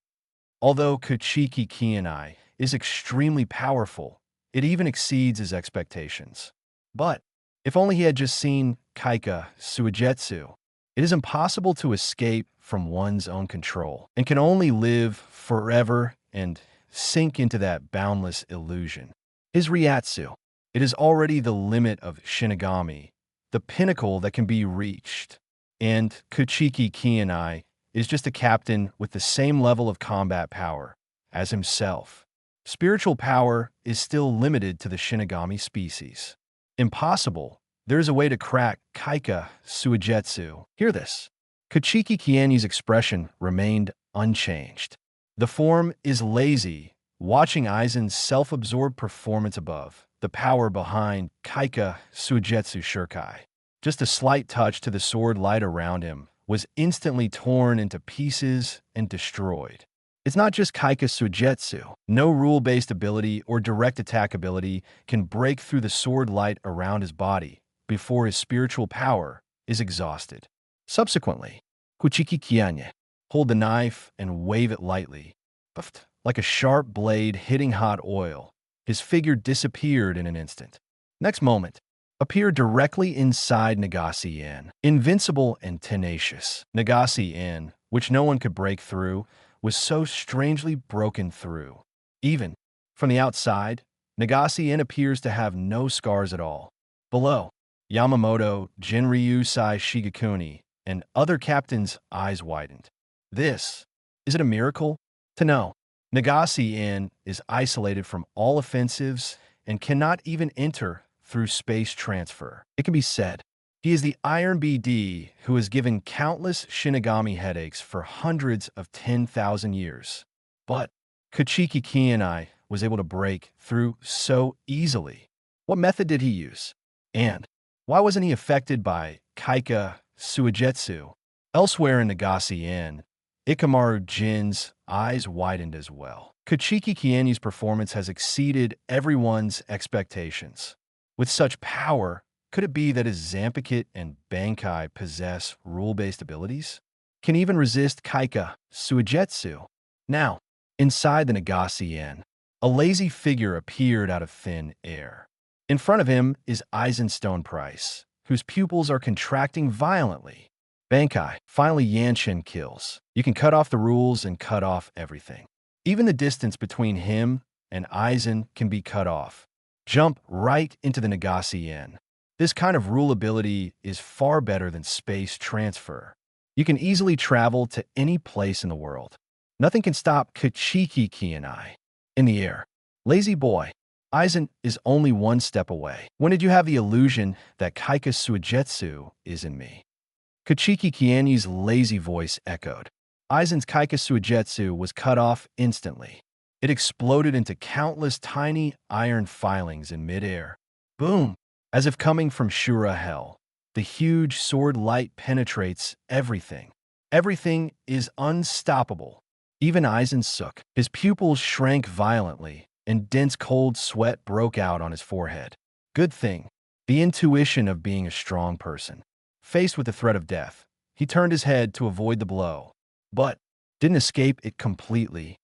Although Kuchiki Qianye is extremely powerful, it even exceeds his expectations. But if only he had just seen Kaika Suigetsu. It is impossible to escape from one's own control and can only live forever and sink into that boundless illusion. His Ryatsu. It is already the limit of Shinigami, the pinnacle that can be reached. And Kuchiki Qianye is just a captain with the same level of combat power as himself. Spiritual power is still limited to the Shinigami species. Impossible. There is a way to crack Kaika Suigetsu. Hear this. Kuchiki Qianye's expression remained unchanged. The form is lazy, watching Aizen's self-absorbed performance above, the power behind Kaika Suigetsu Shurkai. Just a slight touch to the sword light around him was instantly torn into pieces and destroyed. It's not just Kaika Suigetsu. No rule-based ability or direct attack ability can break through the sword light around his body before his spiritual power is exhausted. Subsequently, Kuchiki Qianye hold the knife and wave it lightly. Puffed, like a sharp blade hitting hot oil, his figure disappeared in an instant. Next moment, appeared directly inside Nagase-in, invincible and tenacious. Nagase-in, which no one could break through, was so strangely broken through. Even from the outside, Nagase-in appears to have no scars at all. Below, Yamamoto, Jinryu Shigekuni, and other captains' eyes widened. Is it a miracle? To know, Nagase-in is isolated from all offensives and cannot even enter through space transfer. It can be said, he is the Iron BD who has given countless Shinigami headaches for hundreds of 10,000 years. But Kuchiki Qianye was able to break through so easily. What method did he use? And why wasn't he affected by Kaika Suigetsu? Elsewhere in Nagase-in, Ikamaru Jin's eyes widened as well. Kuchiki Qianye's performance has exceeded everyone's expectations. With such power, could it be that his Zanpakutō and Bankai possess rule-based abilities? Can even resist Kaika Suigetsu? Now, inside the Nagase-in, a lazy figure appeared out of thin air. In front of him is Aizen Stoneprice, whose pupils are contracting violently. Bankai, finally Yanshin kills. You can cut off the rules and cut off everything. Even the distance between him and Aizen can be cut off. Jump right into the Nagase-in. This kind of rule ability is far better than space transfer. You can easily travel to any place in the world. Nothing can stop Kuchiki Qianye. In the air. Lazy boy. Aizen is only one step away. When did you have the illusion that Kaika Suigetsu is in me? Kuchiki Qianye's lazy voice echoed. Aizen's Kaika Suigetsu was cut off instantly. It exploded into countless tiny iron filings in midair. Boom! As if coming from Shura Hell. The huge sword light penetrates everything. Everything is unstoppable. Even Aizen shook. His pupils shrank violently, and dense cold sweat broke out on his forehead. Good thing. the intuition of being a strong person. Faced with the threat of death, he turned his head to avoid the blow, but didn't escape it completely.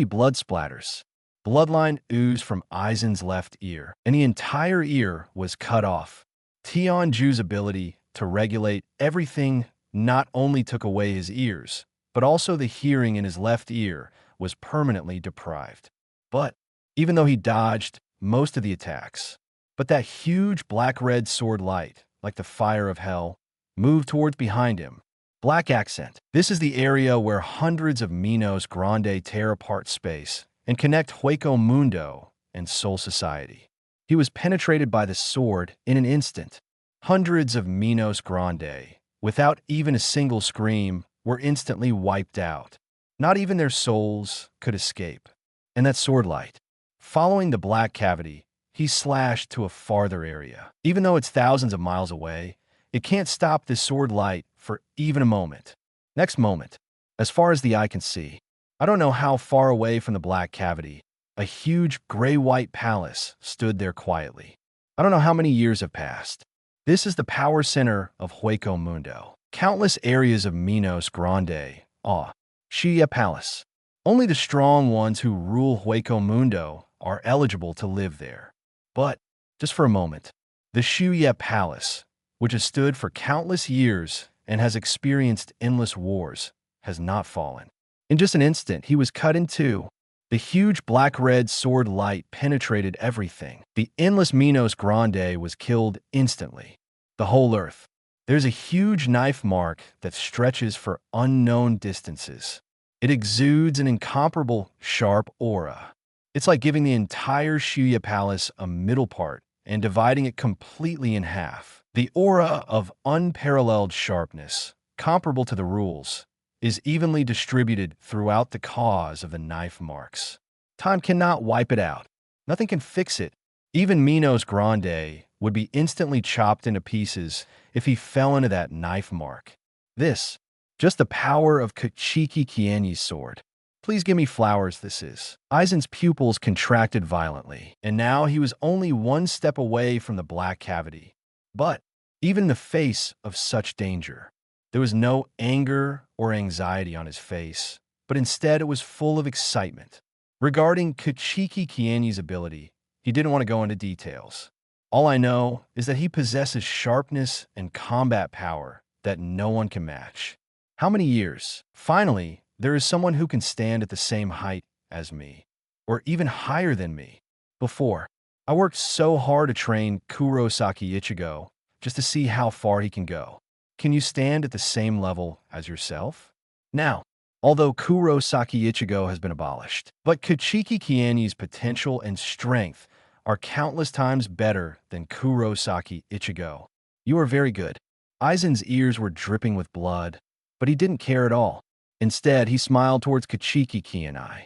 Blood splatters. Bloodline oozed from Aizen's left ear, and the entire ear was cut off. Tianju's ability to regulate everything not only took away his ears, but also the hearing in his left ear was permanently deprived. But even though he dodged most of the attacks, but that huge black-red sword light, like the fire of hell, moved towards behind him. Black accent. This is the area where hundreds of Minos Grande tear apart space and connect Hueco Mundo and Soul Society. He was penetrated by the sword in an instant. Hundreds of Minos Grande, without even a single scream, were instantly wiped out. Not even their souls could escape. And that sword light. Following the black cavity, he slashed to a farther area. Even though it's thousands of miles away, it can't stop this sword light for even a moment. Next moment, as far as the eye can see, I don't know how far away from the black cavity, a huge gray-white palace stood there quietly. I don't know how many years have passed. This is the power center of Hueco Mundo. Countless areas of Minos Grande, Shia Palace. Only the strong ones who rule Hueco Mundo are eligible to live there. But, just for a moment, the Shuya Palace, which has stood for countless years and has experienced endless wars, has not fallen. In just an instant, he was cut in two. The huge black-red sword light penetrated everything. The endless Minos Grande was killed instantly. The whole earth. There's a huge knife mark that stretches for unknown distances. It exudes an incomparable, sharp aura. It's like giving the entire Shuya Palace a middle part and dividing it completely in half. The aura of unparalleled sharpness, comparable to the rules, is evenly distributed throughout the cause of the knife marks. Time cannot wipe it out. Nothing can fix it. Even Minos Grande would be instantly chopped into pieces if he fell into that knife mark. This, just the power of Kuchiki Qianye's sword. Please give me flowers, this is. Aizen's pupils contracted violently, and now he was only one step away from the black cavity. But, even in the face of such danger, there was no anger or anxiety on his face, but instead it was full of excitement. Regarding Kuchiki Qianye's ability, he didn't want to go into details. All I know is that he possesses sharpness and combat power that no one can match. How many years? Finally, there is someone who can stand at the same height as me, or even higher than me. Before, I worked so hard to train Kurosaki Ichigo just to see how far he can go. Can you stand at the same level as yourself? Now, although Kurosaki Ichigo has been abolished, but Kuchiki Qianye's potential and strength are countless times better than Kurosaki Ichigo. You are very good. Aizen's ears were dripping with blood, but he didn't care at all. Instead, he smiled towards Kuchiki Qianye.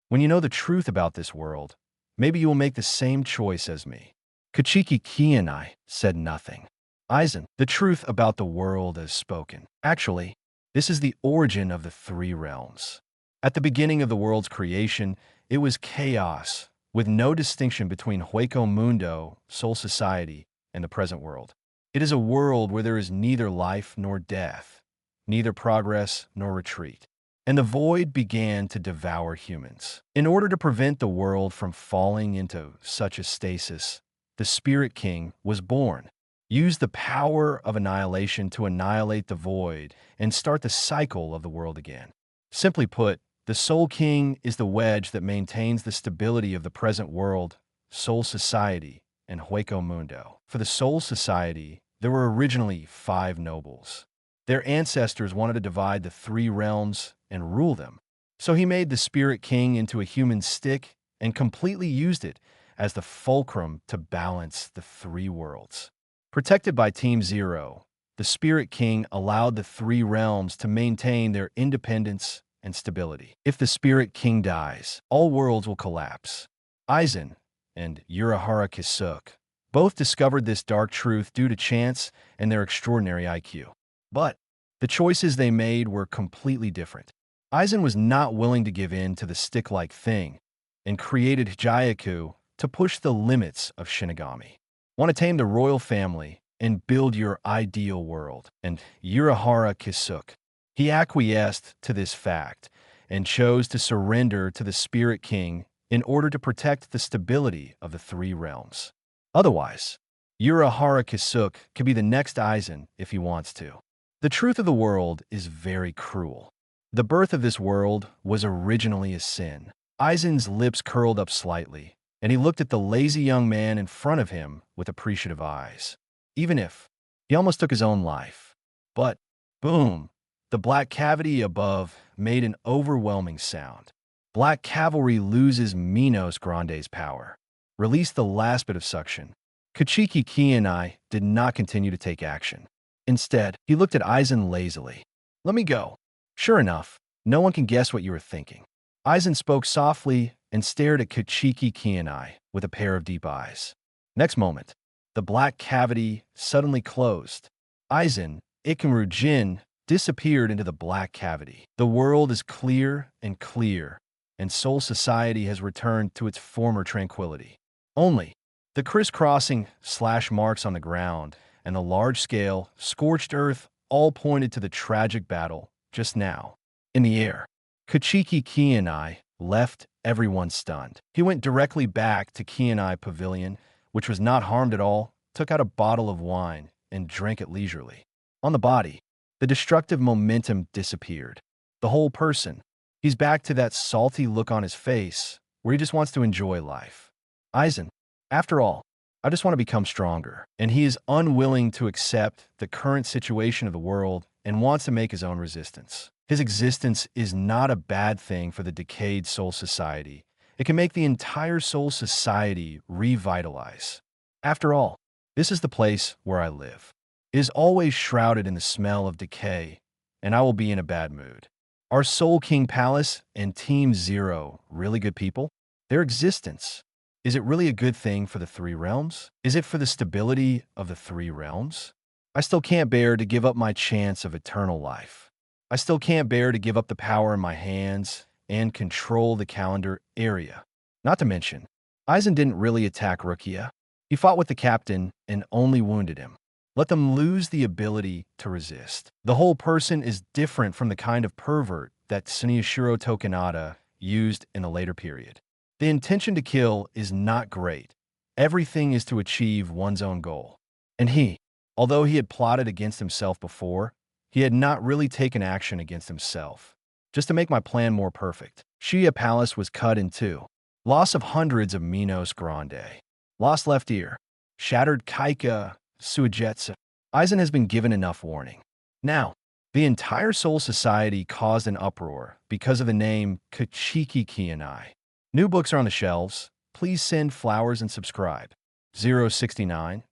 When you know the truth about this world, maybe you will make the same choice as me. Kuchiki Qianye said nothing. Aizen, the truth about the world is spoken. Actually, this is the origin of the three realms. At the beginning of the world's creation, it was chaos, with no distinction between Hueco Mundo, Soul Society, and the present world. It is a world where there is neither life nor death, neither progress nor retreat. And the void began to devour humans. In order to prevent the world from falling into such a stasis, the Spirit King was born. Used the power of annihilation to annihilate the void and start the cycle of the world again. Simply put, the Soul King is the wedge that maintains the stability of the present world, Soul Society, and Hueco Mundo. For the Soul Society, there were originally 5 nobles. Their ancestors wanted to divide the 3 realms and rule them. So he made the Spirit King into a human stick and completely used it as the fulcrum to balance the 3 worlds. Protected by Team Zero, the Spirit King allowed the 3 realms to maintain their independence and stability. If the Spirit King dies, all worlds will collapse. Aizen and Urahara Kisuke both discovered this dark truth due to chance and their extraordinary IQ. But the choices they made were completely different. Aizen was not willing to give in to the stick-like thing and created Hijayaku to push the limits of Shinigami. Want to tame the royal family and build your ideal world. And Urahara Kisuke. He acquiesced to this fact and chose to surrender to the Spirit King in order to protect the stability of the three realms. Otherwise, Urahara Kisuke could be the next Aizen if he wants to. The truth of the world is very cruel. The birth of this world was originally a sin. Aizen's lips curled up slightly, and he looked at the lazy young man in front of him with appreciative eyes. Even if he almost took his own life. But, boom, the black cavity above made an overwhelming sound. Black Cavalry loses Minos Grande's power. Release the last bit of suction. Kuchiki Qianye did not continue to take action. Instead, he looked at Aizen lazily. Let me go. Sure enough, no one can guess what you were thinking. Aizen spoke softly and stared at Kuchiki Qianye with a pair of deep eyes. Next moment, the black cavity suddenly closed. Aizen, Ikaru Jin, disappeared into the black cavity. The world is clear, and Soul Society has returned to its former tranquility. Only the crisscrossing slash marks on the ground and the large-scale, scorched earth all pointed to the tragic battle just now. In the air, Kuchiki Qianye left everyone stunned. He went directly back to Qianye Pavilion, which was not harmed at all, took out a bottle of wine, and drank it leisurely. On the body, the destructive momentum disappeared. The whole person. He's back to that salty look on his face, where he just wants to enjoy life. Aizen, after all, I just want to become stronger. And he is unwilling to accept the current situation of the world and wants to make his own resistance. His existence is not a bad thing for the decayed Soul Society. It can make the entire Soul Society revitalize. After all, this is the place where I live. It is always shrouded in the smell of decay, and I will be in a bad mood. Are Soul King Palace and Team Zero really good people? Their existence, is it really a good thing for the three realms? Is it for the stability of the three realms? I still can't bear to give up my chance of eternal life. I still can't bear to give up the power in my hands and control the calendar area. Not to mention, Aizen didn't really attack Rukia. He fought with the captain and only wounded him. Let them lose the ability to resist. The whole person is different from the kind of pervert that Tsunayashiro Tokinada used in a later period. The intention to kill is not great. Everything is to achieve one's own goal. And he, although he had plotted against himself before, he had not really taken action against himself. Just to make my plan more perfect, Shiya Palace was cut in two. Loss of hundreds of Minos Grande. Lost left ear. Shattered Kaika Suigetsu. Aizen has been given enough warning. Now, the entire Soul Society caused an uproar because of the name Kuchiki Qianye. New books are on the shelves. Please send flowers and subscribe. 069.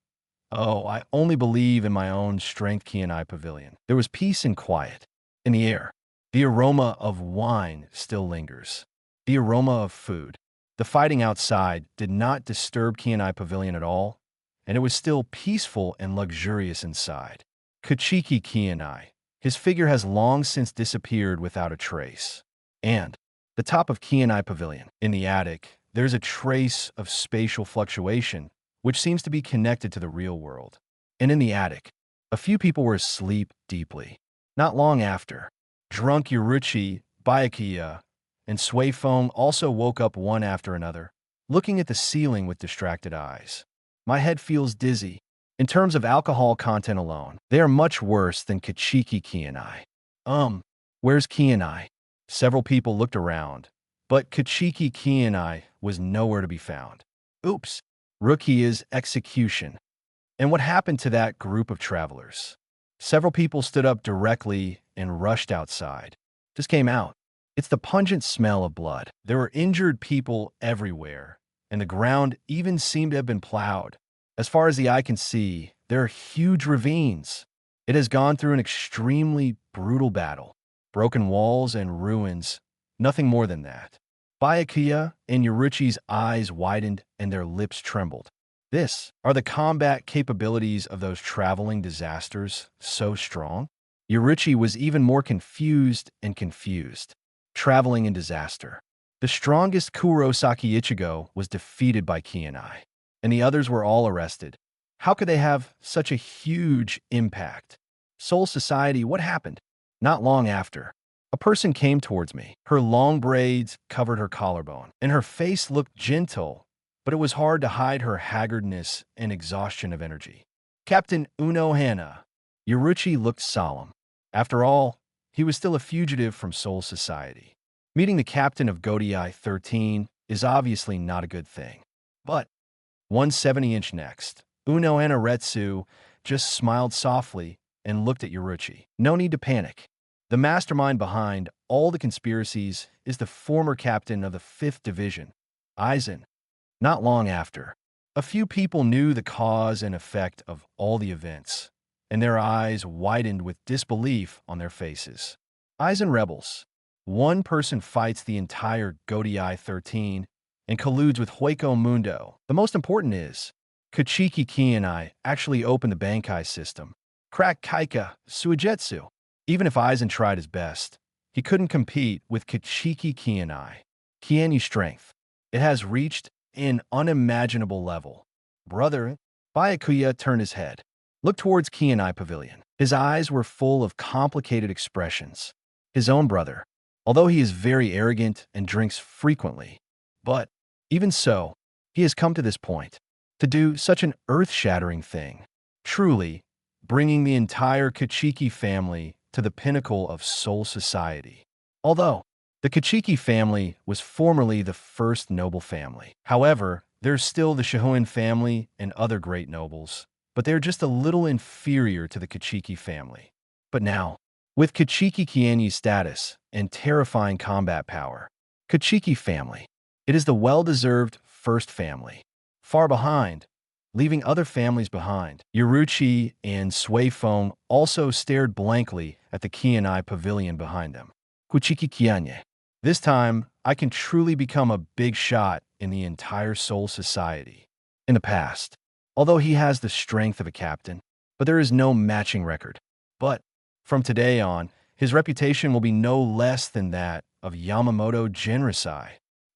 Oh, I only believe in my own strength, Qianye Pavilion. There was peace and quiet. In the air, the aroma of wine still lingers. The aroma of food. The fighting outside did not disturb Qianye Pavilion at all, and it was still peaceful and luxurious inside. Kuchiki Qianye. His figure has long since disappeared without a trace. And the top of Qianye Pavilion. In the attic, there's a trace of spatial fluctuation, which seems to be connected to the real world. And in the attic, a few people were asleep deeply. Not long after, drunk Yuruchi, Byakuya, and Suifeng also woke up one after another, looking at the ceiling with distracted eyes. My head feels dizzy. In terms of alcohol content alone, they are much worse than Kuchiki Qianye. Where's Qianye? Several people looked around, but Kuchiki Qianye was nowhere to be found. Oops. Rukia's execution. And what happened to that group of travelers? Several people stood up directly and rushed outside. Just came out. It's the pungent smell of blood. There were injured people everywhere, and the ground even seemed to have been plowed. As far as the eye can see, there are huge ravines. It has gone through an extremely brutal battle. Broken walls and ruins, nothing more than that. Byakuya and Yuruchi's eyes widened and their lips trembled. This are the combat capabilities of those traveling disasters so strong? Yuruchi was even more confused. Traveling in disaster. The strongest Kurosaki Ichigo was defeated by Qianye, and the others were all arrested. How could they have such a huge impact? Soul Society, what happened? Not long after, a person came towards me. Her long braids covered her collarbone, and her face looked gentle, but it was hard to hide her haggardness and exhaustion of energy. Captain Unohana. Yoruichi looked solemn. After all, he was still a fugitive from Soul Society. Meeting the captain of Godai 13 is obviously not a good thing. But 170-inch next, Unohana Retsu just smiled softly and looked at Yoruichi. No need to panic. The mastermind behind all the conspiracies is the former captain of the 5th Division, Aizen. Not long after, a few people knew the cause and effect of all the events, and their eyes widened with disbelief on their faces. Aizen rebels. One person fights the entire Godai 13 and colludes with Hueco Mundo. The most important is, Kuchiki Qianye actually opened the Bankai system. Crack Kaika Suigetsu. Even if Aizen tried his best, he couldn't compete with Kuchiki Qianye. Qianye's strength. It has reached an unimaginable level. Brother, Byakuya turned his head, looked towards Qianye Pavilion. His eyes were full of complicated expressions. His own brother, although he is very arrogant and drinks frequently, but even so, he has come to this point, to do such an earth-shattering thing, truly bringing the entire Kuchiki family to the pinnacle of Soul Society. Although the Kuchiki family was formerly the first noble family. However, there's still the Shihoin family and other great nobles, but they're just a little inferior to the Kuchiki family. But now, with Kuchiki Qianye's status and terrifying combat power, Kuchiki family, it is the well-deserved first family. Far behind, leaving other families behind, Yoruichi and Suifeng also stared blankly at the Qianye pavilion behind them. Kuchiki Qianye. This time, I can truly become a big shot in the entire Soul Society. In the past, although he has the strength of a captain, but there is no matching record. But from today on, his reputation will be no less than that of Yamamoto Jinrosai.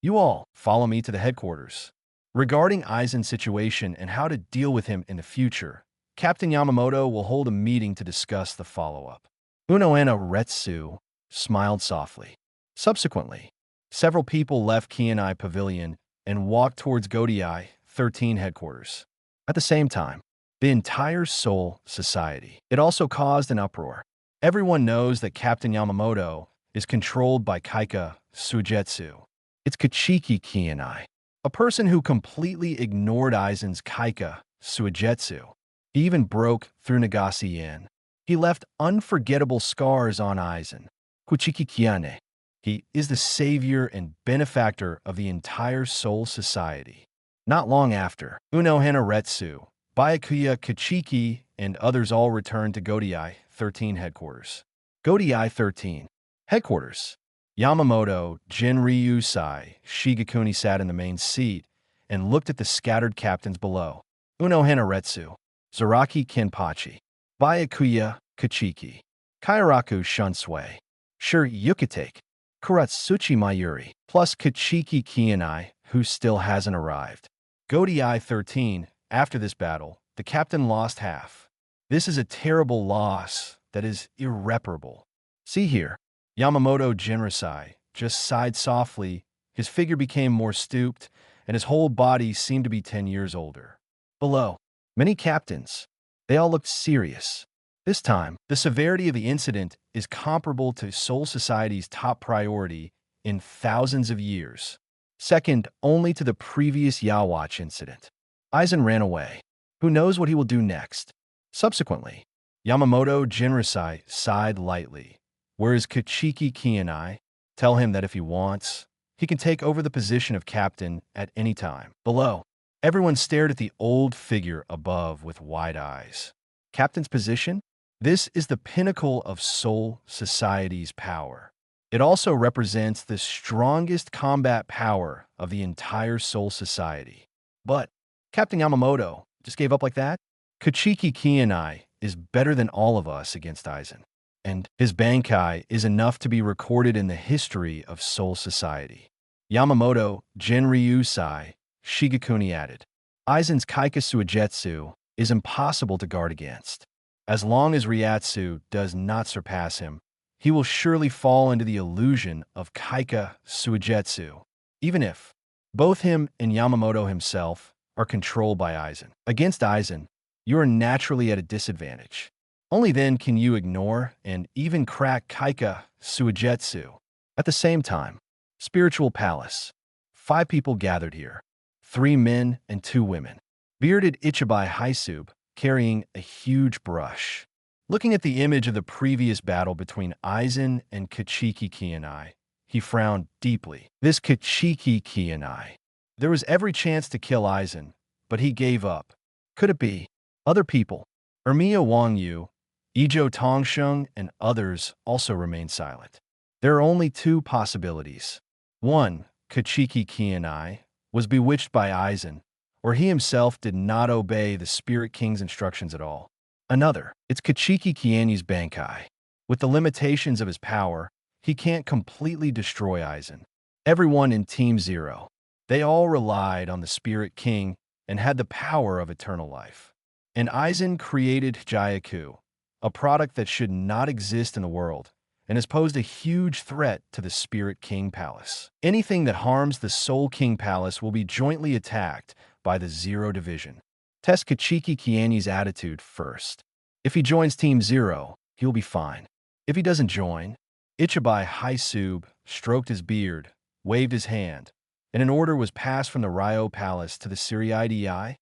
You all, follow me to the headquarters. Regarding Aizen's situation and how to deal with him in the future, Captain Yamamoto will hold a meeting to discuss the follow-up. Unohana Retsu smiled softly. Subsequently, several people left Qianye Pavilion and walked towards Godai 13 headquarters. At the same time, the entire Soul Society. It also caused an uproar. Everyone knows that Captain Yamamoto is controlled by Kaika Suigetsu. It's Kuchiki Qianye, a person who completely ignored Aizen's Kaika Suigetsu. He even broke through Nagase Yin. He left unforgettable scars on Aizen. Kuchiki Qianye. He is the savior and benefactor of the entire Soul Society. Not long after, Unohana Retsu, Byakuya Kuchiki, and others all returned to Godai 13 headquarters. Godai 13 headquarters. Yamamoto, Jinryusai, Shigekuni sat in the main seat and looked at the scattered captains below. Unohana Retsu, Zaraki Kenpachi, Byakuya Kuchiki, Kairaku Shunsui, Sure Yukitake, Kuratsuchi Mayuri, plus Kuchiki Qianye, who still hasn't arrived. Godai 13, after this battle, the captain lost half. This is a terrible loss that is irreparable. See here, Yamamoto Jinrosai just sighed softly, his figure became more stooped, and his whole body seemed to be 10 years older. Below, many captains, they all looked serious. This time, the severity of the incident is comparable to Soul Society's top priority in thousands of years, second only to the previous Yawatch incident. Aizen ran away. Who knows what he will do next? Subsequently, Yamamoto Jinrosai sighed lightly, whereas Kuchiki Qianye tell him that if he wants, he can take over the position of captain at any time. Below, everyone stared at the old figure above with wide eyes. Captain's position? This is the pinnacle of Soul Society's power. It also represents the strongest combat power of the entire Soul Society. But Captain Yamamoto just gave up like that? Kuchiki Qianye is better than all of us against Aizen, and his Bankai is enough to be recorded in the history of Soul Society. Yamamoto, Jinryusai, Shigekuni added. Aizen's Kaika Suigetsu is impossible to guard against. As long as Ryatsu does not surpass him, he will surely fall into the illusion of Kaika Suigetsu, even if both him and Yamamoto himself are controlled by Aizen. Against Aizen, you are naturally at a disadvantage. Only then can you ignore and even crack Kaika Suigetsu. At the same time, Spiritual Palace. 5 people gathered here. 3 men and 2 women. Bearded Ichibai Haisub carrying a huge brush. Looking at the image of the previous battle between Aizen and Kuchiki Qianye, he frowned deeply. This Kuchiki Qianye. There was every chance to kill Aizen, but he gave up. Could it be other people? Ermiya Wangyu, Ijo Tongsheng, and others also remained silent. There are only 2 possibilities. 1. Kuchiki Qianye was bewitched by Aizen, or he himself did not obey the Spirit King's instructions at all. Another, it's Kuchiki Qianye's Bankai. With the limitations of his power, he can't completely destroy Aizen. Everyone in Team Zero, they all relied on the Spirit King and had the power of eternal life. And Aizen created Byakuya, a product that should not exist in the world, and has posed a huge threat to the Spirit King Palace. Anything that harms the Soul King Palace will be jointly attacked by the Zero Division. Test Kuchiki Qianye's attitude first. If he joins Team Zero, he'll be fine. If he doesn't join, Ichibai Haisub stroked his beard, waved his hand, and an order was passed from the Ryo Palace to the Suriidei.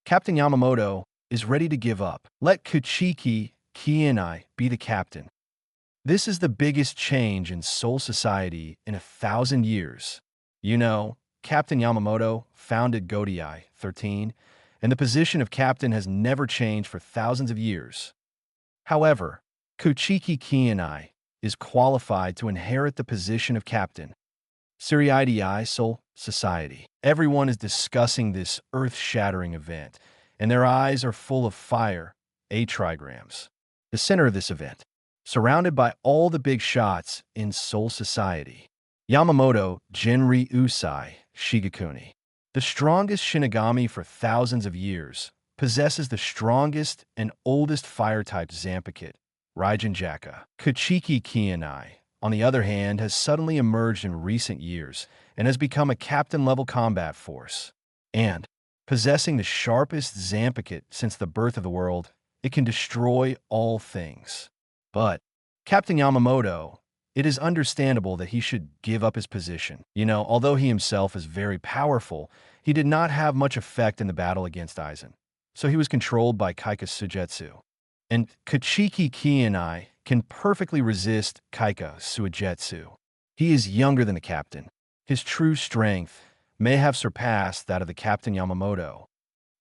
Captain Yamamoto is ready to give up. Let Kuchiki Qianye be the captain. This is the biggest change in Soul Society in 1,000 years. You know, Captain Yamamoto founded Godai 13, and the position of captain has never changed for thousands of years. However, Kuchiki Qianye is qualified to inherit the position of captain. Suriidei Soul Society. Everyone is discussing this earth-shattering event, and their eyes are full of fire, trigrams. The center of this event, surrounded by all the big shots in Soul Society. Yamamoto Genri Usai Shigekuni. The strongest Shinigami for thousands of years, possesses the strongest and oldest fire-type Zanpakutō, Raijin Jaka. Kuchiki Qianye, on the other hand, has suddenly emerged in recent years and has become a captain-level combat force. And, possessing the sharpest Zanpakutō since the birth of the world, it can destroy all things. But, Captain Yamamoto, it is understandable that he should give up his position. You know, although he himself is very powerful, he did not have much effect in the battle against Aizen. So he was controlled by Kaika Suigetsu. And Kuchiki Qianye can perfectly resist Kaika Suigetsu. He is younger than the captain. His true strength may have surpassed that of the Captain Yamamoto.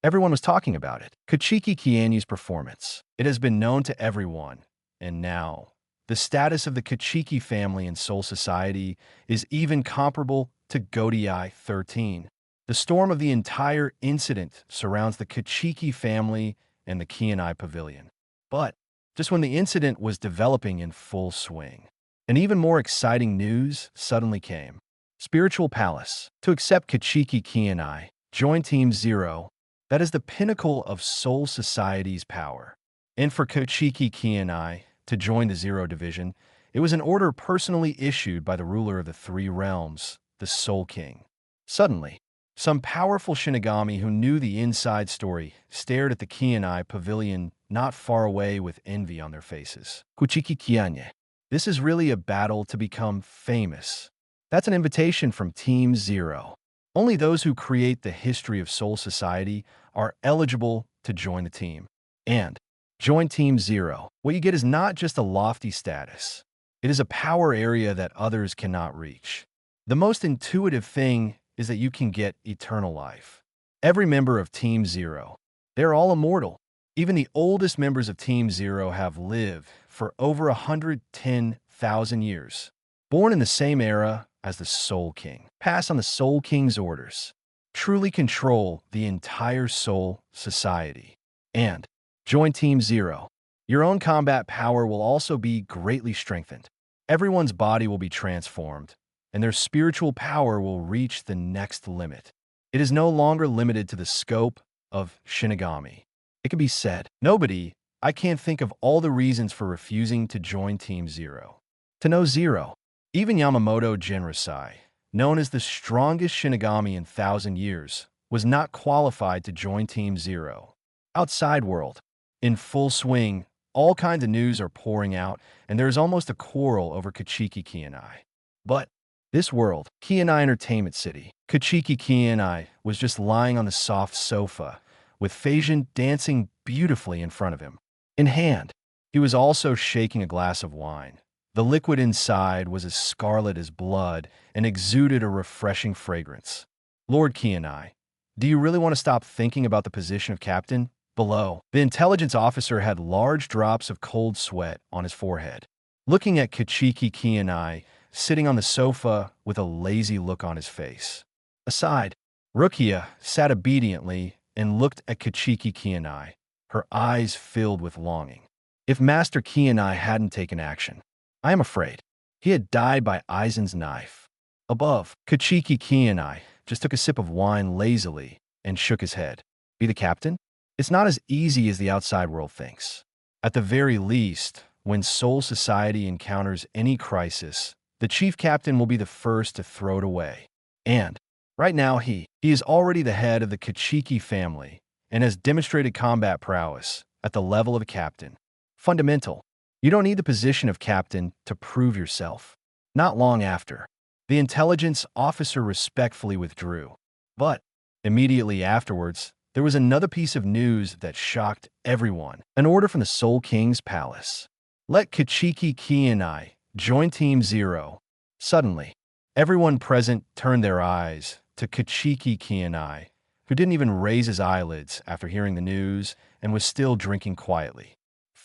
Everyone was talking about it. Kuchiki Qianye's performance. It has been known to everyone. And now, the status of the Kuchiki family in Soul Society is even comparable to Godai 13. The storm of the entire incident surrounds the Kuchiki family and the Qianye Pavilion. But just when the incident was developing in full swing, an even more exciting news suddenly came. Spiritual Palace. To accept Kuchiki Qianye, join Team Zero. That is the pinnacle of Soul Society's power. And for Kuchiki Qianye to join the Zero Division, it was an order personally issued by the ruler of the 3 realms, the Soul King. Suddenly, some powerful Shinigami who knew the inside story stared at the Qianye Pavilion not far away with envy on their faces. Kuchiki Qianye. This is really a battle to become famous. That's an invitation from Team Zero. Only those who create the history of Soul Society are eligible to join the team. And join Team Zero. What you get is not just a lofty status. It is a power area that others cannot reach. The most intuitive thing is that you can get eternal life. Every member of Team Zero, they're all immortal. Even the oldest members of Team Zero have lived for over 110,000 years. Born in the same era as the Soul King. Pass on the Soul King's orders. Truly control the entire Soul Society. And join Team Zero. Your own combat power will also be greatly strengthened. Everyone's body will be transformed, and their spiritual power will reach the next limit. It is no longer limited to the scope of Shinigami. It can be said, nobody, I can't think of all the reasons for refusing to join Team Zero. To know Zero, even Yamamoto Jinrosai, known as the strongest Shinigami in 1,000 years, was not qualified to join Team Zero. Outside world, in full swing, all kinds of news are pouring out, and there is almost a quarrel over Kuchiki Qianye. But this world, Qianye Entertainment City, Kuchiki Qianye was just lying on the soft sofa, with Heijin dancing beautifully in front of him. In hand, he was also shaking a glass of wine. The liquid inside was as scarlet as blood and exuded a refreshing fragrance. Lord Qianye, do you really want to stop thinking about the position of captain? Below, the intelligence officer had large drops of cold sweat on his forehead. Looking at Kuchiki Qianye, sitting on the sofa with a lazy look on his face. Aside, Rukia sat obediently and looked at Kuchiki Qianye, her eyes filled with longing. If Master Qianye hadn't taken action, I am afraid he had died by Aizen's knife. Above, Kuchiki Qianye just took a sip of wine lazily and shook his head. Be the captain? It's not as easy as the outside world thinks. At the very least, when Soul Society encounters any crisis, the chief captain will be the first to throw it away. And right now he is already the head of the Kuchiki family and has demonstrated combat prowess at the level of a captain. Fundamental. You don't need the position of captain to prove yourself. Not long after, the intelligence officer respectfully withdrew. But immediately afterwards, there was another piece of news that shocked everyone. An order from the Soul King's palace. Let Kuchiki Qianye join Team Zero. Suddenly, everyone present turned their eyes to Kuchiki Qianye, who didn't even raise his eyelids after hearing the news and was still drinking quietly.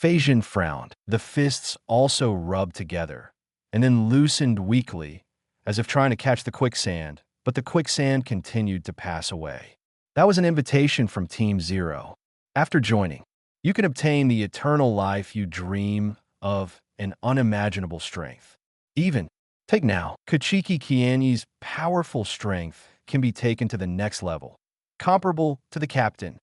Heijin frowned. The fists also rubbed together, and then loosened weakly, as if trying to catch the quicksand, but the quicksand continued to pass away. That was an invitation from Team Zero. After joining, you can obtain the eternal life you dream of, an unimaginable strength. Even, take now, Kuchiki Qianye's powerful strength can be taken to the next level, comparable to the captain.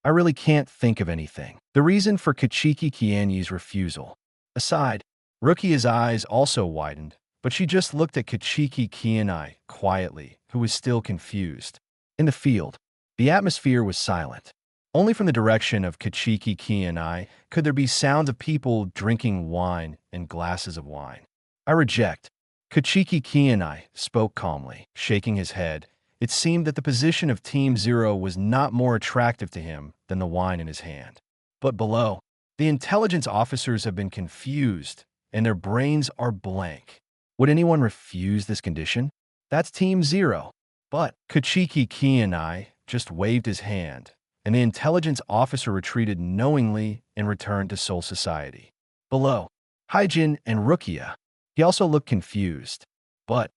I really can't think of anything. The reason for Kuchiki Qianye's refusal. Aside, Rukia's eyes also widened, but she just looked at Kuchiki Qianye quietly, who was still confused. In the field, the atmosphere was silent. Only from the direction of Kuchiki Qianye could there be sounds of people drinking wine and glasses of wine. I reject. Kuchiki Qianye spoke calmly, shaking his head. It seemed that the position of Team Zero was not more attractive to him than the wine in his hand. But below, the intelligence officers have been confused, and their brains are blank. Would anyone refuse this condition? That's Team Zero. But Kuchiki Qianye just waved his hand, and the intelligence officer retreated knowingly and returned to Soul Society. Below, Hijin and Rukia. He also looked confused, but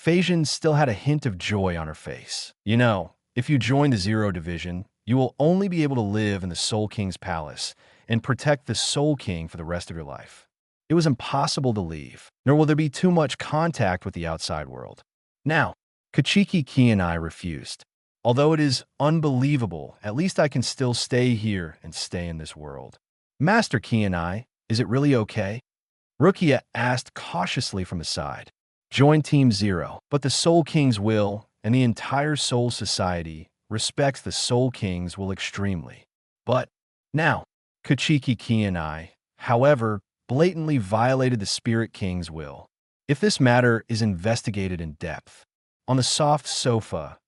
Heijin still had a hint of joy on her face. You know, if you join the Zero Division, you will only be able to live in the Soul King's palace and protect the Soul King for the rest of your life. It was impossible to leave, nor will there be too much contact with the outside world. Now, Kuchiki Qianye refused. Although it is unbelievable, at least I can still stay here and stay in this world. Master Qianye, is it really okay? Rukia asked cautiously from the side. Join Team Zero, but the Soul King's will and the entire Soul Society respects the Soul King's will extremely. But now, Kuchiki Qianye, however, blatantly violated the Spirit King's will. If this matter is investigated in depth, on the soft sofa,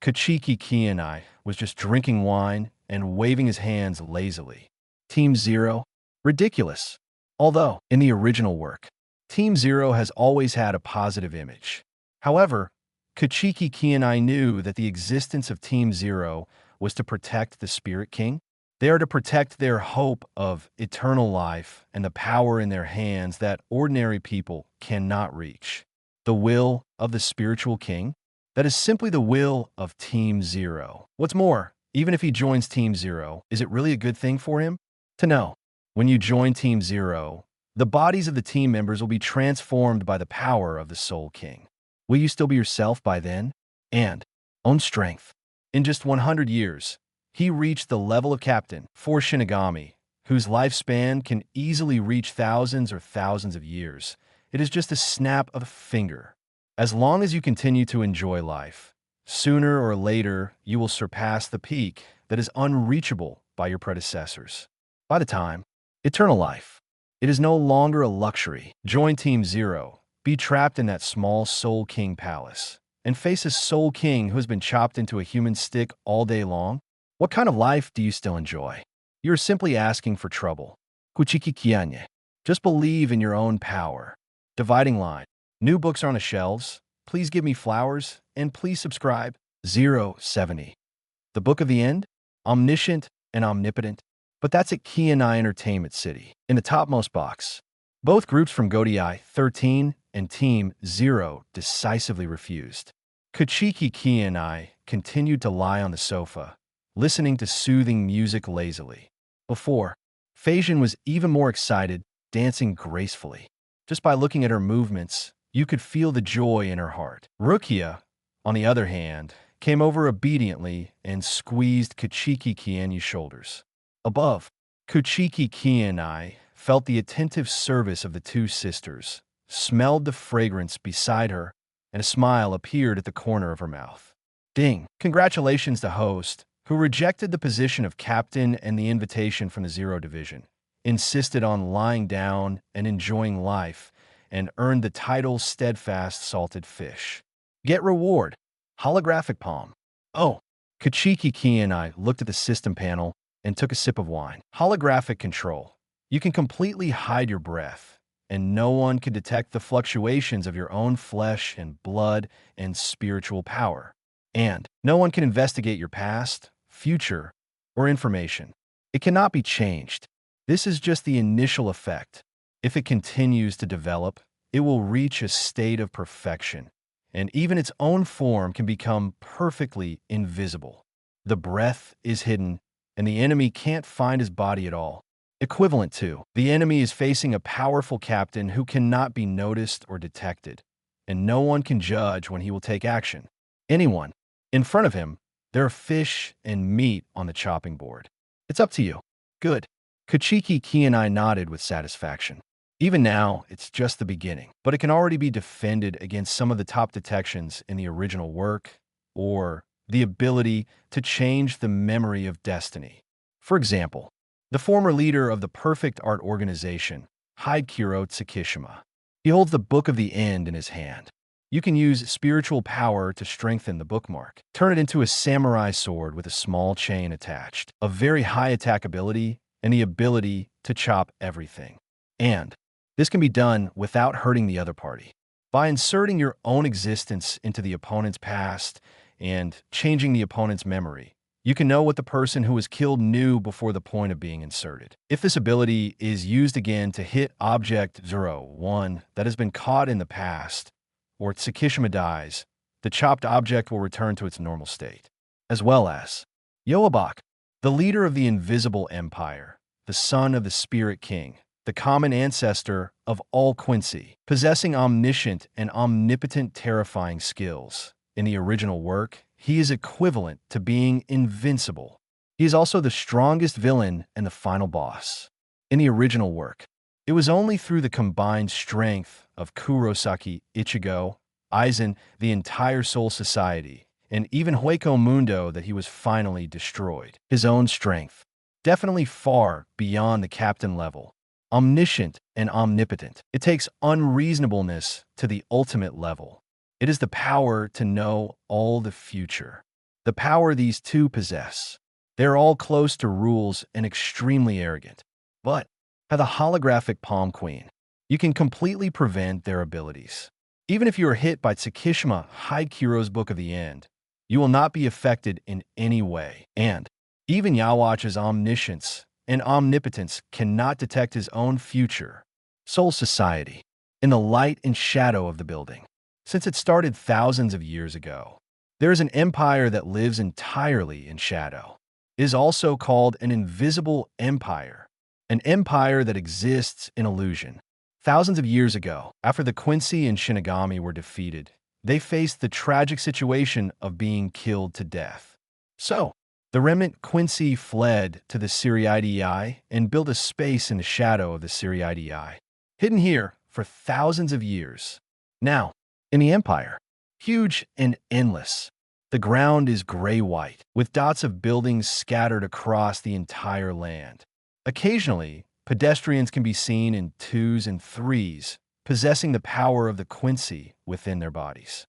Kuchiki Qianye was just drinking wine and waving his hands lazily. Team Zero? Ridiculous. Although, in the original work, Team Zero has always had a positive image. However, Kuchiki Qianye knew that the existence of Team Zero was to protect the Spirit King. They are to protect their hope of eternal life and the power in their hands that ordinary people cannot reach. The will of the spiritual king? That is simply the will of Team Zero. What's more, even if he joins Team Zero, is it really a good thing for him? To know, when you join Team Zero, the bodies of the team members will be transformed by the power of the Soul King. Will you still be yourself by then? And own strength. In just 100 years, He reached the level of captain for Shinigami, whose lifespan can easily reach thousands or thousands of years. It is just a snap of a finger. As long as you continue to enjoy life, sooner or later you will surpass the peak that is unreachable by your predecessors. By the time, eternal life. It is no longer a luxury. Join Team Zero. Be trapped in that small Soul King palace and face a Soul King who has been chopped into a human stick all day long. What kind of life do you still enjoy? You're simply asking for trouble. Kuchiki Qianye. Just believe in your own power. Dividing line. New books are on the shelves. Please give me flowers and please subscribe. 070. The Book of the End? Omniscient and omnipotent. But that's at Qianye Entertainment City, in the topmost box. Both groups from Godai 13 and Team 0 decisively refused. Kuchiki Qianye continued to lie on the sofa, listening to soothing music lazily. Before, Heijin was even more excited, dancing gracefully. Just by looking at her movements, you could feel the joy in her heart. Rukia, on the other hand, came over obediently and squeezed Kuchiki Qianye's shoulders. Above, Kuchiki Qianye felt the attentive service of the two sisters, smelled the fragrance beside her, and a smile appeared at the corner of her mouth. Ding! Congratulations to host, who rejected the position of captain and the invitation from the Zero Division, insisted on lying down and enjoying life, and earned the title Steadfast Salted Fish. Get reward. Holographic palm. Oh, Kuchiki Qianye looked at the system panel and took a sip of wine. Holographic control. You can completely hide your breath, and no one can detect the fluctuations of your own flesh and blood and spiritual power. And no one can investigate your past, future, or information. It cannot be changed. This is just the initial effect. If it continues to develop, it will reach a state of perfection, and even its own form can become perfectly invisible. The breath is hidden, and the enemy can't find his body at all. Equivalent to, the enemy is facing a powerful captain who cannot be noticed or detected, and no one can judge when he will take action. Anyone. In front of him, there are fish and meat on the chopping board. It's up to you. Good. Kuchiki Qianye nodded with satisfaction. Even now, it's just the beginning, but it can already be defended against some of the top detections in the original work, or the ability to change the memory of destiny. For example, the former leader of the Perfect Art Organization, Heir Tsukishima. He holds the Book of the End in his hand. You can use spiritual power to strengthen the bookmark. Turn it into a samurai sword with a small chain attached, a very high attack ability, and the ability to chop everything. And this can be done without hurting the other party. By inserting your own existence into the opponent's past and changing the opponent's memory, you can know what the person who was killed knew before the point of being inserted. If this ability is used again to hit Object 01 that has been caught in the past, or Tsukishima dies, the chopped object will return to its normal state. As well as Yoabak, the leader of the Invisible Empire, the son of the Spirit King, the common ancestor of all Quincy, possessing omniscient and omnipotent terrifying skills. In the original work, he is equivalent to being invincible. He is also the strongest villain and the final boss. In the original work, it was only through the combined strength of Kurosaki Ichigo, Aizen, the entire Soul Society, and even Hueco Mundo that he was finally destroyed. His own strength, definitely far beyond the captain level. Omniscient and omnipotent. It takes unreasonableness to the ultimate level. It is the power to know all the future. The power these two possess. They are all close to rules and extremely arrogant. But by the holographic Palm Queen, you can completely prevent their abilities. Even if you are hit by Tsukishima Heikiro's Book of the End, you will not be affected in any way. And even Yawatch's omniscience and omnipotence cannot detect his own future. Soul Society, in the light and shadow of the building. Since it started thousands of years ago, there is an empire that lives entirely in shadow. It is also called an invisible empire, an empire that exists in illusion. Thousands of years ago, after the Quincy and Shinigami were defeated, they faced the tragic situation of being killed to death. So, The remnant Quincy fled to the Siriidii and built a space in the shadow of the Siriidii, hidden here for thousands of years. Now, in the Empire, huge and endless, the ground is gray-white, with dots of buildings scattered across the entire land. Occasionally, pedestrians can be seen in 2s and 3s, possessing the power of the Quincy within their bodies.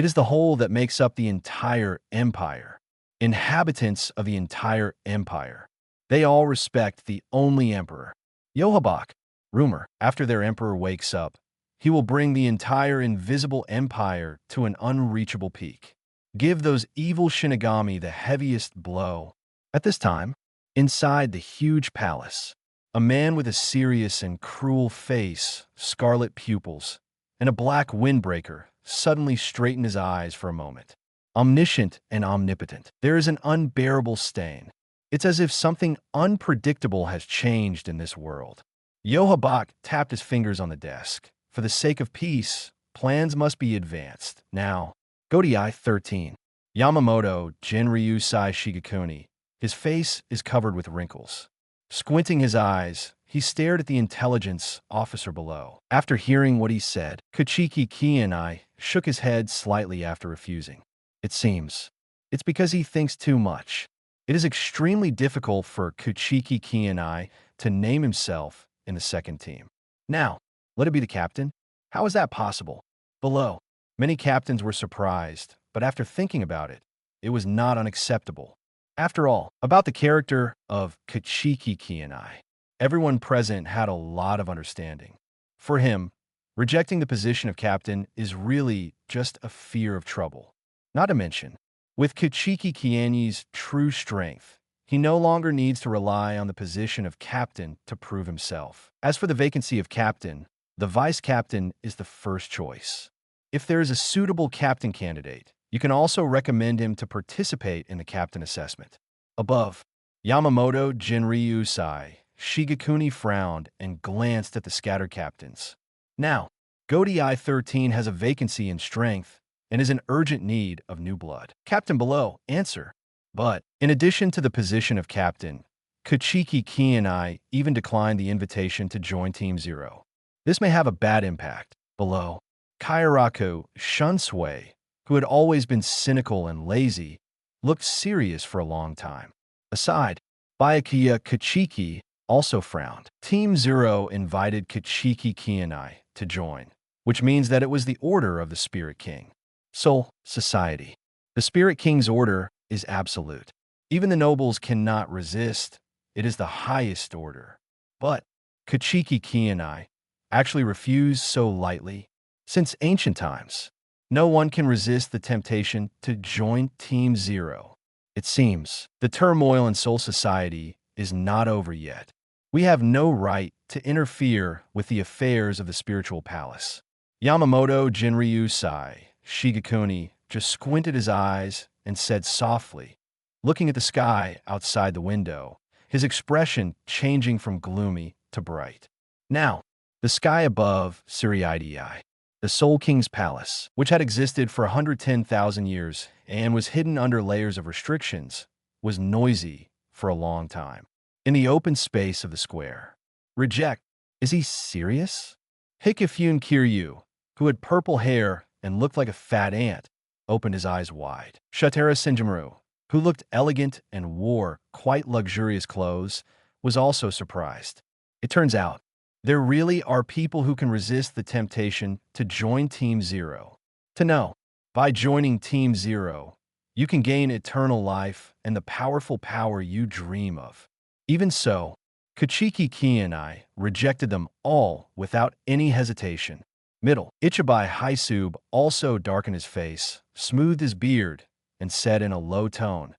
It is the whole that makes up the entire empire. Inhabitants of the entire empire. They all respect the only emperor. Yohabak, rumor, after their emperor wakes up, he will bring the entire invisible empire to an unreachable peak. Give those evil Shinigami the heaviest blow. At this time, inside the huge palace, a man with a serious and cruel face, scarlet pupils, and a black windbreaker suddenly straightened his eyes for a moment. Omniscient and omnipotent, there is an unbearable stain. It's as if something unpredictable has changed in this world. Yohabak tapped his fingers on the desk. For the sake of peace, plans must be advanced. Now, Godei 13. Yamamoto Jinryu Sai Shigekuni. His face is covered with wrinkles. Squinting his eyes, he stared at the intelligence officer below. After hearing what he said, Kuchiki Qianye shook his head slightly after refusing. It seems it's because he thinks too much. It is extremely difficult for Kuchiki Qianye to name himself in the second team. Now, let it be the captain? How is that possible? Below, many captains were surprised, but after thinking about it, it was not unacceptable. After all, about the character of Kuchiki Qianye, everyone present had a lot of understanding. For him, rejecting the position of captain is really just a fear of trouble. Not to mention, with Kuchiki Qianye's true strength, he no longer needs to rely on the position of captain to prove himself. As for the vacancy of captain, the vice captain is the first choice. If there is a suitable captain candidate, you can also recommend him to participate in the captain assessment. Above, Yamamoto Jinryu Sai Shigekuni frowned and glanced at the scattered captains. Now, Godei 13 has a vacancy in strength and is in urgent need of new blood. Captain below, answer. But, in addition to the position of captain, Kuchiki Qianye even declined the invitation to join Team Zero. This may have a bad impact. Below, Kairaku Shunsui, who had always been cynical and lazy, looked serious for a long time. Aside, Byakuya Kuchiki also frowned. Team Zero invited Kuchiki Qianye to join, which means that it was the order of the Spirit King. Soul Society. The Spirit King's order is absolute. Even the nobles cannot resist. It is the highest order. But Kuchiki Qianye actually refused so lightly. Since ancient times, no one can resist the temptation to join Team Zero. It seems the turmoil in Soul Society is not over yet. We have no right to interfere with the affairs of the spiritual palace. Yamamoto Jinryu Sai Shigekuni just squinted his eyes and said softly, looking at the sky outside the window, his expression changing from gloomy to bright. Now, the sky above Siriidii, the Soul King's palace, which had existed for 110,000 years and was hidden under layers of restrictions, was noisy for a long time. In the open space of the square, reject. Is he serious? Hikifune Kiryu, who had purple hair and looked like a fat ant, opened his eyes wide. Shatara Senjimuru, who looked elegant and wore quite luxurious clothes, was also surprised. It turns out, there really are people who can resist the temptation to join Team Zero. To know, by joining Team Zero, you can gain eternal life and the powerful power you dream of. Even so, Kuchiki Qianye rejected them all without any hesitation. Middle, Ichibai Haisub also darkened his face, smoothed his beard, and said in a low tone,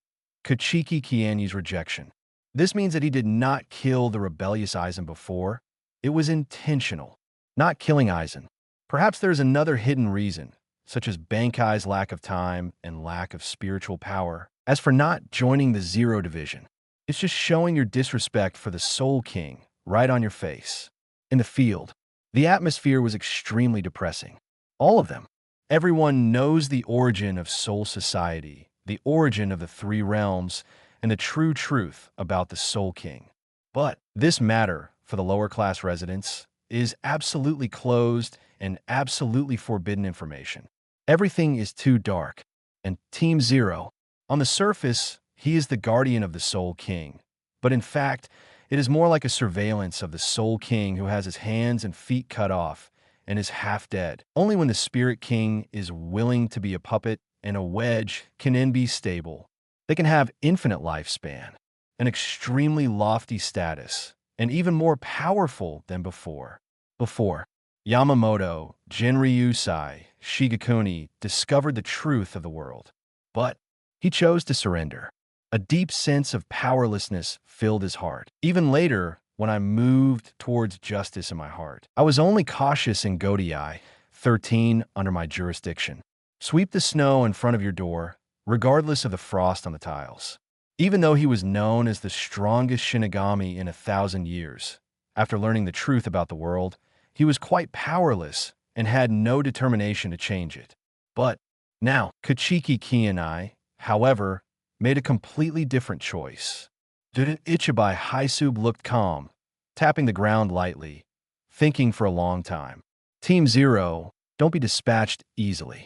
Kuchiki Qianye's rejection. This means that he did not kill the rebellious Aizen before. It was intentional. Not killing Aizen. Perhaps there is another hidden reason, such as Bankai's lack of time and lack of spiritual power. As for not joining the Zero Division, it's just showing your disrespect for the Soul King right on your face. In the field, the atmosphere was extremely depressing. All of them. Everyone knows the origin of Soul Society the origin of the three realms, and the true truth about the Soul King. But this matter, for the lower-class residents, is absolutely closed and absolutely forbidden information. Everything is too dark. And Team Zero, on the surface, he is the guardian of the Soul King. But in fact, it is more like a surveillance of the Soul King who has his hands and feet cut off and is half dead. Only when the Spirit King is willing to be a puppet and a wedge can then be stable. They can have infinite lifespan, an extremely lofty status, and even more powerful than before. Yamamoto, Jinryusai, Shigekuni discovered the truth of the world. But he chose to surrender. A deep sense of powerlessness filled his heart. Even later, when I moved towards justice in my heart, I was only cautious in Godai, 13 under my jurisdiction. Sweep the snow in front of your door, regardless of the frost on the tiles. Even though he was known as the strongest Shinigami in 1,000 years, after learning the truth about the world, he was quite powerless and had no determination to change it. But now, Kuchiki Qianye, however, made a completely different choice. Ichibai Haisub looked calm, tapping the ground lightly, thinking for a long time. Team Zero, don't be dispatched easily.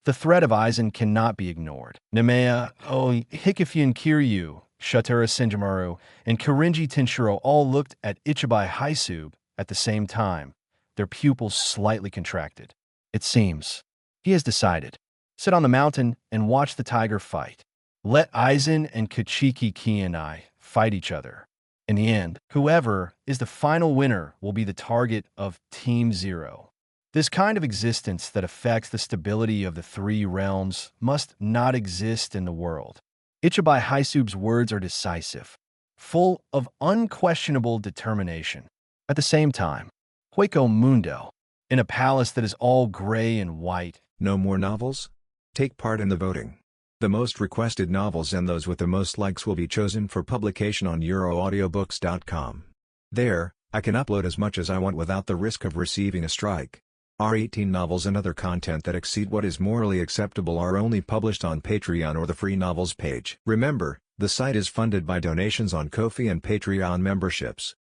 The threat of Aizen cannot be ignored. Nemea, Hikifyan Kiryu, Shutora Senjimaru, and Kirinji Tenshiro all looked at Ichibai Haisub at the same time, their pupils slightly contracted. It seems he has decided. Sit on the mountain and watch the tiger fight. Let Aizen and Kuchiki Qianye fight each other. In the end, whoever is the final winner will be the target of Team Zero. This kind of existence that affects the stability of the three realms must not exist in the world. Ichibai Haisub's words are decisive, full of unquestionable determination. At the same time, Hueco Mundo, in a palace that is all gray and white. No more novels? Take part in the voting. The most requested novels and those with the most likes will be chosen for publication on euroaudiobooks.com. There, I can upload as much as I want without the risk of receiving a strike. Our 18 novels and other content that exceed what is morally acceptable are only published on Patreon or the free novels page. Remember, the site is funded by donations on Ko-fi and Patreon memberships.